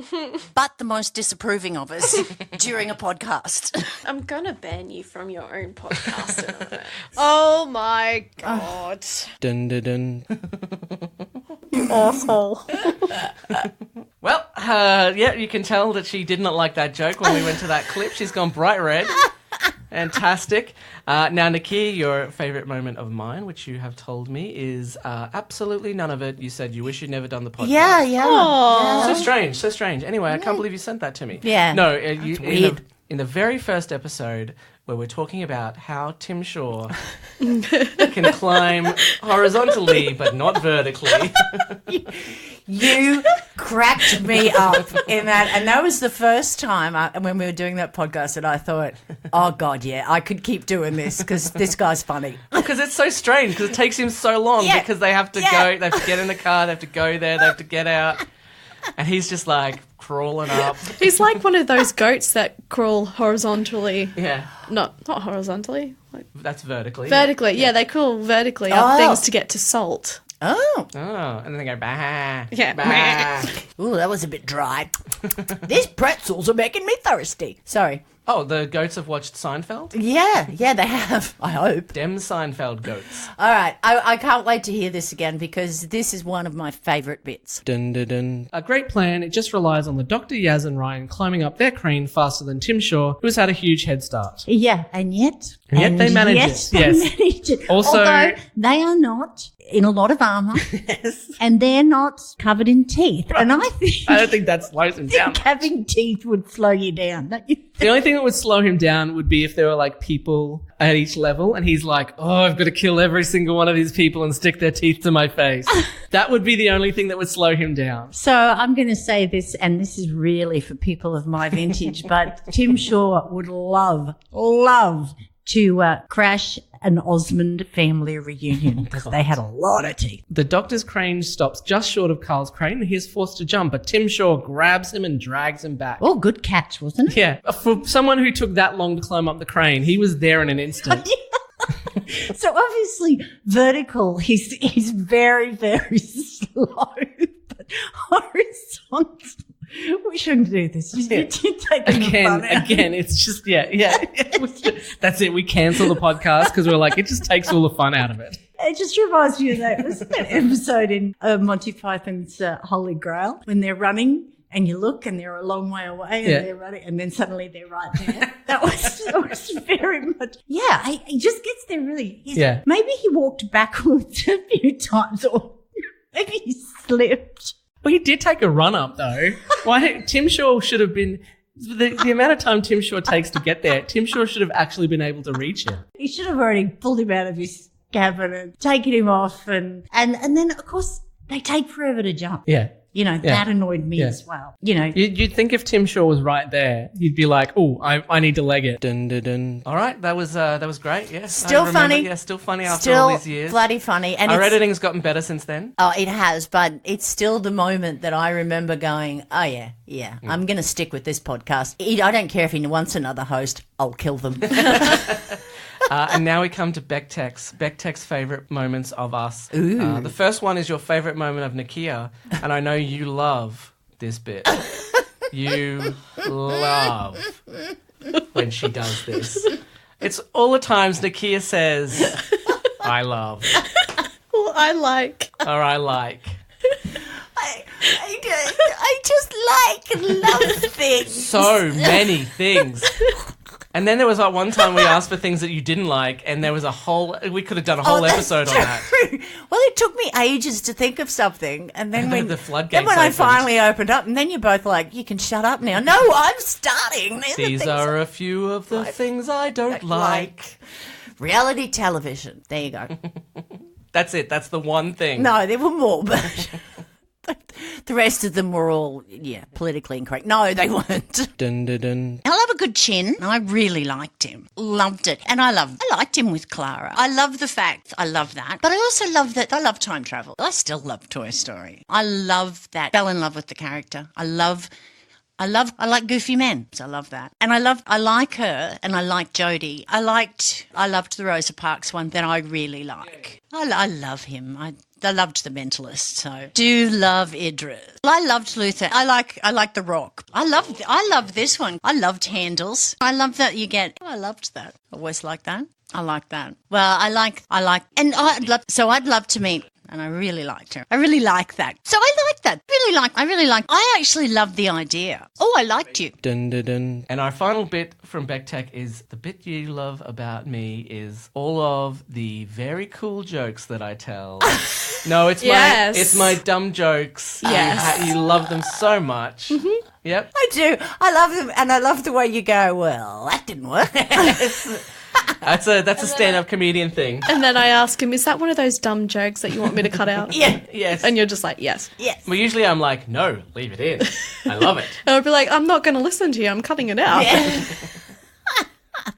S2: but the most disapproving of us during a podcast.
S3: I'm going to ban you from your own podcast in a minute. Oh, my God.
S4: Dun, dun, dun.
S3: Awful.
S14: Well, you can tell that she did not like that joke when we went to that clip. She's gone bright red. Fantastic. Now, Nakia, your favourite moment of mine, which you have told me, is absolutely none of it. You said you wish you'd never done the podcast.
S2: Yeah.
S14: So strange. Anyway, I can't believe you sent that to me.
S2: Yeah.
S14: No, in the very first episode where we're talking about how Tim Shaw can climb horizontally but not vertically.
S2: You cracked me up in that. And that was the first time when we were doing that podcast that I thought, oh, God, yeah, I could keep doing this because this guy's funny.
S14: Because it's so strange because it takes him so long because they have to go, they have to get in the car, they have to go there, they have to get out. And he's just like crawling up.
S3: He's like one of those goats that crawl horizontally.
S14: Yeah.
S3: Not horizontally.
S14: That's vertically.
S3: Vertically, yeah, they crawl vertically up things to get to salt.
S2: Oh,
S14: and then they go, bah.
S3: Yeah.
S14: Bah.
S2: Ooh, that was a bit dry. These pretzels are making me thirsty. Sorry.
S14: Oh, the goats have watched Seinfeld?
S2: Yeah, they have, I hope.
S14: Dem Seinfeld goats.
S2: All right, I can't wait to hear this again because this is one of my favourite bits.
S4: Dun, dun, dun.
S17: A great plan, it just relies on the Dr. Yaz and Ryan climbing up their crane faster than Tim Shaw, who has had a huge head start.
S2: Yeah, and yet
S17: they manage it.
S2: Yes.
S17: Yes.
S2: Manage it.
S17: Also,
S2: although they are not in a lot of armour, and they're not covered in teeth. And I
S17: don't think that slows him down.
S2: Having teeth would slow you down, don't you?
S17: The only thing that would slow him down would be if there were like people at each level and he's like, oh, I've got to kill every single one of these people and stick their teeth to my face. That would be the only thing that would slow him down.
S2: So I'm going to say this, and this is really for people of my vintage, but Tim Shaw would love to crash an Osmond family reunion because they had a lot of teeth.
S17: The doctor's crane stops just short of Carl's crane and he's forced to jump, but Tim Shaw grabs him and drags him back.
S2: Oh, good catch, wasn't it?
S17: Yeah. For someone who took that long to climb up the crane, he was there in an instant.
S2: So obviously vertical, he's very, very slow, but horizontal. We shouldn't do this. You take
S17: again, it's just, that's it. We cancel the podcast because we're like, it just takes all the fun out of it.
S2: It just reminds me of that episode in Monty Python's Holy Grail when they're running and you look and they're a long way away and they're running and then suddenly they're right there. That was very much, he just gets there really. Maybe he walked backwards a few times or maybe he slipped.
S17: Well, he did take a run up though. Why Tim Shaw should have been the amount of time Tim Shaw takes to get there. Tim Shaw should have actually been able to reach him.
S2: He should have already pulled him out of his cabin and taken him off, and then of course they take forever to jump.
S17: Yeah.
S2: that annoyed me as well.
S17: You'd think if Tim Shaw was right there, you'd be like, oh, I need to leg it.
S4: Dun, dun, dun.
S17: All right, that was great. Yes,
S2: Still funny.
S17: Yeah, still funny after all these years.
S2: Bloody funny. And
S17: Our editing's gotten better since then.
S2: Oh, it has, but it's still the moment that I remember going, oh, yeah, I'm going to stick with this podcast. I don't care if he wants another host, I'll kill them.
S17: And now we come to BekTech's favourite moments of us.
S2: Ooh.
S17: The first one is your favourite moment of Nicchia, and I know you love this bit. You love when she does this. It's all the times Nicchia says, I love.
S3: Or I like.
S17: Or I like.
S2: I just like and love things.
S17: So many things. And then there was one time we asked for things that you didn't like, and there was we could have done a whole episode on that.
S2: Well, it took me ages to think of something, and then when
S17: the floodgates
S2: then when
S17: opened.
S2: I finally opened up, and then you're both like, you can shut up now. No, I'm starting.
S17: These are a few of the things I don't like.
S2: Reality television. There you go.
S17: That's it. That's the one thing.
S2: No, there were more, but the rest of them were all, politically incorrect. No, they weren't.
S4: Dun, dun, dun.
S2: I love a good chin. I really liked him. Loved it. And I liked him with Clara. I love the fact, I love that. But I also love that, I love time travel. I still love Toy Story. I love that. Fell in love with the character. I like goofy men, so I love that. And I like her, and I like Jodie. I loved the Rosa Parks one that I really like. I love him. I loved The Mentalist, so do love Idris. I loved Luther. I like The Rock. I love this one. I loved Handles. I love that you get. I loved that. Always like that. I like that. Well, I like, and I'd love to meet. And I really liked her. I really like that. So I like that. I really like. I actually love the idea. Oh, I liked you.
S4: Dun, dun, dun.
S17: And our final bit from BekTech is the bit you love about me is all of the very cool jokes that I tell. No, it's my dumb jokes.
S2: Yes.
S17: You love them so much.
S2: Mm-hmm.
S17: Yep.
S2: I do. I love them, and I love the way you go, well, that didn't work.
S17: That's a stand-up comedian thing.
S3: And then I ask him, is that one of those dumb jokes that you want me to cut out?
S2: Yeah.
S17: Yes.
S3: And you're just like, yes.
S2: Yes.
S17: Well, usually I'm like, no, leave it in. I love it.
S3: And I'll be like, I'm not going to listen to you. I'm cutting it out.
S2: Yeah.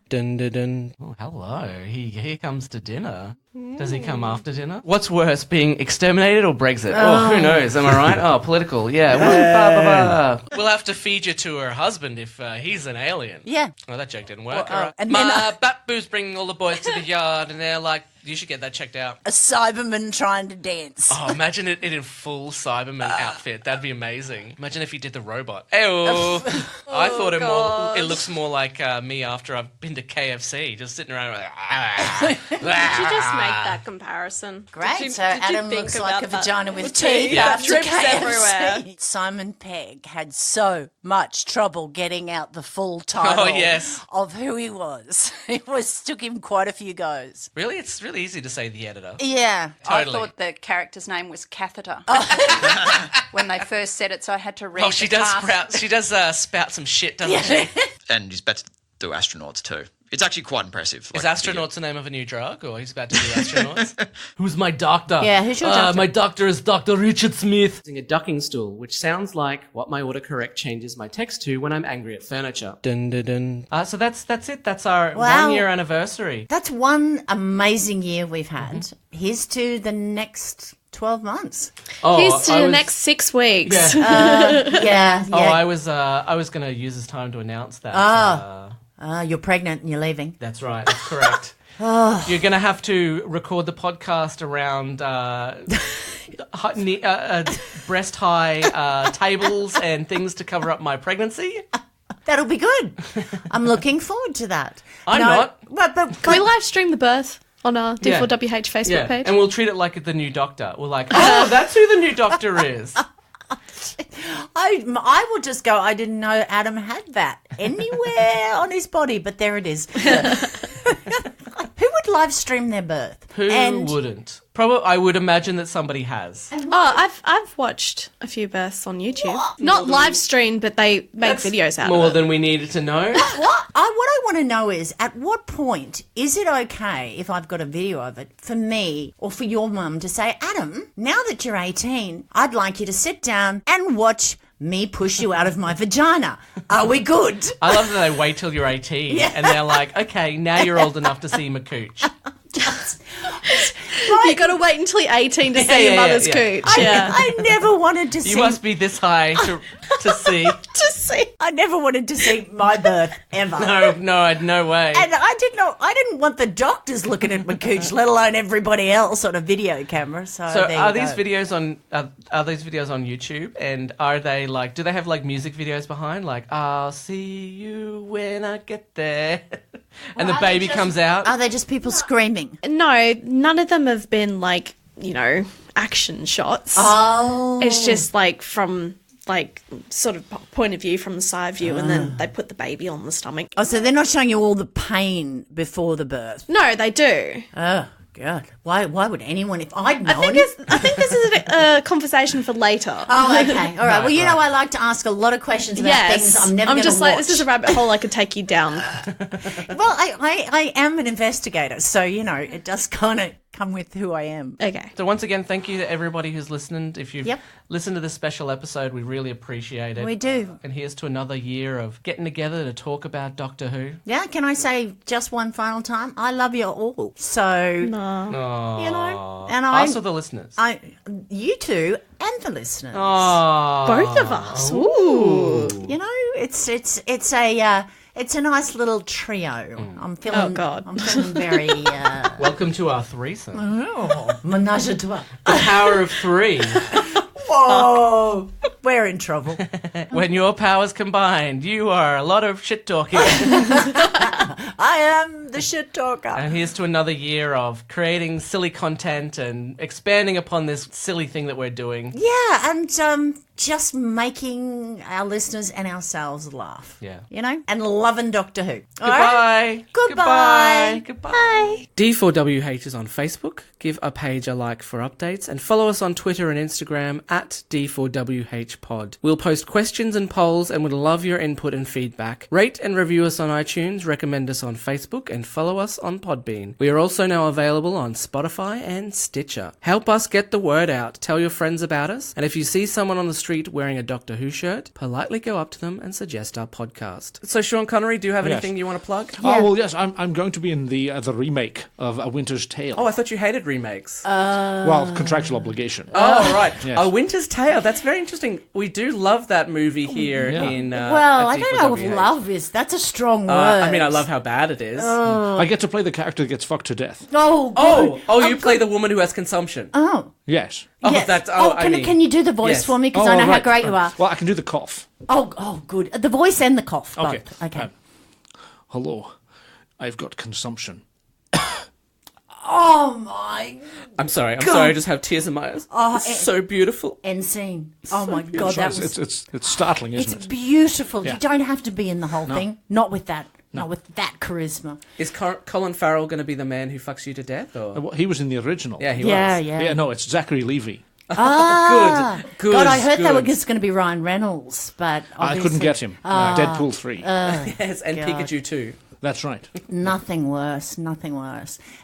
S4: Dun, dun, dun.
S17: Oh, hello. He comes to dinner. Does he come after dinner? What's worse, being exterminated or Brexit? Oh, who knows? Am I right? Oh, political. Yeah. We'll have to feed you to her husband if he's an alien.
S2: Yeah.
S17: Oh, that joke didn't work.
S2: Well,
S17: All right.
S2: and then
S17: Batboo's bringing all the boys to the yard, and they're like, you should get that checked out.
S2: A Cyberman trying to dance.
S17: Oh, imagine it in full Cyberman outfit. That'd be amazing. Imagine if he did the robot. Ew. I thought it looks more like me after I've been to KFC, just sitting around like,
S18: Did you just make that comparison?
S2: Great. So Adam looks like a vagina with teeth
S18: Yeah,
S2: after
S18: drips
S2: KFC.
S18: everywhere.
S2: Simon Pegg had so much trouble getting out the full title of who he was. It took him quite a few goes.
S17: Really? It's really easy to say the editor.
S2: Yeah.
S17: Totally.
S18: I thought the character's name was Catheter when they first said it, so I had to read.
S17: Oh, she does spout some shit, doesn't she?
S10: And he's about to do astronauts too. It's actually quite impressive.
S17: Is astronauts the name of a new drug, or he's about to do astronauts? Who's my doctor?
S2: Yeah, who's your doctor?
S17: My doctor is Dr. Richard Smith.
S4: Using a ducking stool, which sounds like what my autocorrect changes my text to when I'm angry at furniture. Dun, dun, dun.
S17: So that's it. That's our
S2: Wow.
S17: 1 year anniversary.
S2: That's one amazing year we've had. Here's to the next 12 months.
S3: Here's to the next 6 weeks.
S2: Yeah.
S17: Oh, I was going to use this time to announce that.
S2: You're pregnant and you're leaving.
S17: That's right. That's correct. You're going to have to record the podcast around breast high tables and things to cover up my pregnancy.
S2: That'll be good. I'm looking forward to that.
S17: I'm not.
S2: But
S3: Can we live stream the birth on our D4WH Facebook page?
S17: And we'll treat it like the new doctor. We're like, oh, that's who the new doctor is.
S2: I will just go, I didn't know Adam had that anywhere on his body, but there it is. Who would live stream their birth.
S17: Who wouldn't? Probably, I would imagine that somebody has.
S3: Oh, I've watched a few births on YouTube. Not live streamed, but they make videos out
S17: More
S3: of it.
S17: than we needed to know.
S2: What I want to know is, at what point is it okay, if I've got a video of it, for me or for your mum to say, Adam, now that you're 18, I'd like you to sit down and watch me push you out of my vagina. Are we good?
S17: I love that they wait till you're 18 and they're like, okay, now you're old enough to see my cooch.
S3: You got to wait until you're 18 to see your mother's cooch.
S2: I never wanted to see.
S17: You must be this high to see.
S2: To see. I never wanted to see my birth ever.
S17: No way.
S2: And I didn't want the doctors looking at my cooch, let alone everybody else on a video camera. So
S17: are these videos on YouTube? And are they like? Do they have like music videos behind? Like, I'll see you when I get there, and the baby comes out.
S2: Are they just people screaming?
S3: No, none of them have been like, action shots.
S2: Oh.
S3: It's just like from like sort of point of view from the side view, and then they put the baby on the stomach.
S2: Oh, so they're not showing you all the pain before the birth?
S3: No, they do.
S2: Oh. God, why would anyone, if I'd known?
S3: I think this is a conversation for later.
S2: Oh, okay. All right. Well, you know, I like to ask a lot of questions about things I'm never going to watch.
S3: I'm just like, this is a rabbit hole I could take you down.
S2: Well, I am an investigator, so, it does kind of come with who I am.
S3: Okay.
S17: So once again, thank you to everybody who's listened. If you've listened to this special episode, we really appreciate it.
S2: We do.
S17: And here's to another year of getting together to talk about Doctor Who.
S2: Yeah, can I say just one final time? I love you all. So, and
S17: also the listeners.
S2: You two and the listeners.
S3: Both of us. Ooh.
S2: It's a nice little trio. I'm feeling.
S3: Oh God.
S2: I'm feeling very.
S17: Welcome to our threesome.
S2: Oh, menage a trois.
S17: The power of three.
S2: Whoa, we're in trouble.
S17: When your powers combined, you are a lot of shit talking.
S2: I am the shit talker.
S17: And here's to another year of creating silly content and expanding upon this silly thing that we're doing.
S2: Yeah, and just making our listeners and ourselves laugh.
S17: Yeah.
S2: And loving Doctor Who.
S17: Goodbye.
S2: Goodbye.
S17: Goodbye. D4WH is on Facebook. Give our page a like for updates and follow us on Twitter and Instagram at D4WHpod. We'll post questions and polls and would love your input and feedback. Rate and review us on iTunes, recommend us on Facebook, and follow us on Podbean. We are also now available on Spotify and Stitcher. Help us get the word out. Tell your friends about us. And if you see someone on the street wearing a Doctor Who shirt, politely go up to them and suggest our podcast. So, Sean Connery, do you have anything you want to plug?
S7: Oh, well, yes. I'm going to be in the remake of A Winter's Tale.
S17: Oh, I thought you hated remakes.
S7: Well, contractual obligation.
S17: Oh, right.
S7: Yes.
S17: A Winter's Tale. That's very interesting. We do love that movie here in
S2: well, I don't know if love is. That's a strong word.
S17: I mean, I love how bad it is.
S7: I get to play the character that gets fucked to death.
S17: You play the woman who has consumption.
S2: Oh.
S7: Yes.
S2: Can you do the voice for me? Because I know how great you are.
S7: Well, I can do the cough.
S2: Oh, good. The voice and the cough.
S7: Okay.
S2: Both. Okay.
S7: Hello. I've got consumption.
S2: Oh, my
S17: I'm sorry. I just have tears in my eyes. It's so beautiful.
S2: End scene. Oh, my God.
S7: It's startling, isn't it?
S2: It's beautiful.
S7: Yeah.
S2: You don't have to be in the whole thing. Not with that.
S7: No.
S2: Not with that charisma.
S17: Is Colin Farrell going to be the man who fucks you to death? Or?
S7: He was in the original.
S17: Yeah, he was.
S2: Yeah.
S7: No, it's Zachary Levi.
S17: Good.
S2: God, I heard that was going to be Ryan Reynolds, but
S7: I couldn't get him. Deadpool 3.
S17: Yes, and
S2: God.
S17: Pikachu 2.
S7: That's right.
S2: Nothing worse.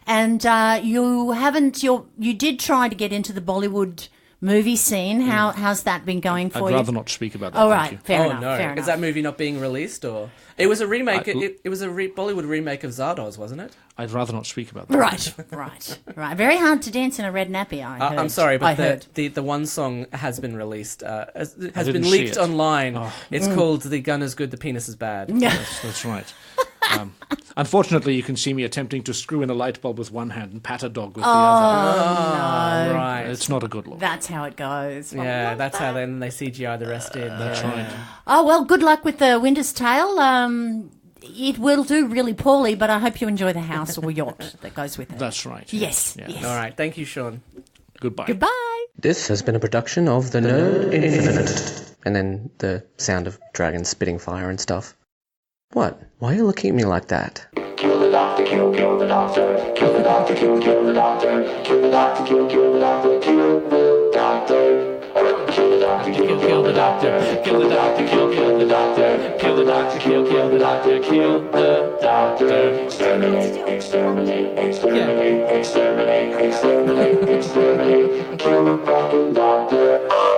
S2: And you did try to get into the Bollywood movie scene. How's that been going for you?
S7: I'd rather not speak about that.
S2: All right, fair enough.
S17: No.
S2: Fair enough.
S17: Is that movie not being released, or it was a remake? It was a Bollywood remake of Zardoz, wasn't it?
S7: I'd rather not speak about that.
S2: Right. Very hard to dance in a red nappy. I heard.
S17: I'm sorry, but
S2: I heard.
S17: the one song has been released. Has been leaked online. Oh. It's called "The Gun Is Good, The Penis Is Bad."
S7: Yes, that's right. Unfortunately, you can see me attempting to screw in a light bulb with one hand and pat a dog with the other.
S2: Oh, no.
S17: Right.
S7: It's not a good look.
S2: That's how it goes.
S17: Yeah, that's how then they CGI the rest in.
S7: That's right.
S2: Oh, well, good luck with the Winter's Tale. It will do really poorly, but I hope you enjoy the house or yacht that goes with it.
S7: That's right.
S2: Yes.
S17: All right. Thank you, Sean.
S7: Goodbye.
S2: Goodbye.
S4: This has been a production of The Nerd Infinite. And then the sound of dragons spitting fire and stuff. What? Why are you looking at me like that?
S19: doctor, kill the doctor, kill the doctor, kill the doctor, kill the doctor, kill the doctor, kill the doctor. Kill the doctor, kill the doctor, kill the doctor, kill the doctor, kill the doctor, kill the doctor, kill the doctor. Exterminate, exterminate, exterminate, exterminate, exterminate, exterminate, kill the fucking doctor.